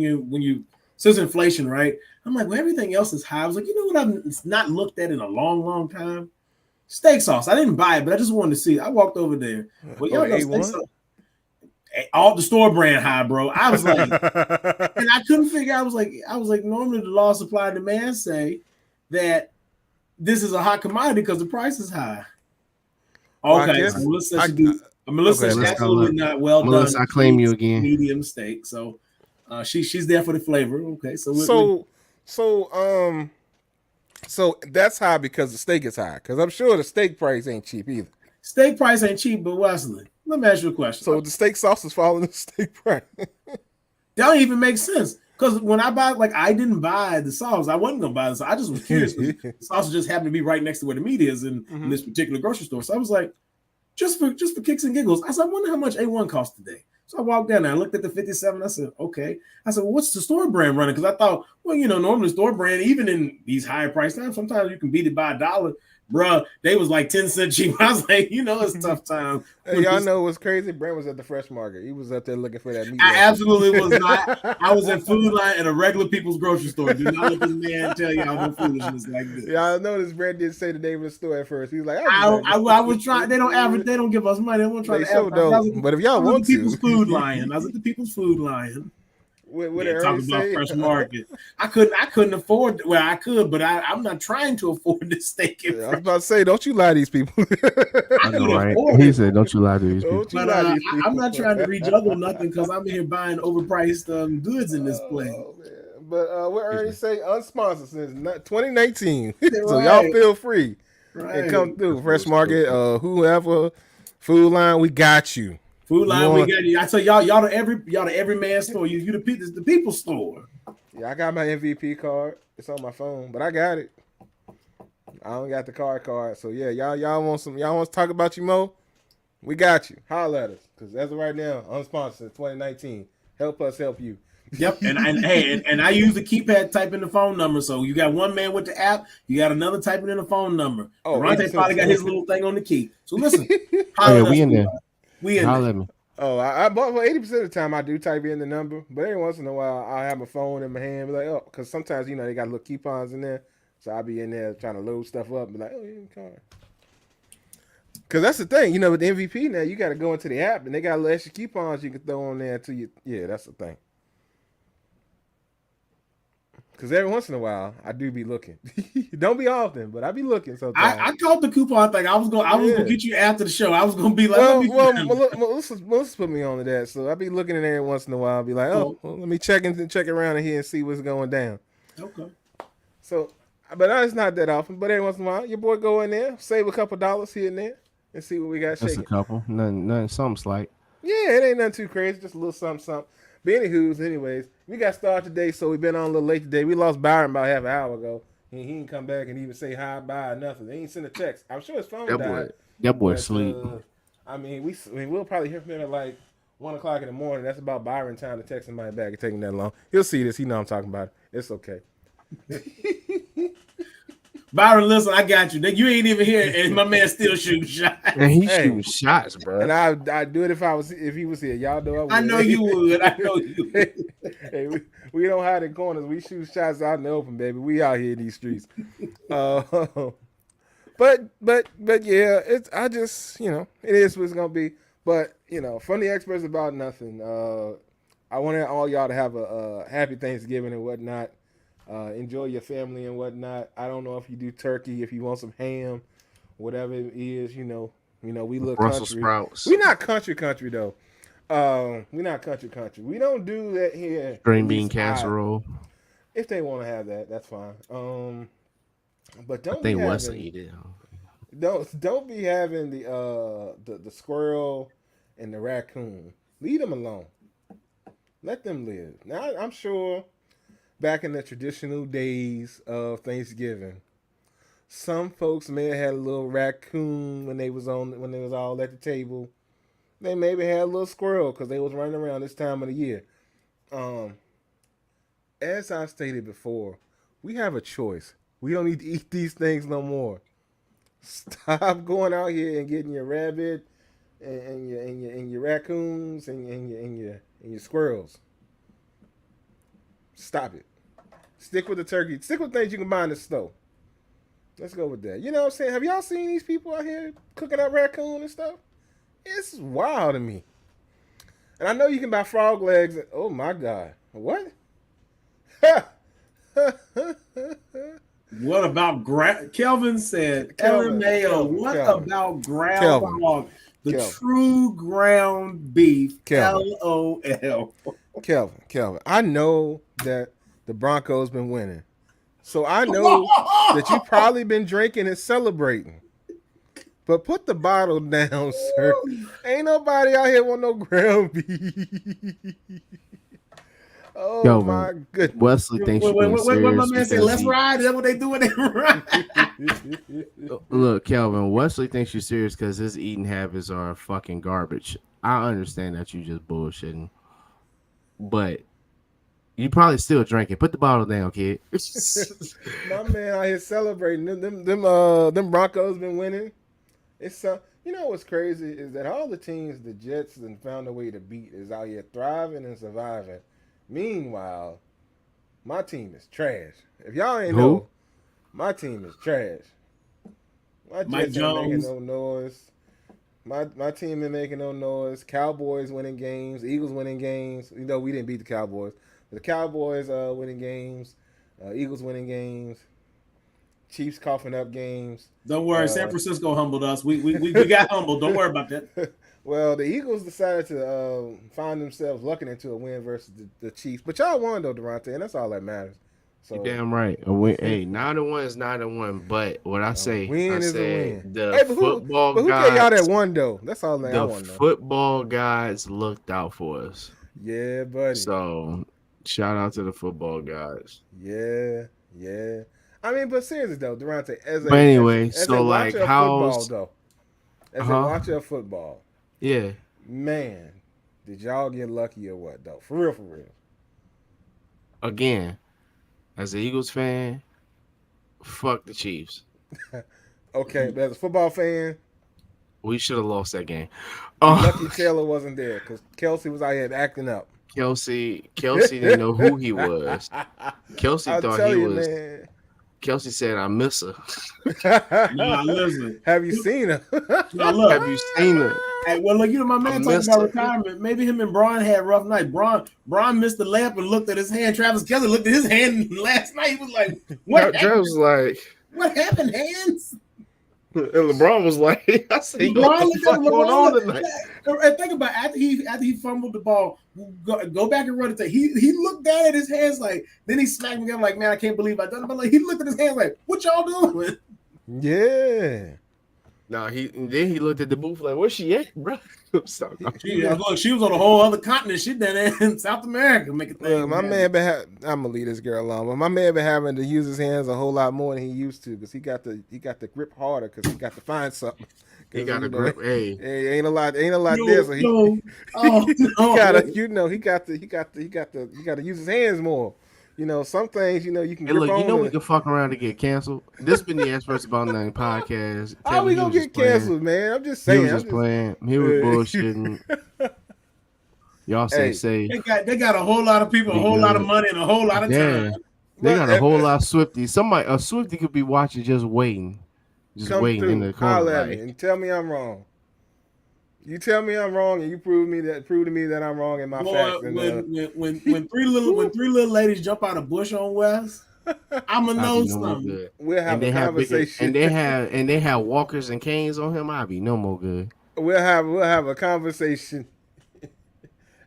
Speaker 2: since inflation, right? I'm like, well, everything else is high. I was like, you know what I've not looked at in a long, long time? Steak sauce. I didn't buy it, but I just wanted to see. I walked over there. Well, y'all know steak sauce. All the store brand high, bro. I was like, and I couldn't figure. I was like, normally the law of supply and demand say that this is a hot commodity because the price is high. Okay, well, so Melissa said absolutely not. Well
Speaker 3: Melissa,
Speaker 2: done.
Speaker 3: I claim you again.
Speaker 2: Medium steak. So she's there for the flavor. Okay,
Speaker 1: so that's high because the steak is high. Because I'm sure the steak price ain't cheap either.
Speaker 2: Steak price ain't cheap, but Wesley, let me ask you a question.
Speaker 1: So the steak sauce is following the steak price.
Speaker 2: That don't even make sense. Because when I buy, I didn't buy the sauce. I wasn't gonna buy the sauce. I just was curious. The sauce just happened to be right next to where the meat is in this particular grocery store. So I was like, just for kicks and giggles. I said, I wonder how much A1 costs today. So I walked down there. I looked at the 57. I said, okay. I said, well, what's the store brand running? Because I thought, well, normally store brand, even in these higher price times, sometimes you can beat it by $1. Bruh, they was like 10 cents cheap. I was like, it's tough time.
Speaker 1: Hey, y'all know what's crazy? Brent was at the fresh market. He was up there looking for that meat.
Speaker 2: I absolutely was not. I was in Food Line at a regular people's grocery store. Do not let this man tell y'all no foolishness like this.
Speaker 1: Yeah, I noticed Brent didn't say the name of the store at first. He was like,
Speaker 2: I was trying. They don't give us money. They won't try to advertise.
Speaker 1: But if y'all want to,
Speaker 2: People's Food Line. I was at the People's Food Line.
Speaker 1: What
Speaker 2: talking about fresh market. I couldn't afford. Well, I could, but I'm not trying to afford this steak.
Speaker 1: I was about to say, don't you lie to these people.
Speaker 3: I know, right? He said, "Don't you lie to these people."
Speaker 2: But I'm not trying to rejuggle nothing because I'm here buying overpriced goods in this place.
Speaker 1: But what Ernie say, unsponsored since 2019. So y'all feel free and come through fresh market. Whoever, Food Line, we got you.
Speaker 2: Food Line, we got you. I tell y'all the every man store. You the people's store.
Speaker 1: Yeah, I got my MVP card. It's on my phone, but I got it. I don't got the card. So yeah, y'all want to talk about you, Mo? We got you. Holler at us, because as of right now, unsponsored 2019. Help us help you.
Speaker 2: Yep, and I use the keypad, type in the phone number. So you got one man with the app, you got another typing in the phone number. Oh, Ronte probably got his little thing on the key. So listen,
Speaker 3: we in there.
Speaker 2: We in there.
Speaker 1: Oh, I bought for 80% of the time I do type in the number, but every once in a while I have my phone in my hand, be like, oh, because sometimes they got little coupons in there, so I'll be in there trying to load stuff up, and be like, oh, yeah, card. Because that's the thing, with the MVP now, you got to go into the app, and they got little extra coupons you can throw on there to you. Yeah, that's the thing. Because every once in a while, I do be looking. Don't be often, but I be looking sometimes.
Speaker 2: I caught the coupon thing. I was gonna get you after the show. I was gonna be like,
Speaker 1: Melissa put me on to that, so I be looking in there once in a while. I'll be like, let me check around in here and see what's going down.
Speaker 2: Okay.
Speaker 1: So, but it's not that often. But every once in a while, your boy go in there, save a couple dollars here and there, and see what we got shaking.
Speaker 3: Just a couple, nothing, something slight.
Speaker 1: Yeah, it ain't nothing too crazy, just a little something. But anyways, we got started today, so we've been on a little late today. We lost Byron about half an hour ago. He didn't come back and even say hi, bye, or nothing. They ain't send a text. I'm sure his phone died.
Speaker 3: That boy asleep.
Speaker 1: We'll probably hear from him at like 1 o'clock in the morning. That's about Byron time to text somebody back. It taking that long. He'll see this. He know I'm talking about it. It's okay.
Speaker 2: Byron, listen, I got you. You ain't even here, and my man still shooting shots.
Speaker 3: And he's shooting shots, bro.
Speaker 1: And I'd do it if he was here. Y'all know I would.
Speaker 2: I know you would.
Speaker 1: Hey, we don't hide in corners. We shoot shots out in the open, baby. We out here in these streets. But yeah, it is what it's gonna be. But from the experts about nothing. I want all y'all to have a happy Thanksgiving and whatnot. Enjoy your family and whatnot. I don't know if you do turkey, if you want some ham, whatever it is. We look
Speaker 3: Brussels
Speaker 1: country.
Speaker 3: Sprouts.
Speaker 1: We're not country though. We're not country. We don't do that here.
Speaker 3: Green bean casserole.
Speaker 1: If they want to have that, that's fine. But don't
Speaker 3: they
Speaker 1: be
Speaker 3: was
Speaker 1: having,
Speaker 3: eat it.
Speaker 1: Don't be having the squirrel and the raccoon. Leave them alone. Let them live. Now I'm sure back in the traditional days of Thanksgiving, some folks may have had a little raccoon when they was all at the table. They maybe had a little squirrel because they was running around this time of the year. Um, as I stated before, we have a choice. We don't need to eat these things no more. Stop going out here and getting your rabbit and your raccoons and your squirrels. Stop it. Stick with the turkey. Stick with things you can buy in the store. Let's go with that. You know what I'm saying? Have y'all seen these people out here cooking up raccoon and stuff? It's wild to me. And I know you can buy frog legs. Oh my god. What?
Speaker 2: What about Kelvin said
Speaker 1: Kelvin,
Speaker 2: LMAO? What
Speaker 1: Kelvin.
Speaker 2: about ground
Speaker 1: Kelvin.
Speaker 2: hog? The
Speaker 1: Kelvin.
Speaker 2: true ground beef.
Speaker 1: Kelvin.
Speaker 2: LOL.
Speaker 1: Kelvin. I know that the Broncos been winning. So I know that you probably been drinking and celebrating. But put the bottle down, sir. Ain't nobody out here want no ground beef. Oh
Speaker 3: Kelvin,
Speaker 1: my goodness.
Speaker 3: Wesley thinks you're being
Speaker 2: What
Speaker 3: serious.
Speaker 2: my man said, let's
Speaker 3: because
Speaker 2: ride. Is that what they do when they ride?
Speaker 3: Look, Kelvin, Wesley thinks you're serious because his eating habits are fucking garbage. I understand that you just bullshitting, but you probably still drinking. Put the bottle down, kid.
Speaker 1: My man out here celebrating. Them Broncos been winning. It's you know what's crazy is that all the teams the Jets have found a way to beat is out here thriving and surviving. Meanwhile, my team is trash. If y'all ain't
Speaker 3: Who?
Speaker 1: know, my team is trash. My
Speaker 2: Mike
Speaker 1: Jets ain't making
Speaker 2: Jones.
Speaker 1: no noise. My team ain't making no noise. Cowboys winning games. Eagles winning games. You know we didn't beat the Cowboys. But the Cowboys winning games. Eagles winning games. Chiefs coughing up games.
Speaker 2: Don't worry, San Francisco humbled us. We got humbled. Don't worry about that.
Speaker 1: Well, the Eagles decided to find themselves lucking into a win versus the Chiefs. But y'all won, though, Durante, and that's all that matters. So,
Speaker 3: You're damn right. A win. Hey, 9-1 is 9-1. But what I say,
Speaker 1: win
Speaker 3: I
Speaker 1: is a
Speaker 3: said
Speaker 1: win.
Speaker 3: the
Speaker 1: Hey, but
Speaker 3: football
Speaker 1: who gave y'all that
Speaker 3: gods,
Speaker 1: one, though? That's all that I
Speaker 3: the
Speaker 1: want to know.
Speaker 3: football gods looked out for us.
Speaker 1: Yeah, buddy.
Speaker 3: So shout out to the football guys.
Speaker 1: Yeah. I mean, but seriously, though, Durante, as
Speaker 3: But anyway,
Speaker 1: as
Speaker 3: so
Speaker 1: a
Speaker 3: like
Speaker 1: watcher of football,
Speaker 3: how's
Speaker 1: though, as a
Speaker 3: Uh-huh.
Speaker 1: watcher of football,
Speaker 3: yeah.
Speaker 1: man, did y'all get lucky or what, though? For real.
Speaker 3: Again, as an Eagles fan, fuck the Chiefs.
Speaker 1: Okay, but as a football fan,
Speaker 3: We should have lost that game.
Speaker 1: lucky Taylor wasn't there because Kelsey was out here acting up.
Speaker 3: Kelsey didn't know who he was. Kelsey
Speaker 1: I'll
Speaker 3: thought
Speaker 1: tell
Speaker 3: he
Speaker 1: you,
Speaker 3: was.
Speaker 1: man.
Speaker 3: Kelsey said, "I miss her."
Speaker 2: Nah, listen.
Speaker 1: Have you seen her?
Speaker 2: Now look.
Speaker 3: Have you seen her?
Speaker 2: Hey, well, look, you know, my man talking
Speaker 3: missed
Speaker 2: about
Speaker 3: it.
Speaker 2: retirement. Maybe him and Braun had a rough night. Braun missed the layup and looked at his hand. Travis Kelce looked at his hand last night. He was like, "What?
Speaker 3: Travis was like,
Speaker 2: What happened, hands?"
Speaker 3: and LeBron was like, "I see what the fuck going on tonight."
Speaker 2: And think about it, after he fumbled the ball, go back and run it. He looked down at his hands like. Then he smacked me down like, "Man, I can't believe I done it." But like he looked at his hands like, "What y'all doing?"
Speaker 1: Yeah.
Speaker 3: No, then he looked at the booth like, "Where's she at, bro?" Stop.
Speaker 2: She was on a whole other continent. She down there in South America making things.
Speaker 1: Look, my man I'm gonna leave this girl alone, but my man been having to use his hands a whole lot more than he used to because he got the grip harder because he got to find something.
Speaker 3: He got a grip. Hey,
Speaker 1: ain't a lot there. So he got to use his hands more. You know, some things you can
Speaker 3: hey,
Speaker 1: grip
Speaker 3: look,
Speaker 1: on.
Speaker 3: you know we can fuck around to get canceled. This been the Experts About Nothing podcast.
Speaker 1: How we gonna get canceled, man? I'm just saying.
Speaker 3: He was just playing. He was bullshitting. Y'all say
Speaker 2: They got a whole lot of people, a whole lot of money, and a whole lot of time.
Speaker 3: They got a whole lot of Swifties. A Swifty could be watching, just waiting in the corner.
Speaker 1: Holler at me and tell me I'm wrong. You tell me I'm wrong, and you prove to me that I'm wrong in my facts. And,
Speaker 2: when three little ladies jump out of bush on West, I'ma know something.
Speaker 1: We'll have a conversation.
Speaker 3: And they have walkers and canes on him. I'll be no more good.
Speaker 1: We'll have a conversation.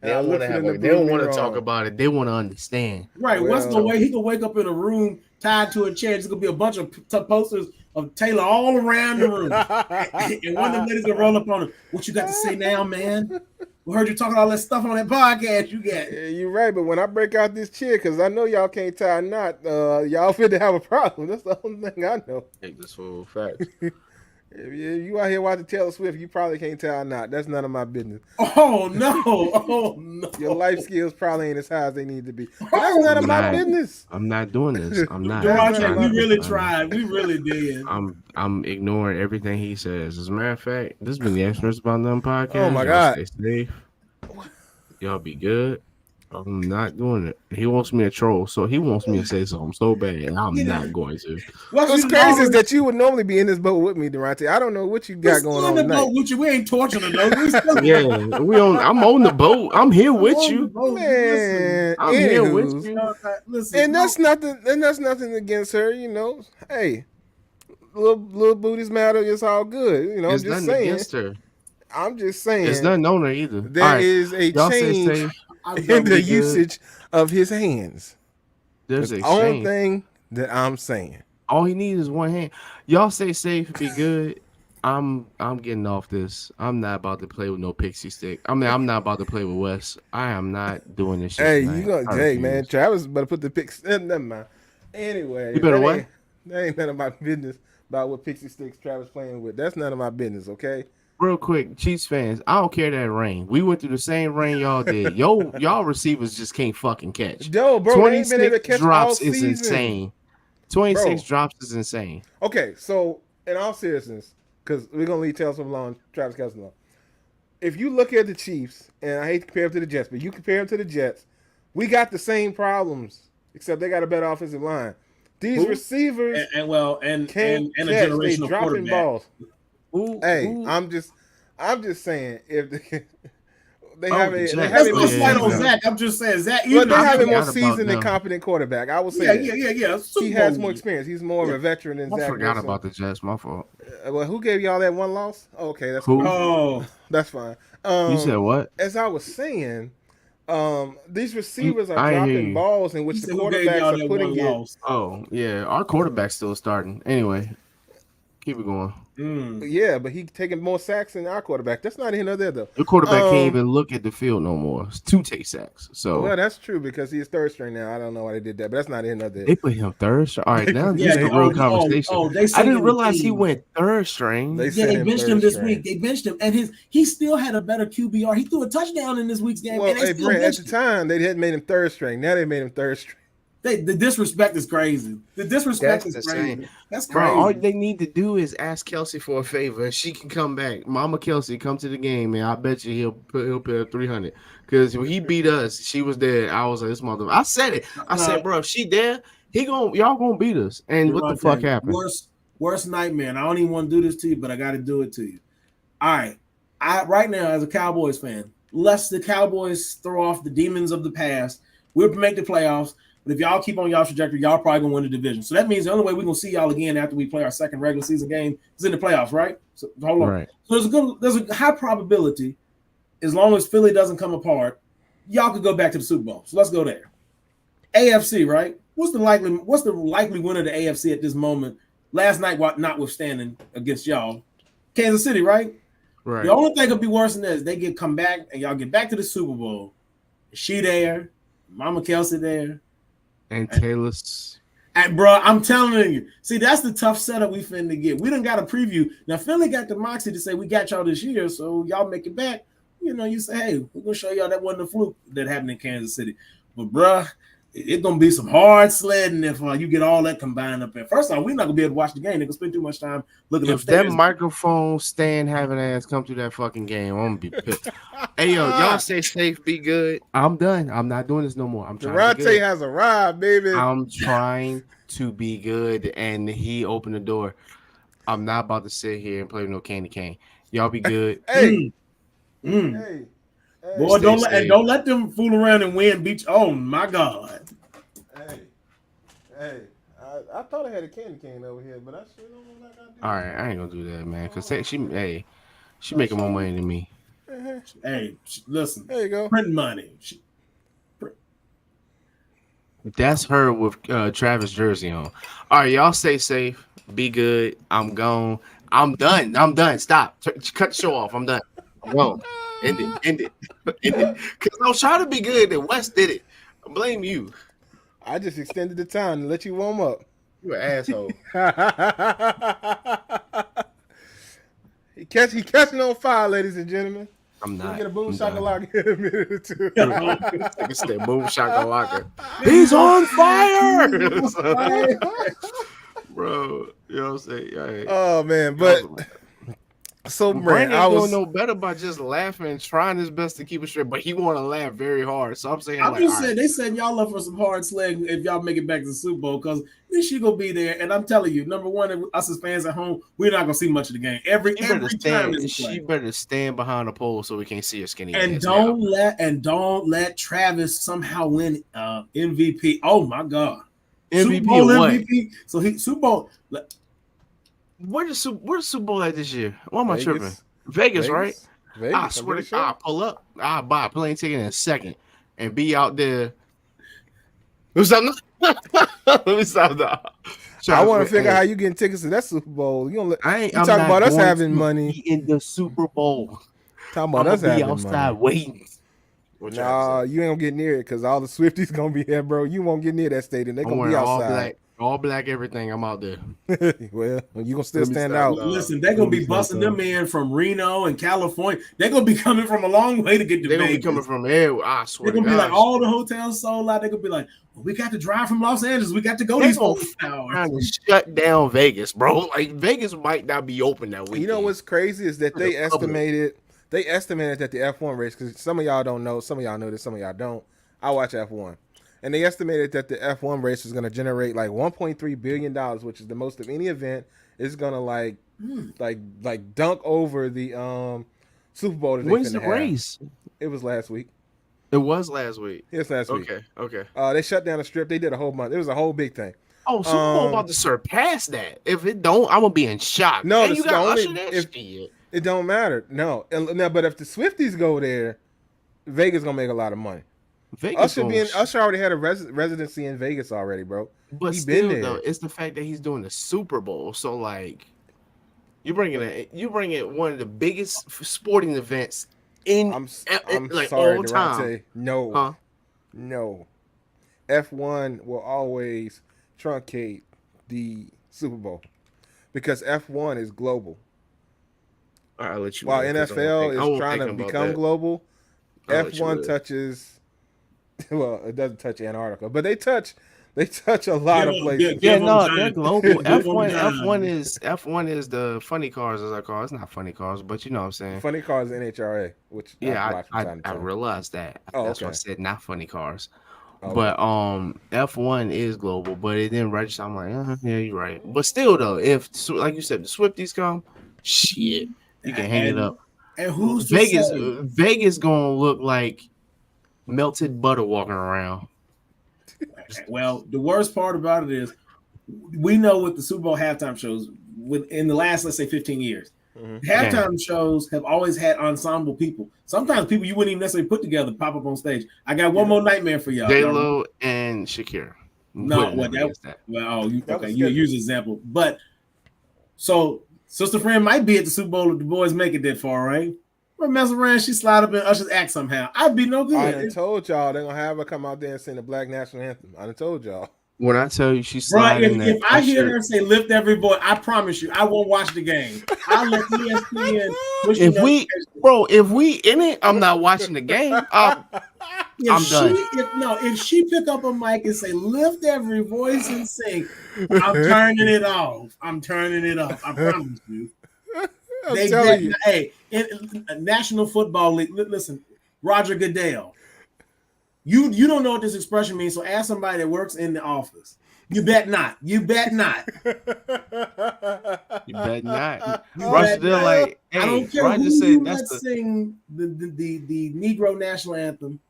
Speaker 3: They don't want to talk about it. They want to understand.
Speaker 2: Right. What's the way he can wake up in a room tied to a chair? There's gonna be a bunch of posters of Taylor all around the room, and one of them ladies gonna roll up on him. What you got to say now, man? We heard you talking all that stuff on that podcast. You got.
Speaker 1: Yeah, you're right, but when I break out this chick, because I know y'all can't tie a knot, y'all fit to have a problem. That's the only thing I know.
Speaker 3: Take this full facts.
Speaker 1: If you out here watching Taylor Swift, you probably can't tie a knot. That's none of my business.
Speaker 2: Oh no! Oh no!
Speaker 1: Your life skills probably ain't as high as they need to be. But that's none of my business.
Speaker 3: I'm not doing this. I'm not.
Speaker 2: Durante, we really
Speaker 3: I'm-
Speaker 2: tried. We really did.
Speaker 3: I'm ignoring everything he says. As a matter of fact, this has been the Experts About Them podcast.
Speaker 1: Oh my
Speaker 3: Y'all
Speaker 1: God.
Speaker 3: stay safe. Y'all be good. I'm not doing it. He wants me to troll, so he wants me to say something so bad, and I'm not going to.
Speaker 1: What's crazy is that you would normally be in this boat with me, Durante. I don't know what you got going on tonight.
Speaker 2: With you. We ain't torching the boat. We still
Speaker 3: Yeah, I'm on the boat. I'm here with you.
Speaker 1: Man,
Speaker 3: I'm here
Speaker 1: anywho.
Speaker 3: with you.
Speaker 2: Listen,
Speaker 1: And that's nothing. And that's nothing against her. You know, hey, little booties matter. It's all good. You know,
Speaker 3: There's
Speaker 1: I'm just
Speaker 3: nothing
Speaker 1: saying.
Speaker 3: against her.
Speaker 1: I'm just saying.
Speaker 3: There's nothing on her either.
Speaker 1: There
Speaker 3: All right,
Speaker 1: is a
Speaker 3: y'all stay
Speaker 1: change
Speaker 3: safe.
Speaker 1: in the
Speaker 3: Be good.
Speaker 1: usage of his hands.
Speaker 3: There's
Speaker 1: That's
Speaker 3: a
Speaker 1: the only
Speaker 3: change.
Speaker 1: thing that I'm saying.
Speaker 3: All he needs is one hand. Y'all stay safe. Be good. I'm getting off this. I'm not about to play with no pixie stick. I mean, I'm not about to play with Wes. I am not doing this shit.
Speaker 1: Hey,
Speaker 3: tonight.
Speaker 1: you gonna
Speaker 3: I
Speaker 1: hey man,
Speaker 3: refuse.
Speaker 1: Travis better put the pics. Never mind. Anyway,
Speaker 3: You better
Speaker 1: that
Speaker 3: what?
Speaker 1: ain't- That ain't none of my business about what pixie sticks Travis playing with. That's none of my business. Okay.
Speaker 3: Real quick, Chiefs fans, I don't care that it rain. We went through the same rain y'all did. Y'all receivers just can't fucking catch.
Speaker 1: Yo, bro, they ain't been able to
Speaker 3: 26
Speaker 1: catch all
Speaker 3: drops is
Speaker 1: season.
Speaker 3: insane. 26
Speaker 1: Bro.
Speaker 3: drops is insane.
Speaker 1: Okay, so in all seriousness, because we're gonna leave Tales alone, Travis Kelce alone. If you look at the Chiefs, and I hate to compare them to the Jets, but you compare them to the Jets, we got the same problems, except they got a better offensive line. These
Speaker 2: Who?
Speaker 1: receivers
Speaker 2: and a
Speaker 1: can't catch. They
Speaker 2: generational
Speaker 1: dropping
Speaker 2: quarterback.
Speaker 1: balls. Hey,
Speaker 3: Who-
Speaker 1: I'm just saying if they
Speaker 3: Oh,
Speaker 1: have
Speaker 3: the
Speaker 1: a
Speaker 3: Jets.
Speaker 1: they
Speaker 2: That's
Speaker 1: have
Speaker 3: Yeah,
Speaker 2: no
Speaker 1: a
Speaker 2: slight
Speaker 3: yeah,
Speaker 2: on
Speaker 3: yeah.
Speaker 2: Zach. I'm just saying Zach.
Speaker 1: but they
Speaker 3: I
Speaker 1: have a more
Speaker 3: forgot about
Speaker 1: seasoned and
Speaker 3: them.
Speaker 1: competent quarterback. I will say
Speaker 2: Yeah.
Speaker 1: that.
Speaker 2: Super
Speaker 1: He has
Speaker 2: Bowl.
Speaker 1: more experience. He's more of a veteran than
Speaker 3: I
Speaker 1: Zach
Speaker 3: forgot
Speaker 1: Wilson.
Speaker 3: about the Jets. My fault.
Speaker 1: Well, who gave y'all that one loss? Oh, okay, that's
Speaker 3: Who?
Speaker 1: cool.
Speaker 2: Oh,
Speaker 1: That's fine.
Speaker 3: You said what?
Speaker 1: As I was saying, these receivers are
Speaker 3: I hear
Speaker 1: dropping
Speaker 3: you.
Speaker 1: balls in which
Speaker 2: he
Speaker 1: the
Speaker 2: said who gave
Speaker 1: quarterbacks
Speaker 2: y'all
Speaker 1: are
Speaker 2: that
Speaker 1: putting
Speaker 2: one
Speaker 1: it.
Speaker 2: loss?
Speaker 3: Oh, yeah. Our quarterback's still starting. Anyway, keep it going.
Speaker 1: Yeah, but he taking more sacks than our quarterback. That's not here nor there though.
Speaker 3: Your quarterback
Speaker 1: Um,
Speaker 3: can't even look at the field no more. It's 2 take sacks. So
Speaker 1: Well, that's true because he's third string now. I don't know why they did that, but that's not here nor there.
Speaker 3: they put him third string. All right, now
Speaker 1: Yeah,
Speaker 3: this is the real conversation.
Speaker 2: they
Speaker 3: I
Speaker 2: sent
Speaker 3: didn't
Speaker 2: him
Speaker 3: realize he
Speaker 2: team.
Speaker 3: went third string.
Speaker 1: They
Speaker 2: Yeah,
Speaker 1: sent
Speaker 2: they
Speaker 1: him
Speaker 2: benched
Speaker 1: third
Speaker 2: him this
Speaker 1: string.
Speaker 2: week. They benched him, and he still had a better QBR. He threw a touchdown in this week's game,
Speaker 1: Well,
Speaker 2: and they
Speaker 1: hey,
Speaker 2: still
Speaker 1: Brent, at
Speaker 2: benched
Speaker 1: the
Speaker 2: him.
Speaker 1: time they hadn't made him third string. Now they made him third string.
Speaker 2: The disrespect is crazy. The disrespect
Speaker 3: That's
Speaker 2: is
Speaker 3: insane.
Speaker 2: crazy. That's
Speaker 3: Bro,
Speaker 2: crazy.
Speaker 3: all they need to do is ask Kelsey for a favor, and she can come back. Mama Kelsey, come to the game, and I bet you he'll pay her 300. Because when he beat us, she was there. I was like, this mother. I said it. I said, bro, if she there, y'all gonna beat us. And what the fuck happened?
Speaker 2: Worst nightmare. And I don't even want to do this to you, but I got to do it to you. All right. Right now, as a Cowboys fan, lest the Cowboys throw off the demons of the past, we'll make the playoffs. But if y'all keep on y'all trajectory, y'all probably gonna win the division. So that means the only way we're gonna see y'all again after we play our second regular season game is in the playoffs, right? So hold on.
Speaker 3: Right.
Speaker 2: So there's a high probability, as long as Philly doesn't come apart, y'all could go back to the Super Bowl. So let's go there. AFC, right? What's the likely winner of the AFC at this moment? Last night, notwithstanding against y'all, Kansas City, right?
Speaker 3: Right.
Speaker 2: The only thing could be worse than that is they come back and y'all get back to the Super Bowl. She there, Mama Kelsey there.
Speaker 3: And Taylor's.
Speaker 2: And bro, I'm telling you, see, that's the tough setup we finna get. We done got a preview. Now, Philly got the moxie to say we got y'all this year, so y'all make it back. You know, you say, hey, we're gonna show y'all that wasn't a fluke that happened in Kansas City. But bruh, it's gonna be some hard sledding if you get all that combined up there. First off, we're not gonna be able to watch the game. They're gonna spend too much time looking
Speaker 3: If
Speaker 2: upstairs.
Speaker 3: that microphone stand having ass come through that fucking game, I'm gonna be pissed. Hey yo, y'all stay safe, be good. I'm done. I'm not doing this no more. I'm trying to be
Speaker 1: Durante
Speaker 3: good.
Speaker 1: has arrived, baby.
Speaker 3: I'm trying to be good, and he opened the door. I'm not about to sit here and play with no candy cane. Y'all be good.
Speaker 1: Hey,
Speaker 2: Mm.
Speaker 1: hey,
Speaker 2: Boy,
Speaker 3: Stay
Speaker 2: don't
Speaker 3: safe.
Speaker 2: let them fool around and win beach. Oh my God.
Speaker 1: hey. I thought I had a candy cane over here, but I sure don't look like I do.
Speaker 3: All right, I ain't gonna do that, man. Cause she making more money than me.
Speaker 2: Hey, listen,
Speaker 1: There you go.
Speaker 2: print money.
Speaker 3: That's her with Travis jersey on. All right, y'all stay safe. Be good. I'm gone. I'm done. Stop. Cut the show off. I'm done. I'm gone. End it. Because I was trying to be good, and West did it. I blame you.
Speaker 1: I just extended the time to let you warm up.
Speaker 3: You an asshole.
Speaker 1: he catching on fire, ladies and gentlemen.
Speaker 3: I'm
Speaker 1: We'll
Speaker 3: not.
Speaker 1: get a boom
Speaker 3: I'm
Speaker 1: shakalaka in a minute or two.
Speaker 3: Like I said, boom shakalaka. He's on fire, bro. You know what I'm saying? Yeah.
Speaker 1: Oh man, but so
Speaker 3: Brandon
Speaker 1: I
Speaker 3: ain't
Speaker 1: was
Speaker 3: doing no better by just laughing and trying his best to keep it straight, but he want to laugh very hard. So I'm saying,
Speaker 2: I'm
Speaker 3: like,
Speaker 2: just
Speaker 3: all
Speaker 2: saying,
Speaker 3: right.
Speaker 2: they said y'all up for some hard sled if y'all make it back to the Super Bowl because this shit gonna be there. And I'm telling you, number one, us as fans at home, we're not gonna see much of the game. Every time is a
Speaker 3: She
Speaker 2: play.
Speaker 3: better stand behind the pole so we can't see her skinny
Speaker 2: And
Speaker 3: ass.
Speaker 2: don't let Travis somehow win MVP. Oh my God,
Speaker 3: MVP
Speaker 2: Super Bowl
Speaker 3: what?
Speaker 2: MVP. So he Super Bowl.
Speaker 3: Where's the Super Bowl at this year? Why am I tripping?
Speaker 1: Vegas.
Speaker 3: Vegas, right?
Speaker 1: Vegas.
Speaker 3: I swear to God, pull up. I'll buy a plane ticket in a second and be out there. Let me stop that.
Speaker 1: I want to figure out how you getting tickets to that Super Bowl. You talking about us having money
Speaker 3: in the Super Bowl.
Speaker 1: Talking about us having
Speaker 3: outside
Speaker 1: money.
Speaker 3: Waiting.
Speaker 1: Nah, you ain't gonna get near it because all the Swifties gonna be there, bro. You won't get near that stadium. They're gonna be outside.
Speaker 3: All black, everything. I'm out there.
Speaker 1: Well, you gonna still stand out.
Speaker 2: Listen, they're gonna be busting them in from Reno and California. They're gonna be coming from a long way to get to Vegas.
Speaker 3: They're gonna be coming from there. I swear.
Speaker 2: They're gonna be like all the hotels sold out. They're gonna be like, well, we got to drive from Los Angeles. We got to go these 4 hours.
Speaker 3: Trying to shut down Vegas, bro. Like Vegas might not be open that weekend.
Speaker 1: You know what's crazy is that they estimated that the F1 race, because some of y'all don't know, some of y'all know this, some of y'all don't. I watch F1. And they estimated that the F1 race is going to generate like $1.3 billion, which is the most of any event. It's going to like dunk over the Super Bowl. That
Speaker 3: When's the race?
Speaker 1: It was last week.
Speaker 3: It was last week.
Speaker 1: It's last week.
Speaker 3: Okay.
Speaker 1: They shut down the strip. They did a whole month. It was a whole big thing.
Speaker 3: Oh, Super Bowl about to surpass that. If it don't, I'm gonna be in shock.
Speaker 1: No,
Speaker 3: you got Usher there?
Speaker 1: It don't matter. No, but if the Swifties go there, Vegas gonna make a lot of money. Usher already had a residency in Vegas already, bro.
Speaker 3: But
Speaker 1: he
Speaker 3: still,
Speaker 1: been there.
Speaker 3: though, it's the fact that he's doing the Super Bowl. So like, you bring in one of the biggest sporting events
Speaker 1: I'm
Speaker 3: like
Speaker 1: sorry,
Speaker 3: all time.
Speaker 1: No. F1 will always truncate the Super Bowl because F1 is global.
Speaker 3: I'll let you.
Speaker 1: While NFL is trying to become global, F1 touches. Well, it doesn't touch Antarctica, but they touch a lot of places.
Speaker 3: They're global. F1 is the funny cars, as I call it. It's not funny cars, but you know what I'm saying.
Speaker 1: Funny cars NHRA, which
Speaker 3: I realized that. That's why I said not funny cars. Okay. But F1 is global, but it didn't register. I'm like, yeah, you're right. But still, though, if like you said, the Swifties come, shit, you can hang it up.
Speaker 2: And who's
Speaker 3: Vegas gonna look like melted butter walking around.
Speaker 2: Well, the worst part about it is we know with the Super Bowl halftime shows within the last, let's say, 15 years, halftime shows have always had ensemble people. Sometimes people you wouldn't even necessarily put together pop up on stage. I got one more nightmare for y'all.
Speaker 3: J-Lo and Shakira.
Speaker 2: No, you use an example. But so Sister Friend might be at the Super Bowl if the boys make it that far, right? We'll mess around, she slide up in Usher's act somehow. I'd be no good.
Speaker 1: I done told y'all they're gonna have her come out there and sing the Black National Anthem. I done told y'all.
Speaker 3: When I tell you she's sliding,
Speaker 2: if I hear her say "lift every boy," I promise you, I won't watch the game. I'll let ESPN push
Speaker 3: if we in it, I'm not watching the game. I'm done.
Speaker 2: If she pick up a mic and say "lift every voice and sing," I'm turning it off. I promise you. In National Football League, listen, Roger Goodell. You don't know what this expression means, so ask somebody that works in the office. You bet not. You bet not.
Speaker 3: Roger Goodell, like, hey,
Speaker 2: I don't care
Speaker 3: Roger
Speaker 2: who
Speaker 3: said
Speaker 2: you let sing the Negro National Anthem.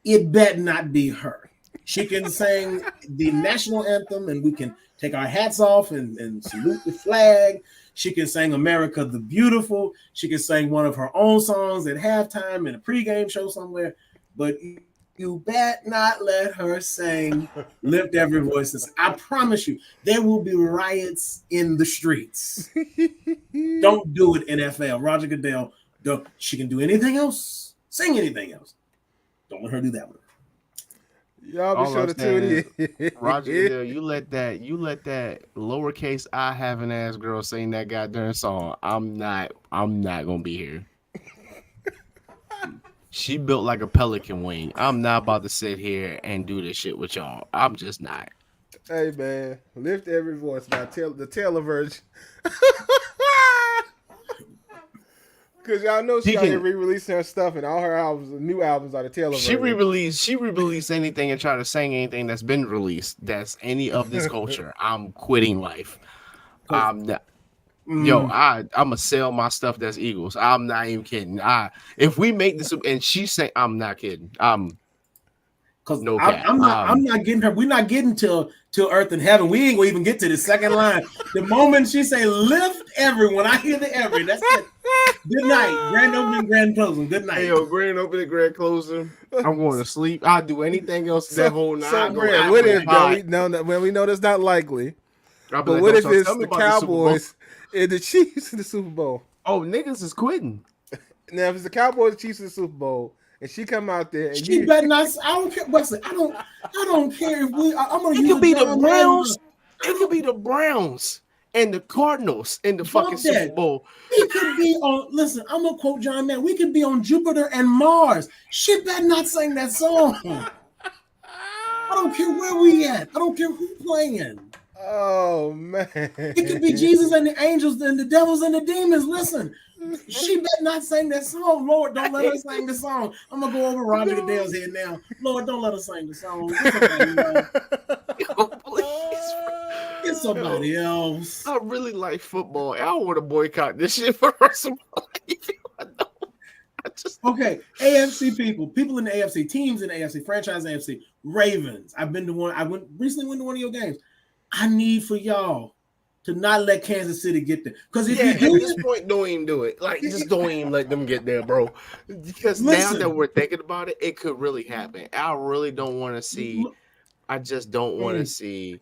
Speaker 2: It bet not be her. She can sing the national anthem, and we can take our hats off and salute the flag. She can sing America the Beautiful. She can sing one of her own songs at halftime in a pregame show somewhere. But you bet not let her sing "Lift Every Voice." I promise you, there will be riots in the streets. Don't do it, NFL. Roger Goodell, She can do anything else, sing anything else. Don't let her do that one.
Speaker 1: Y'all be
Speaker 3: All
Speaker 1: sure
Speaker 3: I'm
Speaker 1: to tune
Speaker 3: saying,
Speaker 1: in.
Speaker 3: Roger Goodell, you let that lowercase I having ass girl sing that goddamn song. I'm not gonna be here. She built like a pelican wing. I'm not about to sit here and do this shit with y'all. I'm just not.
Speaker 1: Hey man, lift every voice. Now the Taylor version. Cause y'all know she
Speaker 3: She
Speaker 1: out here
Speaker 3: can.
Speaker 1: re-releasing her stuff, and all her albums, new albums are the Taylor
Speaker 3: She
Speaker 1: version.
Speaker 3: re-release anything and try to sing anything that's been released. That's any of this culture. I'm quitting life. I'm not. Yo, I'm gonna sell my stuff. That's Eagles. I'm not even kidding. If we make this and she say, I'm not kidding.
Speaker 2: Because
Speaker 3: No cap.
Speaker 2: I'm not getting her. We're not getting till earth and heaven. We ain't gonna even get to the second line. The moment she say lift everyone, I hear the every. That's it. Good night. Grand opening, grand closing. Good night.
Speaker 3: Hey, yo, grand opening, grand closing. I'm going to sleep. I'll do anything else that whole night.
Speaker 1: So, Grant, what if we know that's not likely? But what if it's the Cowboys and the Chiefs in the Super Bowl?
Speaker 3: Oh, niggas is quitting.
Speaker 1: Now, if it's the Cowboys and Chiefs in the Super Bowl, and she come out there, and
Speaker 2: she better not. I don't care. Wesley, I don't care if we. I'm gonna use
Speaker 3: it could be the Browns. It could be the Browns and the Cardinals in the fucking Super Bowl.
Speaker 2: We could be on. Listen, I'm gonna quote John Madden. We could be on Jupiter and Mars. She better not sing that song. I don't care where we at. I don't care who playing.
Speaker 1: Oh man!
Speaker 2: It could be Jesus and the angels and the devils and the demons. Listen, she better not sing that song. Lord, don't let her sing the song. I'm gonna go over Roger Goodell's head now. Lord, don't let her sing the song. Get somebody else.
Speaker 3: I really like football. I don't want to boycott this shit for the rest of my life.
Speaker 2: Okay, AFC people in the AFC, teams in the AFC, franchise AFC, Ravens. I've been to one. I recently went to one of your games. I need for y'all to not let Kansas City get there. Because if you do
Speaker 3: at this point, don't even do it. Like, just don't even let them get there, bro. Because now that we're thinking about it, it could really happen. I really don't want to see. I just don't want to see.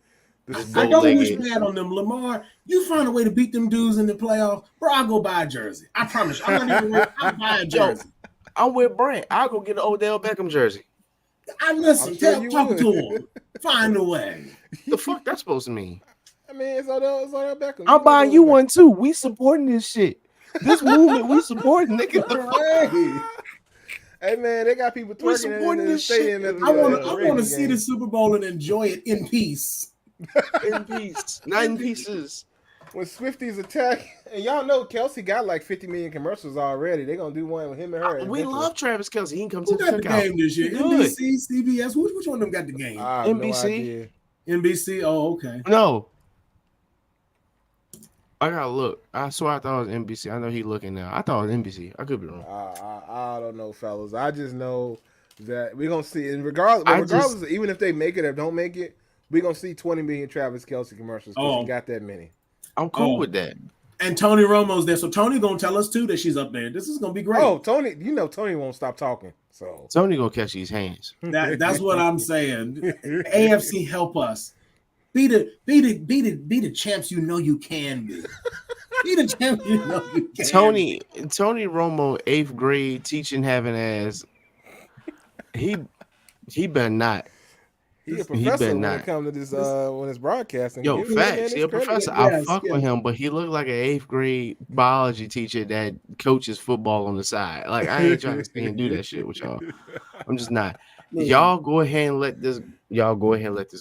Speaker 2: I don't wish bad on them. Lamar, you find a way to beat them dudes in the playoff, bro. I'll go buy a jersey. I promise you. I'm not even ready. I'll buy a jersey.
Speaker 3: I'm with Brent. I'll go get an Odell Beckham jersey.
Speaker 2: I listen. Talk to him. Find a way.
Speaker 3: The fuck that's supposed to mean?
Speaker 1: I mean, it's Odell Beckham.
Speaker 3: I'm buying you one too. We supporting this shit. This movement, we supporting, nigga.
Speaker 1: Hey man, they got people twerking in the stadium.
Speaker 2: I want to see the Super Bowl and enjoy it in peace.
Speaker 3: In peace, not in pieces.
Speaker 1: When Swifties attack, and y'all know Kelsey got like 50 million commercials already. They're gonna do one with him and her.
Speaker 3: We love Travis Kelsey. He can come
Speaker 2: Who
Speaker 3: to
Speaker 2: got the game this year? NBC, CBS. Which one of them got the game?
Speaker 3: NBC.
Speaker 2: No NBC. Oh, okay.
Speaker 3: No. I gotta look. I swear I thought it was NBC. I know he looking now. I thought it was NBC. I could be wrong.
Speaker 1: I don't know, fellas. I just know that we're gonna see. And regardless, even if they make it or don't make it, we're gonna see 20 million Travis Kelsey commercials because he got that many.
Speaker 3: I'm cool with that.
Speaker 2: And Tony Romo's there, so Tony gonna tell us too that she's up there. This is gonna be great.
Speaker 1: Oh, Tony, Tony won't stop talking. So
Speaker 3: Tony gonna catch these hands.
Speaker 2: That's what I'm saying. AFC, help us. Be the champs you know you can be. Be the champ you know you can.
Speaker 3: Tony Romo, 8th grade teaching having ass. He better not.
Speaker 1: He's a professor when it comes to this when it's broadcasting.
Speaker 3: Yo, facts. He's a professor. I fuck with him, but he looked like an 8th grade biology teacher that coaches football on the side. Like, I ain't trying to stay and do that shit with y'all. I'm just not. Y'all go ahead and let this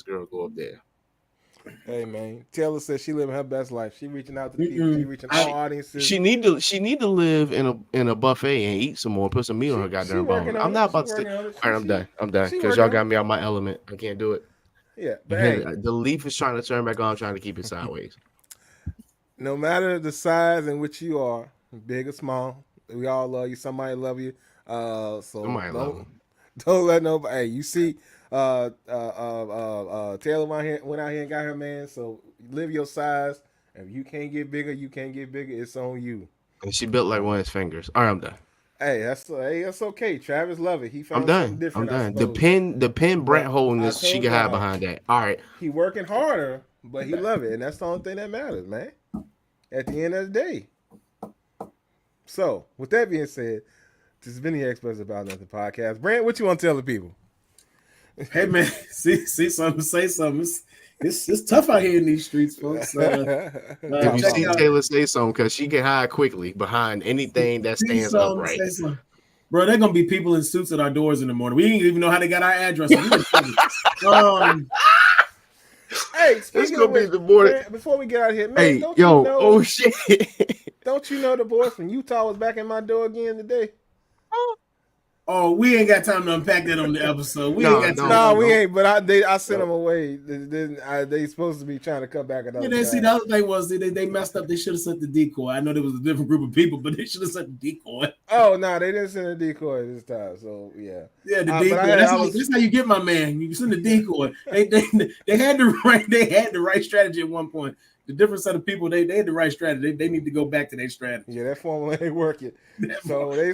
Speaker 3: girl go up there.
Speaker 1: Hey man, Taylor says she living her best life. She reaching out to the people. She reaching all audiences.
Speaker 3: She need to live in a buffet and eat some more. Put some meat on her goddamn bone. I'm not about to stay. All right, I'm done. I'm done because y'all got me out my element. I can't do it.
Speaker 1: Yeah, but hey,
Speaker 3: the leaf is trying to turn back on. I'm trying to keep it sideways.
Speaker 1: No matter the size in which you are, big or small, we all love you. Somebody love you. So don't let nobody. Hey, you see. Taylor went out here and got her man. So live your size. If you can't get bigger, you can't get bigger. It's on you.
Speaker 3: And she built like one of his fingers. All right, I'm done.
Speaker 1: Hey, that's okay. Travis love it. He found
Speaker 3: something different. I'm done. The pin Brent holding this, she can hide behind that. All right.
Speaker 1: He working harder, but he love it, and that's the only thing that matters, man. At the end of the day, So, with that being said, this has been the Experts About Nothing podcast. Brent, what you want to tell the people?
Speaker 2: Hey man, see something, say something. It's tough out here in these streets, folks.
Speaker 3: If you
Speaker 2: Check
Speaker 3: see
Speaker 2: out
Speaker 3: Taylor say something, because she can hide quickly behind anything that
Speaker 2: see
Speaker 3: stands
Speaker 2: something,
Speaker 3: upright.
Speaker 2: say something. Bro, they're gonna be people in suits at our doors in the morning. We didn't even know how they got our addresses.
Speaker 1: Hey,
Speaker 3: It's
Speaker 1: speaking
Speaker 3: gonna
Speaker 1: of
Speaker 3: be
Speaker 1: which,
Speaker 3: the morning.
Speaker 1: Brent, before we get out of here, man,
Speaker 3: Hey,
Speaker 1: don't
Speaker 3: yo,
Speaker 1: you know?
Speaker 3: oh shit.
Speaker 1: Don't you know the boys from Utah was back in my door again today?
Speaker 2: Oh, we ain't got time to unpack that on the episode. We ain't got time.
Speaker 1: No,
Speaker 3: No,
Speaker 1: we
Speaker 3: no.
Speaker 1: ain't. But I sent them away. They supposed to be trying to come back another
Speaker 2: Yeah, see, the
Speaker 1: time.
Speaker 2: other thing was they messed up. They should have sent the decoy. I know there was a different group of people, but they should have sent the decoy.
Speaker 1: Oh no, they didn't send a decoy this time. So yeah,
Speaker 2: Yeah, the
Speaker 1: but
Speaker 2: decoy. That's how you get my man. You send the decoy. They had the right strategy at one point. The different set of people, they had the right strategy. They need to go back to their strategy.
Speaker 1: Yeah, that formula ain't working. So they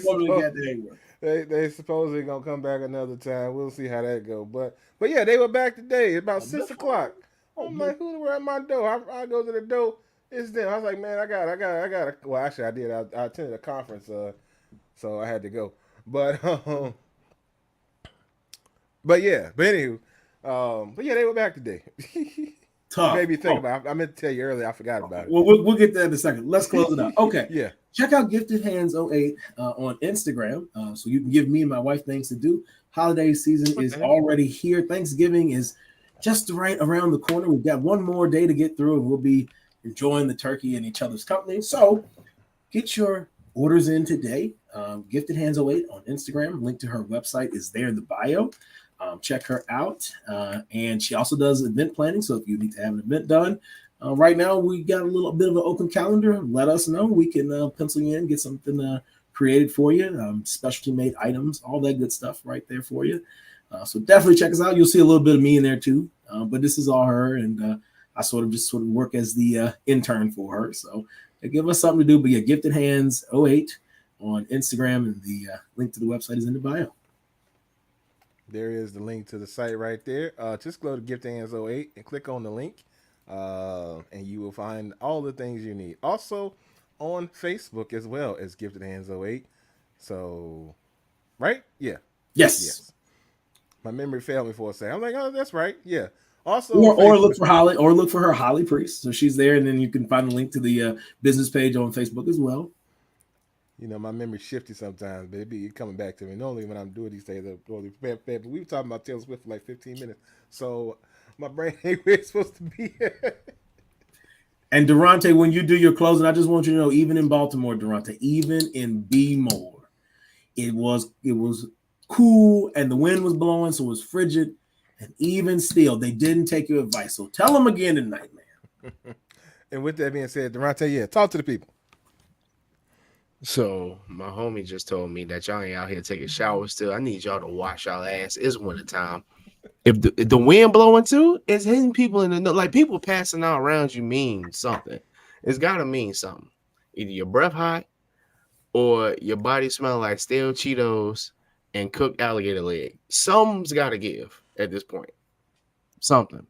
Speaker 1: supposedly gonna come back another time. We'll see how that go. But yeah, they were back today about 6:00. I'm like, who were at my door? I go to the door. It's them. I was like, man, I got. Well, actually, I did. I attended a conference, so I had to go. But yeah. But anywho, but yeah, they were back today.
Speaker 2: Tough.
Speaker 1: Made me think about it. I meant to tell you earlier. I forgot about it.
Speaker 2: Well, we'll get that in a second. Let's close it out. Okay.
Speaker 1: Yeah.
Speaker 2: Check out Gifted Hands 08 on Instagram so you can give me and my wife things to do. Holiday season is already here. Thanksgiving is just right around the corner. We've got one more day to get through, and we'll be enjoying the turkey and each other's company. So get your orders in today. Gifted Hands 08 on Instagram. Link to her website is there in the bio. Check her out. And she also does event planning. So if you need to have an event done, right now we got a little bit of an open calendar. Let us know. We can pencil you in, get something created for you. Specialty made items, all that good stuff right there for you. So definitely check us out. You'll see a little bit of me in there too. But this is all her. And I sort of work as the intern for her. So give us something to do. But yeah, Gifted Hands 08 on Instagram. And the link to the website is in the bio.
Speaker 1: There is the link to the site right there. Just go to Gifted Hands 08 and click on the link, and you will find all the things you need. Also on Facebook as well as Gifted Hands 08. So, right? Yeah.
Speaker 2: Yes.
Speaker 1: My memory failed me for a second. I'm like, oh, that's right. Yeah. Also,
Speaker 2: or look for Holly, or look for her Holly Priest. So she's there, and then you can find the link to the business page on Facebook as well.
Speaker 1: You know, my memory shifty sometimes, but it be coming back to me. Normally, when I'm doing these things, but we were talking about Taylor Swift for like 15 minutes, so my brain ain't where it's supposed to be.
Speaker 2: And Durante, when you do your closing, I just want you to know, even in Baltimore, Durante, even in B-more, it was cool, and the wind was blowing, so it was frigid, and even still, they didn't take your advice. So tell them again tonight, man.
Speaker 1: And with that being said, Durante, yeah, talk to the people.
Speaker 3: So my homie just told me that y'all ain't out here taking showers still. I need y'all to wash y'all ass. It's winter time. If the wind blowing too, it's hitting people in the nose. Like people passing out around you means something. It's gotta mean something. Either your breath hot or your body smell like stale Cheetos and cooked alligator leg. Something's gotta give at this point. Something.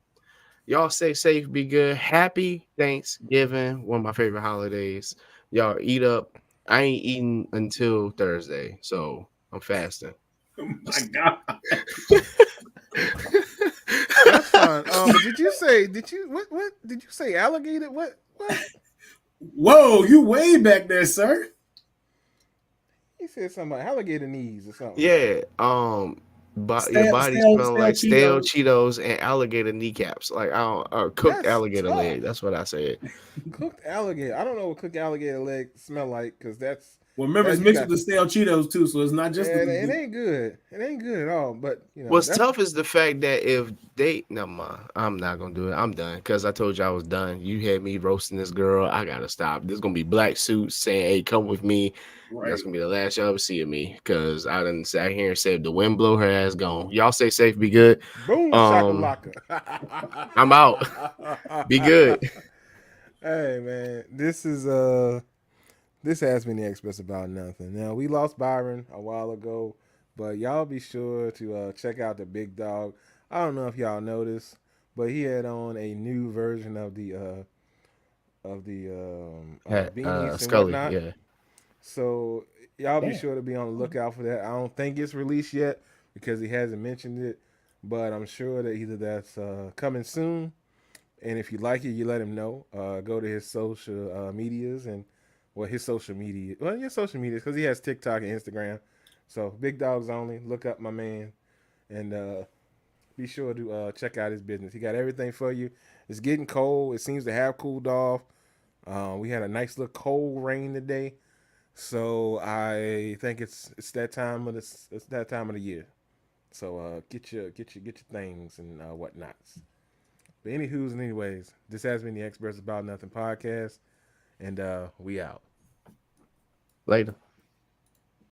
Speaker 3: Y'all stay safe, be good. Happy Thanksgiving, one of my favorite holidays. Y'all eat up. I ain't eating until Thursday, so I'm fasting.
Speaker 2: Oh my God.
Speaker 1: That's fine. But did you say alligator? What?
Speaker 2: Whoa, you way back there, sir.
Speaker 1: He said something about alligator knees or something.
Speaker 3: Yeah. Your body smell like stale Cheetos and alligator kneecaps, like cooked alligator leg. That's what I said.
Speaker 1: Cooked alligator. I don't know what cooked alligator leg smell like because that's.
Speaker 2: Well, remember it's mixed with the stale Cheetos too, so it's not just.
Speaker 1: It ain't good. It ain't good at all. But you know,
Speaker 3: what's tough is the fact that if they, never mind, I'm not gonna do it. I'm done because I told you I was done. You had me roasting this girl. I gotta stop. There's gonna be black suits saying, "Hey, come with me." Right. That's gonna be the last y'all ever see of me because I done sat here and said the wind blow her ass gone. Y'all stay safe, be good.
Speaker 1: Boom, shakalaka.
Speaker 3: I'm out. Be good.
Speaker 1: Hey man, this has been the Express About Nothing. Now we lost Byron a while ago, but y'all be sure to check out the big dog. I don't know if y'all noticed, but he had on a new version of the beanies and
Speaker 3: Scully,
Speaker 1: whatnot.
Speaker 3: yeah.
Speaker 1: So y'all be
Speaker 3: Damn.
Speaker 1: sure to be on the lookout for that. I don't think it's released yet because he hasn't mentioned it, but I'm sure that either that's coming soon. And if you like it, you let him know. Go to his social medias and his social media. Well, your social medias because he has TikTok and Instagram. So Big Dogs Only. Look up my man and be sure to check out his business. He got everything for you. It's getting cold. It seems to have cooled off. We had a nice little cold rain today, so I think it's that time of the year. So get your things and whatnots. But anywho's and anyways, this has been the Experts About Nothing podcast, and we out.
Speaker 3: Later.